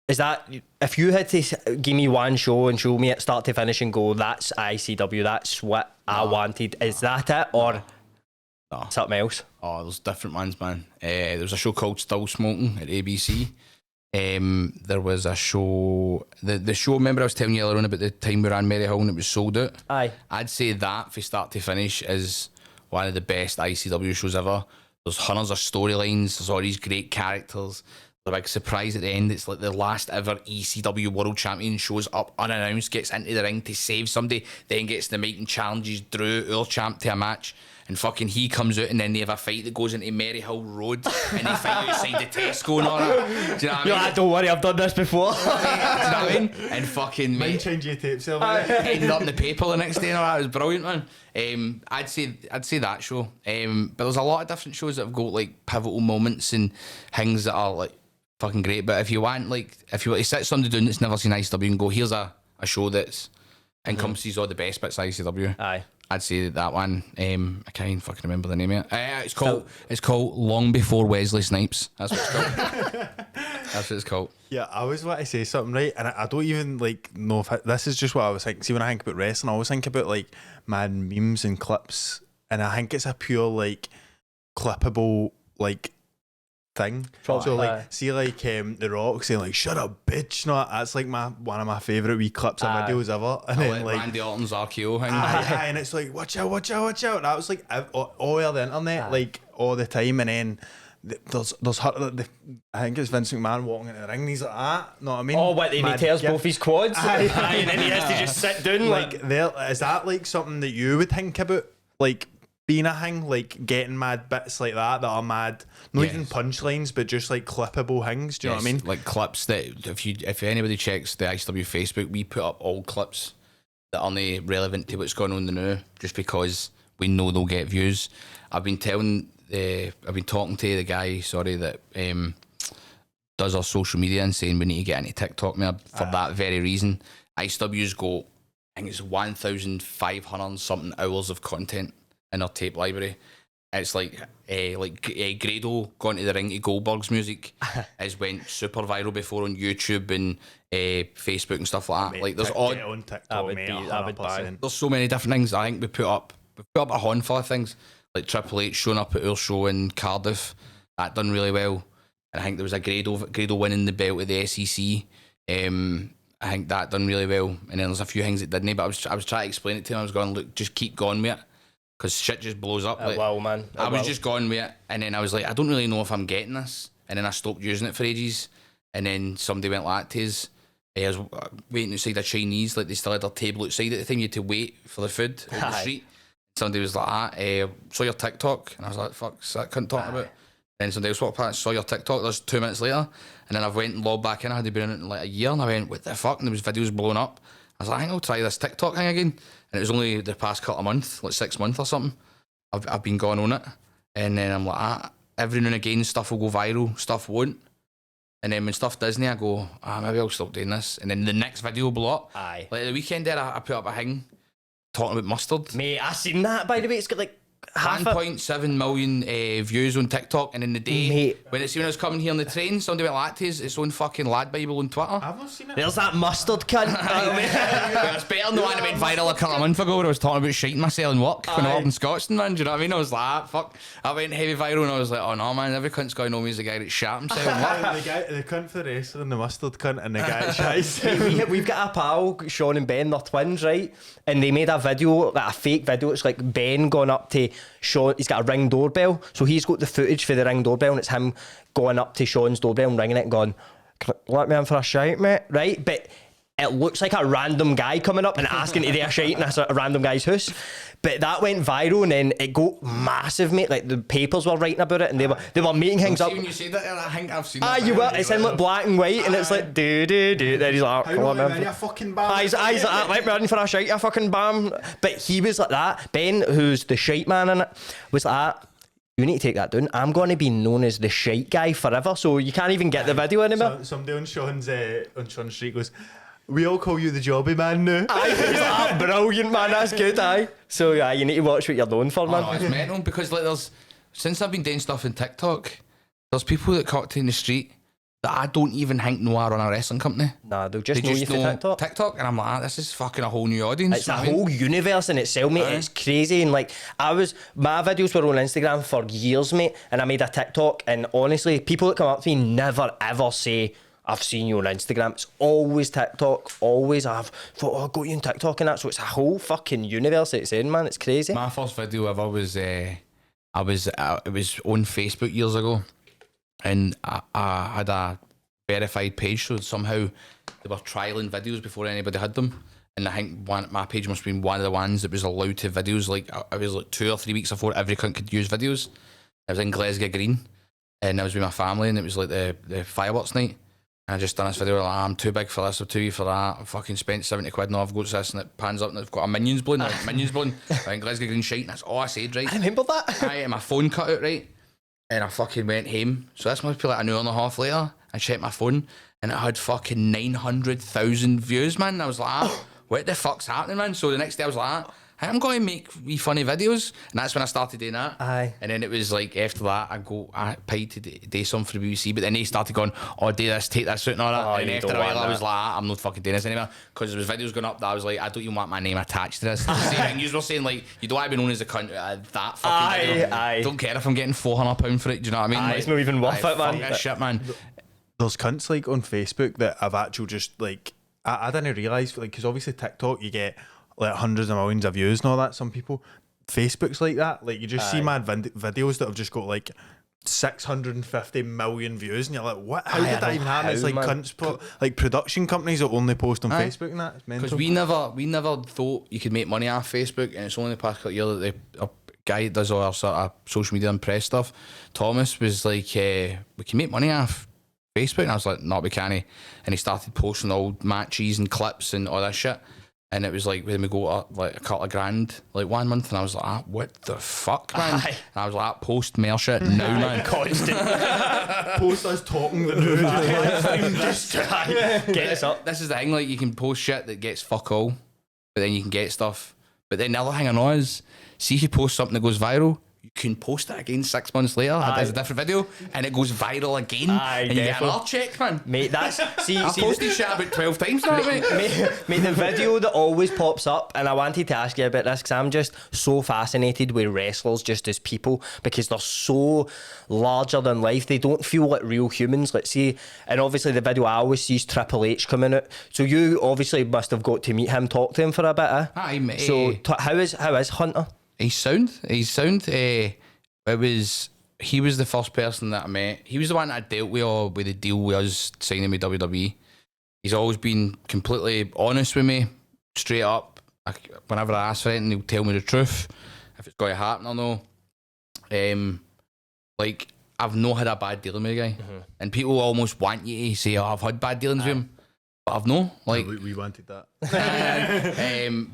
is that, if you had to give me one show and show me it start to finish and go, that's ICW, that's what I wanted, is that it? Or something else? Oh, there's different ones, man. There was a show called Still Smoking at ABC. There was a show, the show, remember I was telling you earlier on about the time we ran Maryhill and it was sold out? Aye. I'd say that, from start to finish, is one of the best ICW shows ever. There's hundreds of storylines, there's all these great characters. The big surprise at the end, it's like the last ever ECW World Champion shows up unannounced, gets into the ring to save somebody, then gets the mic and challenges Drew, our champ, to a match. And fucking he comes out and then they have a fight that goes into Maryhill Road and they fight outside the Tesco and all that. Do you know what I mean? Don't worry, I've done this before. Do you know what I mean? And fucking Mind change your tapes there, ended up in the paper the next day and all that. It was brilliant, man. I'd say that show. But there's a lot of different shows that have got like pivotal moments and things that are like fucking great. But if you want to sit somebody down that's never seen ICW and go, here's a show that's encompasses all the best bits of ICW. Aye. I'd say that one. I can't even fucking remember the name of it. It's called Long Before Wesley Snipes. That's what it's called. That's what it's called. Yeah, I always want to say something, right? And I don't even like know if this is just what I was thinking. See, when I think about wrestling, I always think about like mad memes and clips, and I think it's a pure like clippable like thing. So like, see like The Rock saying like "shut up, bitch." No, that's like one of my favourite wee clips of videos ever. And then like Randy Orton's RKO thing. and it's like watch out. That was like all over the internet, like all the time. And then there's I think it's Vince McMahon walking into the ring and he's like know what I mean? Oh, what, and he tears both his quads? Aye. And then he has to just sit down like there. Is that like something that you would think about, like being a thing, like getting mad bits like that are mad, not even punchlines, but just like clippable things? Do you know what I mean? Like clips that if anybody checks the ICW Facebook, we put up all clips that aren't relevant to what's going on now, just because we know they'll get views. I've been talking to the guy, that does our social media and saying we need to get into TikTok now for that very reason. ICW's got, I think it's 1,500 something hours of content in our tape library, It's like Grado going to the ring to Goldberg's music has went super viral before on YouTube and Facebook and stuff like that. Like there's Get on TikTok, mate, I would buy. 100%. there's so many different things. I think we put up a handful of things, like Triple H showing up at our show in Cardiff. That done really well. And I think there was a Grado winning the belt at the SEC. I think that done really well. And then there's a few things that didn't. But I was trying to explain it to him. I was going, look, just keep going with it, because shit just blows up. Like, Well, man. I was just going with it, and then I was like, I don't really know if I'm getting this. And then I stopped using it for ages. And then somebody went like to us. I was waiting outside a Chinese, like they still had their table outside at the time. You had to wait for the food on the street. Somebody was like, saw your TikTok. And I was like, fuck's that cunt talking about? Then somebody else walked past, saw your TikTok. There's 2 minutes later. And then I went and logged back in. I had been in it in like a year. And I went, what the fuck? And there was videos blowing up. I was like, I think I'll try this TikTok thing again. And it was only the past couple of months, like 6 months or something. I've been going on it. And then I'm like, every now and again, stuff will go viral, stuff won't. And then when stuff doesn't, I go, maybe I'll stop doing this. And then the next video will blow up. Aye. Like the weekend there, I put up a thing talking about mustard. Mate, I seen that, by the way. It's got like half 1.7 million views on TikTok, and in the day Mate. when I was coming here on the train, somebody went like his its own fucking lad bible on Twitter. I've not seen it. There's that mustard cunt. It's better than the one that went viral a couple of months ago where I was talking about shiting myself in work when I was in Scotland, man. Do you know what I mean? I was like, fuck. I went heavy viral and I was like, oh no, man, every cunt's going to know me as the guy that shat himself in work. The cunt for the wrestling, the mustard cunt, and the guy that shites. We've got a pal, Sean and Ben, they're twins, right? And they made a video, like a fake video. It's like Ben going up to Sean. He's got a Ring doorbell, so he's got the footage for the Ring doorbell, and it's him going up to Sean's doorbell and ringing it and going, let me in for a shite, mate, right? But it looks like a random guy coming up and asking to do a shite in a random guy's house. But that went viral, and then it got massive, mate. Like the papers were writing about it, and they were making things up. When you said that, I think I've seen that. You were. It's in like black and white, and it's like do. Then he's like, How come do on, I man. you fucking bam? He's like that. Let me in for a shite, you fucking bam. But he was like that. Ben, who's the shite man in it, was like that. You need to take that down. I'm going to be known as the shite guy forever, so you can't even get the video anymore. Somebody on Sean's street goes, we all call you the jobby man now. Aye, he's like, brilliant, man. That's good, aye. So yeah, you need to watch what you're known for, man. Oh, it's mental because like since I've been doing stuff in TikTok, there's people that come up to in the street that I don't even think know I run a wrestling company. Nah, they'll just They know just you know for TikTok. and I'm like, this is fucking a whole new audience. It's a you know what I mean? whole universe in itself, mate. It's crazy. And like, my videos were on Instagram for years, mate. And I made a TikTok. And honestly, people that come up to me never ever say, I've seen you on Instagram. It's always TikTok. Always. I've thought, I got you on TikTok and that. So it's a whole fucking universe it's in, man. It's crazy. My first video ever was, it was on Facebook years ago. And I had a verified page, so somehow they were trialing videos before anybody had them. And I think my page must have been one of the ones that was allowed to videos. Like I was like 2 or 3 weeks before every cunt could use videos. I was in Glasgow Green, and I was with my family, and it was like the fireworks night. And I just done this video like, I'm too big for this, I'm too wee for that. I fucking spent 70 quid, now I've got this, and it pans up and I've got a Minions balloon, I'm in Glasgow Green shite, and that's all I said, right? I remember that. Aye, and my phone cut out, right? And I fucking went home. So this must be like an hour and a half later. I checked my phone, and it had fucking 900,000 views, man. And I was like, what the fuck's happening, man? So the next day I was like, I'm going to make wee funny videos. And that's when I started doing that. Aye. And then it was like, after that, I paid to do something for the BBC, but then they started going, oh, do this, take this out and all that. Oh, and you after a don't while, want I was that. like, I'm not fucking doing this anymore. Because there was videos going up that I was like, I don't even want my name attached to this. It's the same thing. You were saying, like, you don't want to be known as a cunt that fucking video. Aye. Don't care if I'm getting £400 for it, do you know what I mean? Aye, it's not even worth it, man. Fuck that shit, man. There's cunts like on Facebook that have actual just like, I didn't realise, like, because obviously TikTok you get like hundreds of millions of views and all that. Some people, Facebook's like that. Like you just see mad videos that have just got like 650 million views, and you're like, what? How did that even happen? It's like man. cunts, like production companies that only post on Facebook and that. It's mental. Because we never thought you could make money off Facebook, and it's only the past couple of years that a guy that does all our sort of social media and press stuff, Thomas, was like, we can make money off Facebook, and I was like, no, we can't. And he started posting old matches and clips and all that shit. And it was like, when we go up like a couple of grand, like 1 month, and I was like, what the fuck, man? Aye. And I was like, post more shit now, man. Constant. Post us talking the news. Just Get us up. This is the thing, like, you can post shit that gets fuck all, but then you can get stuff. But then the other thing I know is, see if you post something that goes viral, you can post it again 6 months later as a different video, and it goes viral again, and you get another check, man. Mate, that's I posted shit about 12 times now, mate. Mate, the video that always pops up, and I wanted to ask you about this because I'm just so fascinated with wrestlers just as people, because they're so larger than life. They don't feel like real humans. Let's see, and obviously the video I always see is Triple H coming out. So you obviously must have got to meet him, talk to him for a bit. Aye, mate. So how is Hunter? He's sound. He was the first person that I met. He was the one that I dealt with the deal with us signing with WWE. He's always been completely honest with me, straight up. Whenever I ask for anything, he'll tell me the truth, if it's going to happen or no. Like, I've not had a bad dealing with the guy. And people almost want you to say, oh, I've had bad dealings with him. But I've no. Like, we wanted that.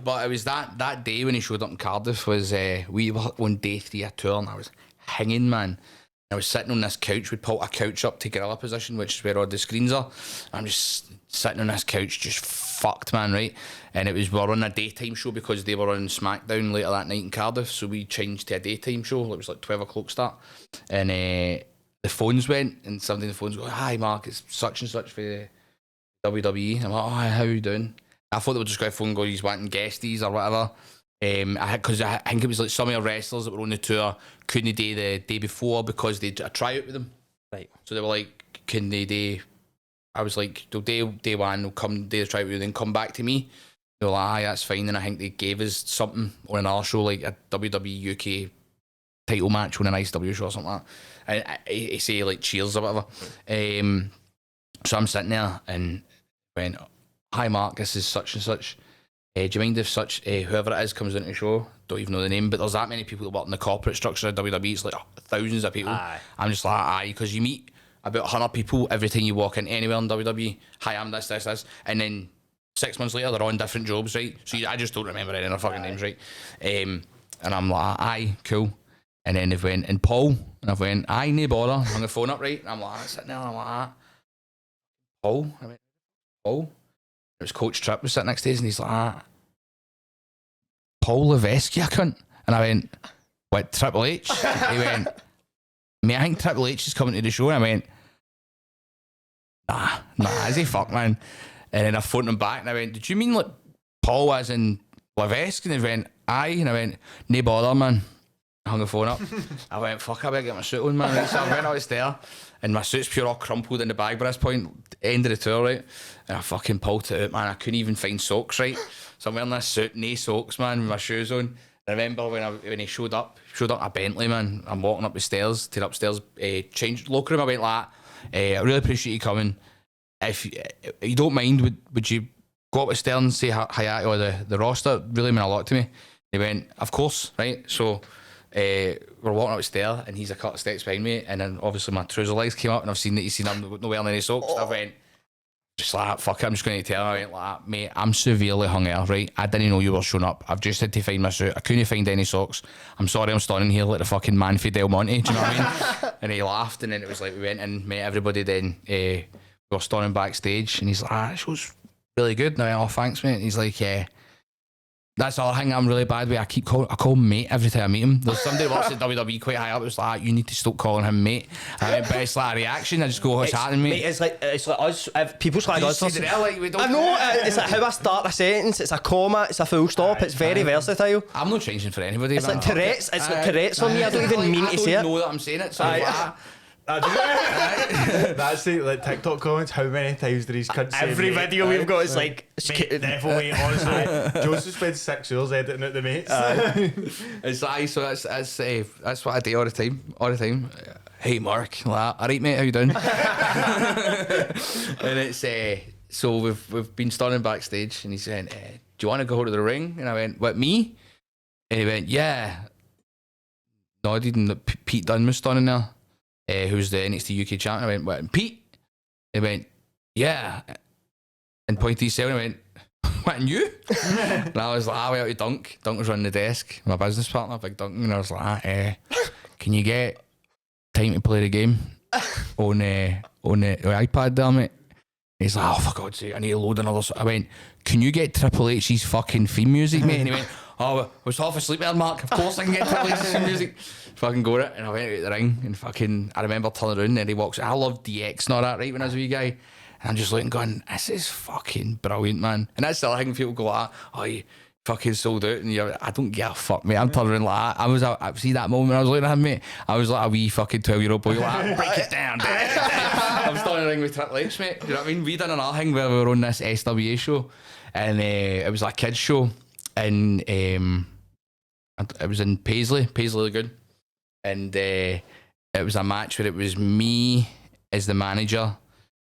But it was that day when he showed up in Cardiff was we were on day 3 of tour, and I was hanging, man. I was sitting on this couch. We'd pulled a couch up to gorilla position, which is where all the screens are. I'm just sitting on this couch, just fucked, man, right? And we were on a daytime show because they were on SmackDown later that night in Cardiff, so we changed to a daytime show. It was like 12 o'clock start. And the phones went, and somebody in the phones go, "Hi, Mark, it's such and such for the WWE." I'm like, "Oh, hi, how you doing?" I thought they would just go to the phone and go, "He's wanting guesties or whatever." Because I think it was like some of the wrestlers that were on the tour couldn't do the day before because they did a tryout with them. Right. So they were like, "Can they do?" I was like, "They'll day one, they'll come do the tryout with you, then come back to me." They were like, "Aye, that's fine." And I think they gave us something on another show, like a WWE UK title match on an ICW show or something like that. And I say like cheers or whatever. So I'm sitting there and went, "Hi Mark, this is such and such. Do you mind if such whoever it is comes into the show?" Don't even know the name, but there's that many people that work in the corporate structure of WWE. It's like thousands of people. Aye. I'm just like, aye, because you meet about 100 people every time you walk in anywhere in WWE. Hi, I'm this, and then 6 months later they're on different jobs, right? So I just don't remember any of their fucking names, right? And I'm like, aye, cool. And then they've went, "And Paul," and I've went, "Aye, no bother." I hung the phone up, right? And I'm like, sitting there, and I'm like, "Paul?" I went, "Paul?" It was Coach Tripp was sitting next to us, and he's like, "Paul Levesque, you cunt." And I went, "What, Triple H?" He went, "Mate, I think Triple H is coming to the show." And I went, nah, is he fuck, man? And then I phoned him back, and I went, "Did you mean like Paul as in Levesque?" And he went, "Aye." And I went, "No bother, man." I hung the phone up. I went, "Fuck, I better get my suit on, man." Right, so I went out there, and my suit's pure all crumpled in the bag by this point, end of the tour, right? And I fucking pulled it out, man. I couldn't even find socks, right? So I'm wearing this suit, no socks, man, with my shoes on. I remember when he showed up a Bentley, man. I'm walking up the stairs to the upstairs change locker room. I went like, "I really appreciate you coming. If you don't mind, would you go up the stairs and say hi to the roster? It really meant a lot to me." He went, "Of course," right? So we're walking upstairs, and he's a couple of steps behind me, and then obviously my trouser legs came up, and I've seen that he's seen him not wearing any socks. I went, just like, "Fuck it, I'm just going to tell him." I went like, "Mate, I'm severely hungover, right? I didn't know you were showing up. I've just had to find my suit. I couldn't find any socks. I'm sorry I'm standing here like the fucking man for Del Monte." Do you know what I mean? And he laughed, and then it was like we went in, met everybody, then we were standing backstage, and he's like, "Show's really good." And I went, "Oh, thanks, mate." And he's like, "Yeah. That's the other thing I'm really bad with. I call him mate every time I meet him. There's somebody that works at WWE quite high up. It's like, you need to stop calling him mate." I mean, but it's like a reaction. I just go, "What's happening, mate?" It's like us. If people slag us, Like, I know. It's like how I start a sentence. It's a comma. It's a full stop. It's very versatile. I'm not changing for anybody. It's like Tourette's. It's like Tourette's for me. I don't even mean to say I it. don't know that I'm saying it. So That's the like TikTok comments. How many times did these cunts say Every mate? video we've got is like, Definitely, honestly. Joseph spent 6 years editing out the mates. It's like, so that's what I do all the time. "Hey Mark," like, "Alright mate, how you doing?" And it's so we've been standing backstage, and he said, "Do you want to go to the ring?" And I went, "What, me?" And he went, "Yeah." Nodded, and Pete Dunne was standing there, who's the NXT UK champion. I went, "What, Pete?" He went, "Yeah," and pointed to himself, and I went, "What, and you?" And I was like, "I went out to Dunk. Dunk was running the desk, my business partner, Big Dunk." And I was like, "Can you get time to play the game on the iPad there, mate?" He's like, "Oh, for God's sake, I need to load another." I went, "Can you get Triple H's fucking theme music, mate?" And he went, oh, I was half asleep there, Mark. Of course I can get to listen to some music. Fucking go it. And I went out the ring and fucking, I remember turning around and he walks, I loved DX and all that, right, when I was a wee guy. And I'm just looking going, this is fucking brilliant, man. And that's the other thing, people go like, oh, you fucking sold out. And you're, I don't give a fuck, mate. I'm turning around like that. I see that moment when I was looking at him, mate. I was like a wee fucking 12-year-old boy, like, break it down. I'm starting in the ring with Triple H, mate. You know what I mean? We done another thing where we were on this SWA show. And it was like a kids show. And it was in Paisley Lagoon. And it was a match where it was me as the manager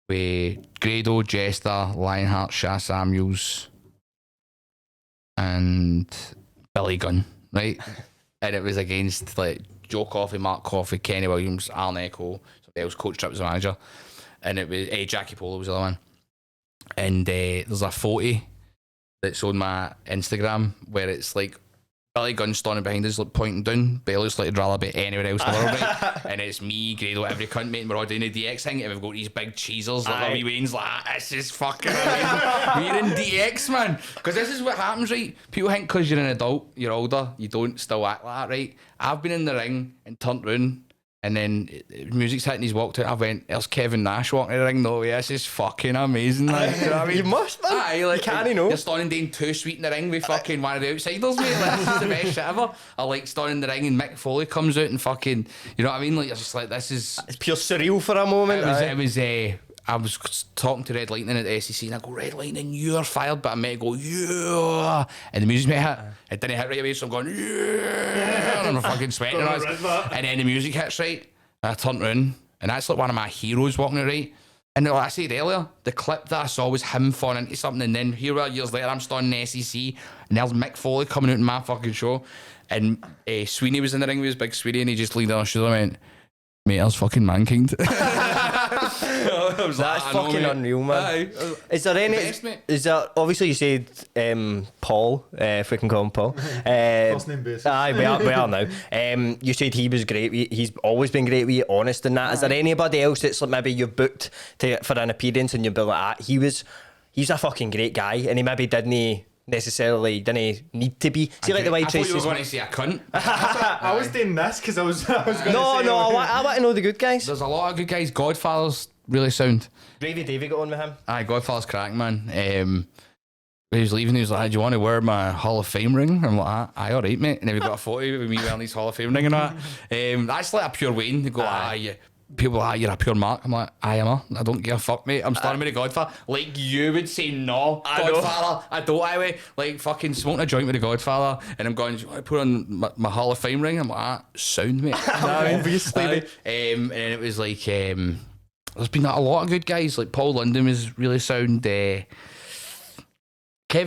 with Grado, Jester, Lionheart, Sha Samuels, and Billy Gunn, right? And it was against like Joe Coffey, Mark Coffey, Kenny Williams, Alan Echo, somebody else, Coach Tripp was the manager, and it was Jackie Polo was the other one. And there's a photo that's on my Instagram where it's like Billy Gunn standing behind us, like pointing down, but it looks like he'd rather be anywhere else in the world, right? And it's me, Grado, every cunt, mate, and we're all doing the DX thing, and we've got these big cheesers, like wee Wayne's, like, this is fucking amazing. We're in DX, man. Because this is what happens, right? People think because you're an adult, you're older, you don't still act like that, right? I've been in the ring and turned round, and then music's hitting, he's walked out, I went, there's Kevin Nash walking in the ring, no way, this is fucking amazing, like, you know what I mean? You must, man. Aye, like, Can he know? You're standing doing too sweet in the ring with fucking one of the outsiders, mate. Like, this is the best shit ever. I like standing in the ring and Mick Foley comes out and fucking, you know what I mean? Like, you're just like, this is... It's pure surreal for a moment. I was talking to Red Lightning at the SEC and I go, Red Lightning, you're fired, but I meant to go, yeah. And the music might hit. It didn't hit right away, so I'm going, yeah. And I'm fucking sweating. And then the music hits right. And I turned around and that's like one of my heroes walking it right. And like I said earlier, the clip that I saw was him falling into something, and then here we are years later, I'm standing in the SEC, and there's Mick Foley coming out in my fucking show, and Sweeney was in the ring with his big Sweeney, and he just leaned on his shoulder and went, mate, that's fucking Mankind. That's fucking unreal, man. Aye. Is there any? Best, mate. Is there? Obviously, you said Paul. If we can call him Paul. First name basis. Aye, we are now. You said he was great. He's always been great. We honest in that. Is there anybody else that's like maybe you booked for an appearance and you'd be like, he's a fucking great guy, and he maybe didn't need to be. See, like the way I thought you were Tracy's. going to say a cunt. I was doing this because I was going to say... I want to know the good guys. There's a lot of good guys. Godfather's really sound. Gravy Davey got on with him. Aye, Godfather's cracking, man. When he was leaving, he was like, do you want to wear my Hall of Fame ring? I'm like, aye, alright, mate. And then we got a photo with me wearing his Hall of Fame ring and all that. That's like a pure Wayne. They go, aye. People are like, you're a pure Mark. I'm like, I don't give a fuck, mate. I'm starting with the Godfather. Like you would say, no, Godfather. I don't, anyway. Like fucking smoking a joint with the Godfather, and I'm going, do you want to put on my Hall of Fame ring? I'm like, sound, mate. Obviously. And it was like, there's been a lot of good guys. Like Paul London was really sound. Kevin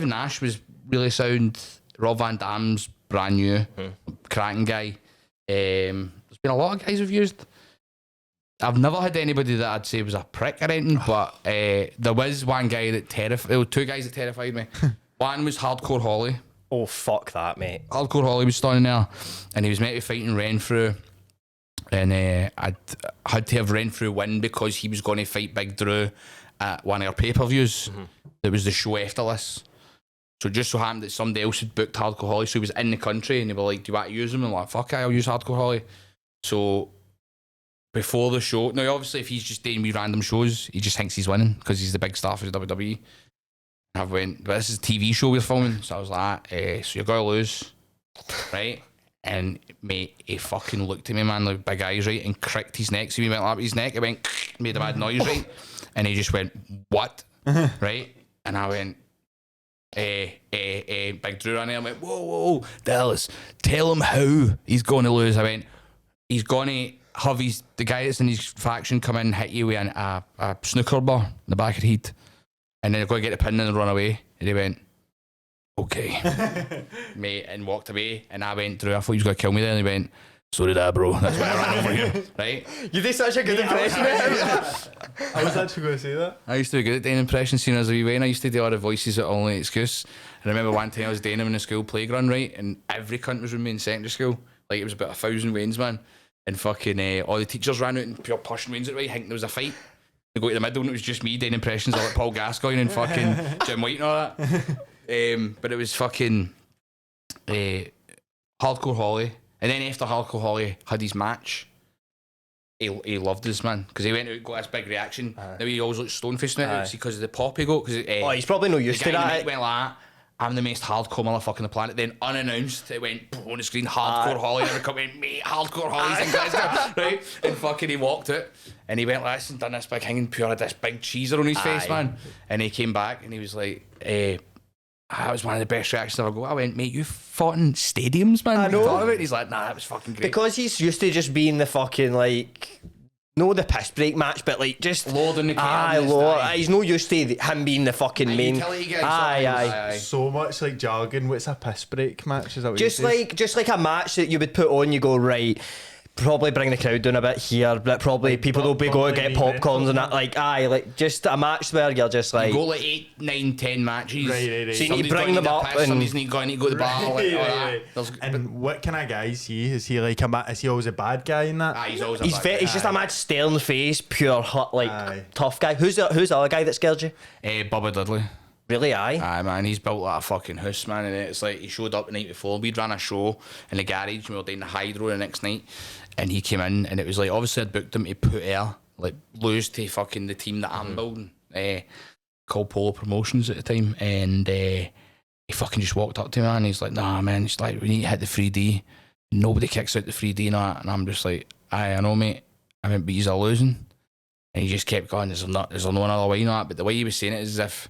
Nash was really sound. Rob Van Dam's brand new, cracking guy. There's been a lot of guys we've used. I've never had anybody that I'd say was a prick or anything, but there was one guy that two guys that terrified me. One was Hardcore Holly. Oh, fuck that, mate. Hardcore Holly was standing there, and he was meant to be fighting Renfrew, and I'd had to have Renfrew win because he was going to fight Big Drew at one of our pay-per-views. That was the show after this. So it just so happened that somebody else had booked Hardcore Holly, so he was in the country, and they were like, do you want to use him? I'm like, fuck it, I'll use Hardcore Holly. So before the show, now obviously if he's just doing me random shows, he just thinks he's winning because he's the big star for the WWE. And I went, but this is a TV show we're filming, so I was like, so you're gonna lose, right? And mate, he fucking looked at me, man, like big eyes, right, and cricked his neck. So he went up his neck, it went, made a bad noise, right? And he just went, what? Right? And I went, Big Drew ran there. I went, whoa, Dallas, tell him how he's going to lose. I went, he's going to have the guy that's in his faction come in and hit you with a snooker bar in the back of the head, and then they're going to get the pin and run away. And he went, okay, mate, and walked away. And I went through. I thought he was going to kill me there. And he went, so did I, bro. That's why I ran over here, right? You did such a good impression of him. I was actually going to say that. I used to be good at doing impressions, seeing as a wee way, and I used to do all the voices at Only Excuse. And I remember one time I was doing them in the school playground, right? And every cunt was with me in secondary school. Like, it was about 1,000 Waynes, man. And fucking all the teachers ran out and pure pushing Waynes at right, thinking there was a fight. They go to the middle and it was just me doing impressions of like Paul Gascoigne and fucking Jim White and all that. But it was fucking... Hardcore Holly, and then after Hardcore Holly had his match, he loved us, man, because he went out, got this big reaction. Now he always looks stone-faced now because of the pop he got. Oh, he's probably not used to that. Went like, I'm the most hardcore motherfucker on the planet. Then unannounced, it went on the screen, Hardcore Holly. Never come in, mate, Hardcore Holly's in Glasgow, right? And fucking he walked out, and he went like this and done this big hanging pure, had this big cheeser on his face, man. And he came back and he was like, that was one of the best reactions I've ever got. I went, mate, you fought in stadiums, man. I know. What are you talking about? He's like, nah, that was fucking great. Because he's used to just being the fucking, like, no the piss break match, but like just Lord on the He's no used to him being the fucking main. Utility guy, Aye. So much like jargon. What's a piss break match? Is that what Just like a match that you would put on, you go, right, probably bring the crowd down a bit here, but probably like, people will be going to get popcorns and that. Like, like just a match where you're just like. You go like 8, 9, 10 matches. Right. So you need to bring them up. And somebody's going to go to the bar. Like, right. And what kind of guy is he? Is he like is he always a bad guy in that? He's always a bad guy. He's just a mad stern face, pure tough guy. Who's the other guy that scared you? Bubba Dudley. Really, aye? Aye, man, he's built like a fucking house, man, and it's like he showed up the night before. We'd ran a show in the garage, and we were doing the Hydro the next night, and he came in, and it was like, obviously I'd booked him to put air, like, lose to fucking the team that I'm building, called Polo Promotions at the time, and he fucking just walked up to me, and he's like, nah, man, it's like, we need to hit the 3D, nobody kicks out the 3D and that, and I'm just like, aye, I know, mate, I meant, but he's losing, and he just kept going, there's no another way, you know, but the way he was saying it is as if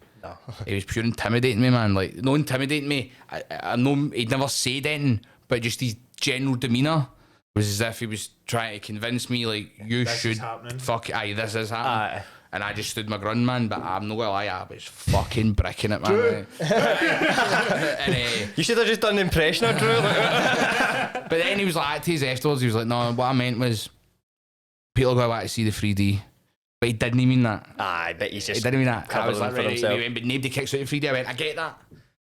he was pure intimidating me, man. Like, no intimidating me. I know he'd never said anything, but just his general demeanour was as if he was trying to convince me, like, this is happening. And I just stood my ground, man. But I'm not gonna lie, I was fucking bricking it, man. And, you should have just done the impression of Drew. But then he was like, to us afterwards, he was like, no, what I meant was, people go back to see the 3D. But he didn't mean that. Aye, but he's just. He didn't mean that. I was like, for himself. But nobody kicks out the 3D. I went, I get that.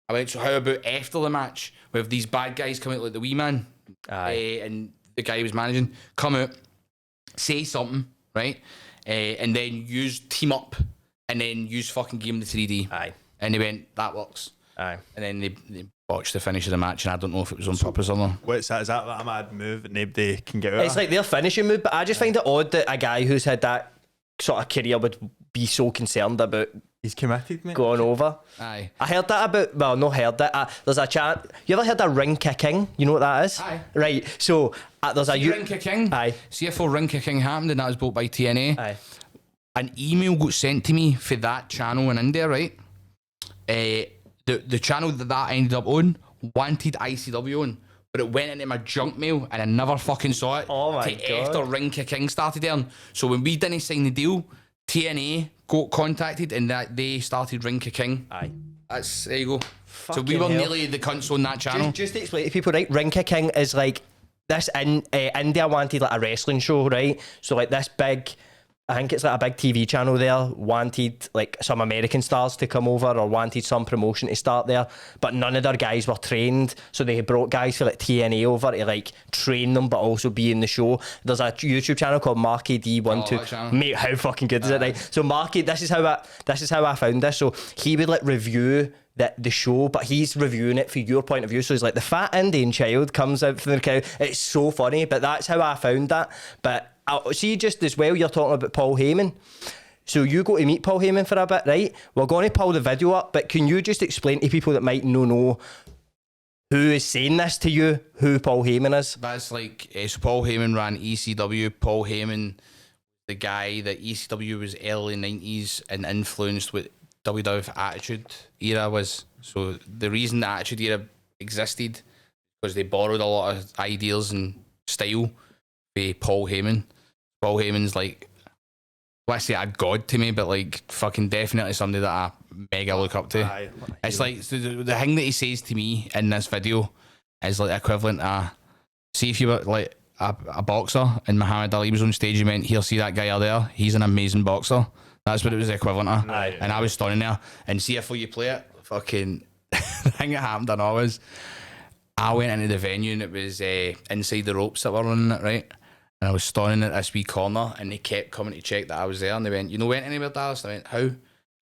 I went, so how about after the match, with these bad guys come out, like the wee man, and the guy he was managing, come out, say something, right? And then team up, and then fucking game the 3D. Aye. And they went, that works. Aye. And then they botched the finish of the match, and I don't know if it was on purpose or not. What's that? Is that a mad move that nobody can get out It's like their finishing move, but I just find it odd that a guy who's had that sort of career would be so concerned about he's committed, mate. going over. Aye. I heard that about, well, not heard it. There's a chant. You ever heard of ring kicking? You know what that is? Aye. Right. So there's a ring kicking. Aye. See if ring kicking happened, and that was built by TNA. Aye. An email got sent to me for that channel in India, right? The channel that ended up on wanted ICW on, but it went into my junk mail and I never fucking saw it. Oh my God. After Ring Kicking started there. So when we didn't sign the deal, TNA got contacted and that they started Ring Kicking. Aye. There you go. So we were nearly the cunts on that channel. Just to explain to people, right? Ring kicking is like this India wanted like a wrestling show, right? So like this big, I think it's like a big TV channel there, wanted like some American stars to come over or wanted some promotion to start there, but none of their guys were trained, so they brought guys for like TNA over to like train them but also be in the show. There's a YouTube channel called Marky D12. Mate, how fucking good is it, right? So Marky, this is how I found this. So he would like review the show, but he's reviewing it from your point of view. So he's like, the fat Indian child comes out from the cow. It's so funny, but that's how I found that. But see, just as well, you're talking about Paul Heyman. So you go to meet Paul Heyman for a bit, right? We're going to pull the video up, but can you just explain to people that might not know who is saying this to you, who Paul Heyman is? That's like, so Paul Heyman ran ECW. Paul Heyman, the guy that ECW was early 90s and influenced what WWF Attitude Era was. So the reason the Attitude Era existed was they borrowed a lot of ideas and style by Paul Heyman. Paul Heyman's like, let's say a god to me, but like fucking definitely somebody that I mega look up to. It's like the thing that he says to me in this video is like equivalent to, see if you were like a boxer and Muhammad Ali was on stage, you went, here, see that guy out there, he's an amazing boxer. That's what it was equivalent to. And I was standing there, and see if you play it, fucking the thing that happened I know was I went into the venue and it was inside the ropes that were running it, right? And I was standing at this wee corner and they kept coming to check that I was there, and they went, you know, went anywhere, Dallas? And I went, how?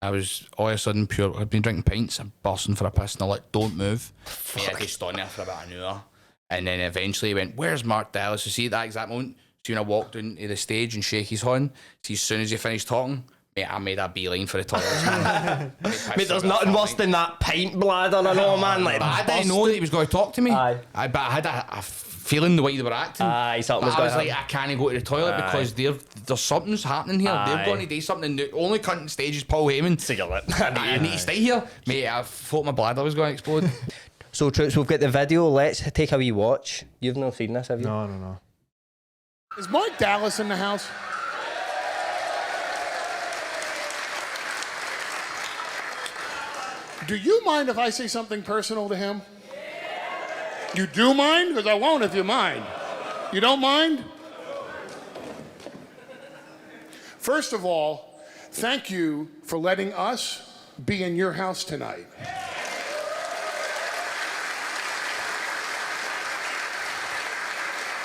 I was all of a sudden pure. I'd been drinking pints and bursting for a piss, and I like, don't move. Mate, I just on there for about an hour, and then eventually he went, "Where's Mark Dallas?" So see at that exact moment, see when I walked into the stage and shake his horn. See as soon as he finished talking, mate, I made a beeline for the toilets. Man. Mate, there's nothing worse than that pint bladder, I know, man. Like, But I didn't know that he was going to talk to me. Aye. But I had a feeling the way they were acting. Aye, something But was I going was to like, I can't go to the toilet because there's something's happening here. Aye. They're going to do something. The only cunt on stage is Paul Heyman. Cigarette. I need to stay here. Mate, I thought my bladder was going to explode. So, Troops, we've got the video. Let's take a wee watch. You've not seen this, have you? No. Is Mark Dallas in the house? Do you mind if I say something personal to him? You do mind? Because I won't if you mind. You don't mind? First of all, thank you for letting us be in your house tonight.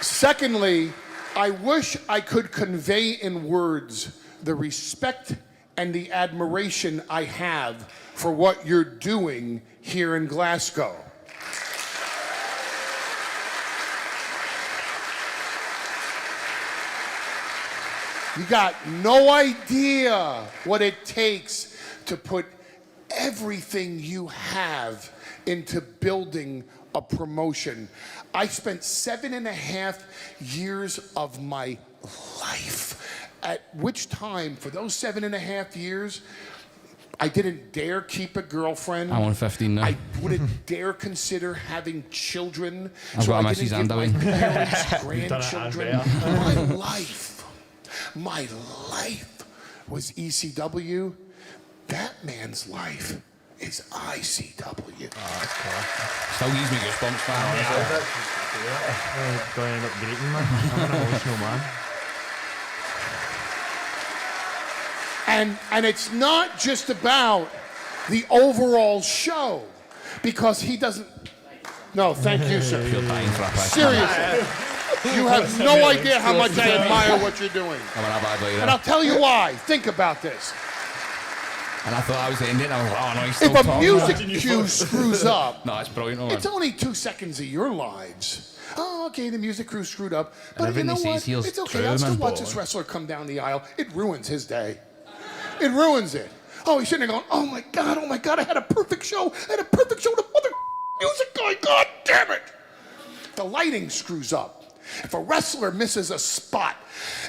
Secondly, I wish I could convey in words the respect and the admiration I have for what you're doing here in Glasgow. You got no idea what it takes to put everything you have into building a promotion. I spent 7.5 years of my life, at which time, for those 7.5 years, I didn't dare keep a girlfriend. I'm on 15 now. I wouldn't dare consider having children. I've got a I didn't Mrs. give my Andaway. parents grandchildren. My life was ECW. That man's life is ICW. Still gives me goosebumps, man. Going to end up breaking, man. I'm an emotional man. And it's not just about the overall show, because he doesn't. No, thank you, sir. You're dying for a piss. Seriously. You have no idea how much I admire what you're doing. I'm not bad like And I'll that. tell you why. Think about this. And I thought I was ending. I was like, oh no, he's If still a talking. music cue screws up, No, it's brilliant. No, it's only 2 seconds of your lives. Oh, okay, the music crew screwed up. But you everything know he what? says here's It's okay. true, I'll still man. watch this wrestler come down the aisle. It ruins his day. It ruins it. Oh, he's sitting there going, oh my God, I had a perfect show. I had a perfect show. The mother music guy, God damn it. The lighting screws up. If a wrestler misses a spot,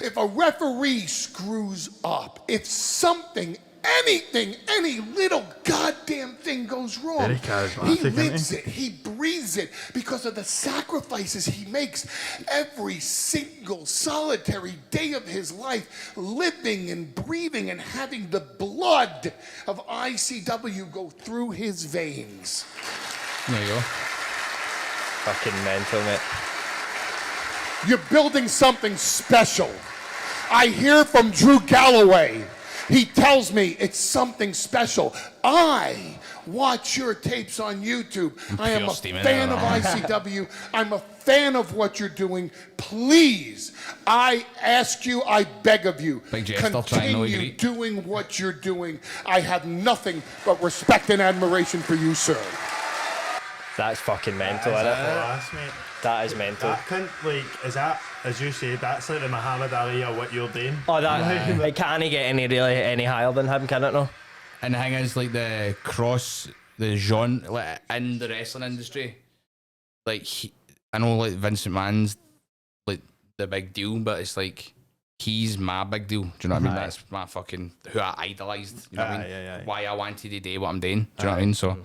if a referee screws up, if something, anything, any little goddamn thing goes wrong, Very charismatic, he isn't he? lives it, he breathes it because of the sacrifices he makes every single solitary day of his life, living and breathing and having the blood of ICW go through his veins. There you go. Fucking mental, mate. You're building something special. I hear from Drew Galloway. He tells me it's something special. I watch your tapes on YouTube. I am a fan of ICW. I'm a fan of what you're doing. Please, I ask you, I beg of you, Big Jeff, stop trying, no continue agree. doing what you're doing. I have nothing but respect and admiration for you, sir. That's fucking mental, That's isn't it? class, mate. That is mental. That can't, like, is that, as you said, that's like the Muhammad Ali of what you're doing. Oh, that it can't get any higher than him, can it? No. And the thing is, like, the cross, the genre, like, in the wrestling industry, like, I know, like, Vince McMahon's, like, the big deal, but it's like, he's my big deal. Do you know what I mean? Aye. That's my fucking, who I idolised. You know what I mean? Aye. Why I wanted to do what I'm doing. Do you know what I mean? So,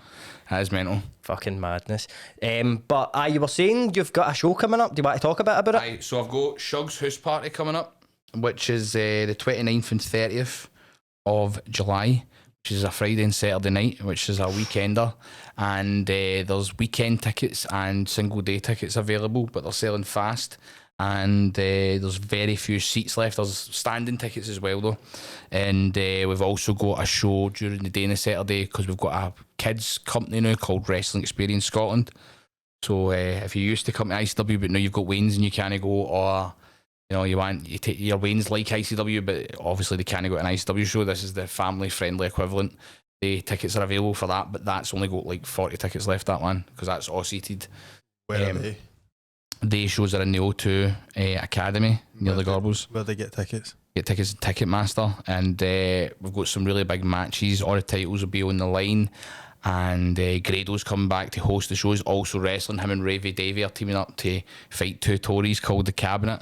that is mental. Fucking madness. But you were saying you've got a show coming up. Do you want to talk a bit about it? Aye, so I've got Shug's House Party coming up, which is the 29th and 30th of July, which is a Friday and Saturday night, which is a weekender. And there's weekend tickets and single day tickets available, but they're selling fast. And there's very few seats left. There's standing tickets as well, though. And we've also got a show during the day on a Saturday because we've got a kids company now called Wrestling Experience Scotland. So if you used to come to ICW but now you've got Wayne's and you can't go, or You know, you take your Wayne's like ICW, but obviously they can't go to an ICW show. This is the family-friendly equivalent. The tickets are available for that, but that's only got like 40 tickets left, that one, because that's all seated. Where are they? The shows are in the O2 Academy near the Gorbals. Where they get tickets? Get tickets at Ticketmaster, and we've got some really big matches. All the titles will be on the line, and Grado's coming back to host the shows. Also wrestling, him and Ravy Davey are teaming up to fight two Tories called the Cabinet.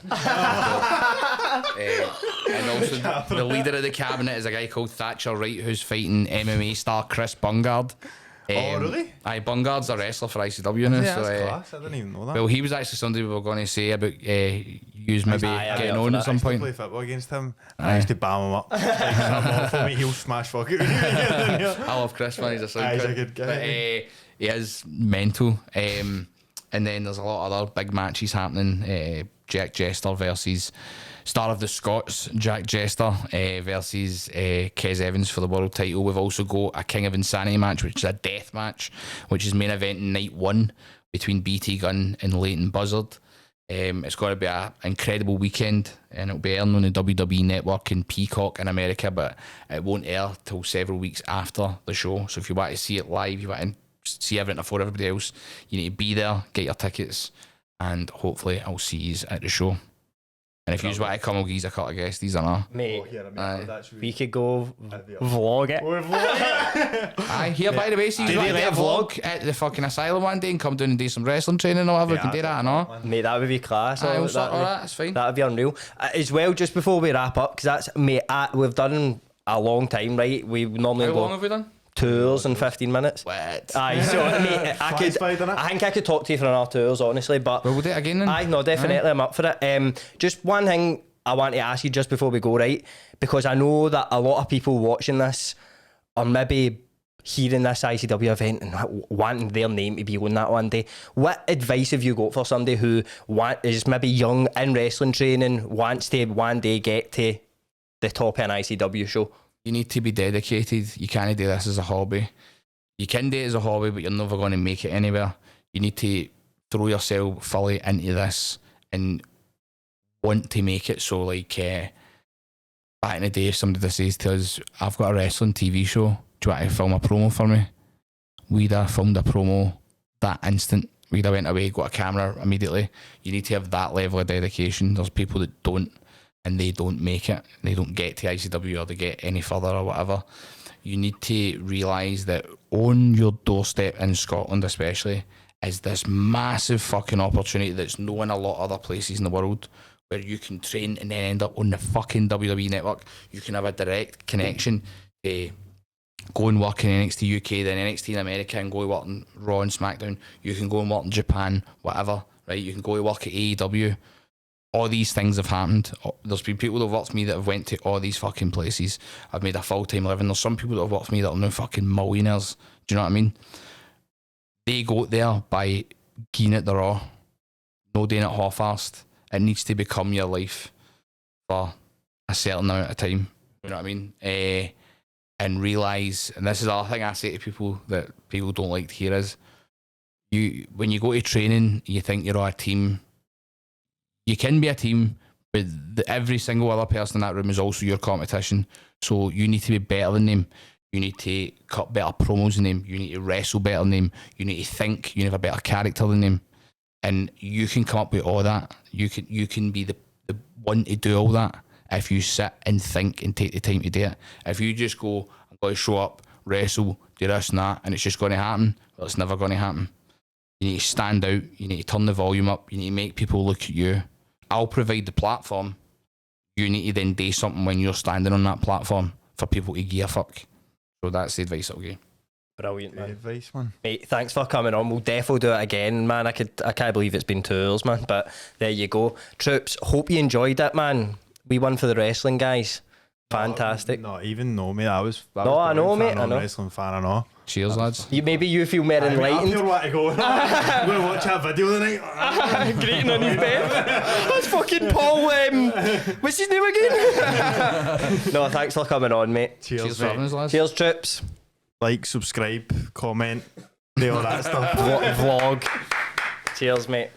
And also the leader of the Cabinet is a guy called Thatcher Wright, who's fighting MMA star Chris Bungard. Oh, really? Aye, Bungard's a wrestler for ICW now. Yeah, so, that's class. I didn't even know that. well, he was actually somebody we were going to say about use maybe getting on at some I used to point. play football against him. I used to bam him up. Like, something awful, mate. He'll smash fuck it. I love Chris, man. He's a Aye, he's a sound good guy. But, he is mental. And then there's a lot of other big matches happening. Jack Jester versus Star of the Scots, Jack Jester versus Kez Evans for the world title. We've also got a King of Insanity match, which is a death match, which is main event in night 1 between BT Gunn and Leighton Buzzard. It's going to be an incredible weekend, and it'll be airing on the WWE Network and Peacock in America, but it won't air till several weeks after the show. So if you want to see it live, you want to see everything before everybody else, you need to be there, get your tickets, and hopefully I'll see you at the show. And if you just want to come, I'll give you a couple of guests. These are not. Mate, Aye. we could go vlog it. Aye, here by the way, so you Do want they to let get a vlog at the fucking asylum one day and come down and do some wrestling training or whatever, you can do that or not. Mate, that would be class. Aye, we'll sort That'd all be- that, it's fine. That'd be unreal. As well, just before we wrap up, because that's, mate, we've done a long time, right? We normally How go long have we done? 2 hours and 15 minutes. What? Aye, so mate, I think I could talk to you for another 2 hours, honestly, but Well, we'll do it again then. aye, no, definitely, I'm up for it. Just one thing I want to ask you just before we go, right? Because I know that a lot of people watching this are maybe hearing this ICW event and wanting their name to be on that one day. What advice have you got for somebody who is maybe young in wrestling training, wants to one day get to the top of an ICW show? You need to be dedicated. You can't do this as a hobby. You can do it as a hobby, but you're never going to make it anywhere. You need to throw yourself fully into this and want to make it. So like back in the day, if somebody says to us, I've got a wrestling TV show, do you want to film a promo for me? We'd have filmed a promo that instant. We'd have went away, got a camera immediately. You need to have that level of dedication. There's people that don't, and they don't make it. They don't get to ICW or they get any further or whatever. You need to realise that on your doorstep in Scotland especially is this massive fucking opportunity that's not in a lot of other places in the world, where you can train and then end up on the fucking WWE Network. You can have a direct connection to go and work in NXT UK, then NXT in America, and go and work in Raw and SmackDown. You can go and work in Japan, whatever, right? You can go and work at AEW. All these things have happened. There's been people that have worked for me that have went to all these fucking places. I've made a full-time living. There's some people that have worked for me that are now fucking millionaires. Do you know what I mean? They go there by giving it the raw, no doing it half-assed. It needs to become your life for a certain amount of time. You know what I mean? And realise, and this is the other thing I say to people that people don't like to hear is, when you go to training, you think you're on a team. You can be a team, but every single other person in that room is also your competition. So you need to be better than them. You need to cut better promos than them. You need to wrestle better than them. You need to think. You need to have a better character than them. And you can come up with all that. You can be the one to do all that if you sit and think and take the time to do it. If you just go, I'm going to show up, wrestle, do this and that, and it's just going to happen, well, it's never going to happen. You need to stand out. You need to turn the volume up. You need to make people look at you. I'll provide the platform. You need to then do something when you're standing on that platform for people to give a fuck. So that's the advice I'll give. Brilliant, man. Advice, man. Mate, thanks for coming on. We'll definitely do it again, man. I can't believe it's been 2 hours, man. But there you go. Troops, hope you enjoyed it, man. We won for the wrestling guys. Fantastic. Not even know me. I was I know, born mate, fan, I know. Wrestling fan, I know. Cheers, lads. Maybe you feel more I enlightened. feel what to go. I'm going to watch that video tonight. Grating on his bed. That's fucking Paul. What's his name again? No, thanks for coming on, mate. Cheers for having us, lads. Cheers, Troops. Like, subscribe, comment, do all that stuff. Vlog. Cheers, mate.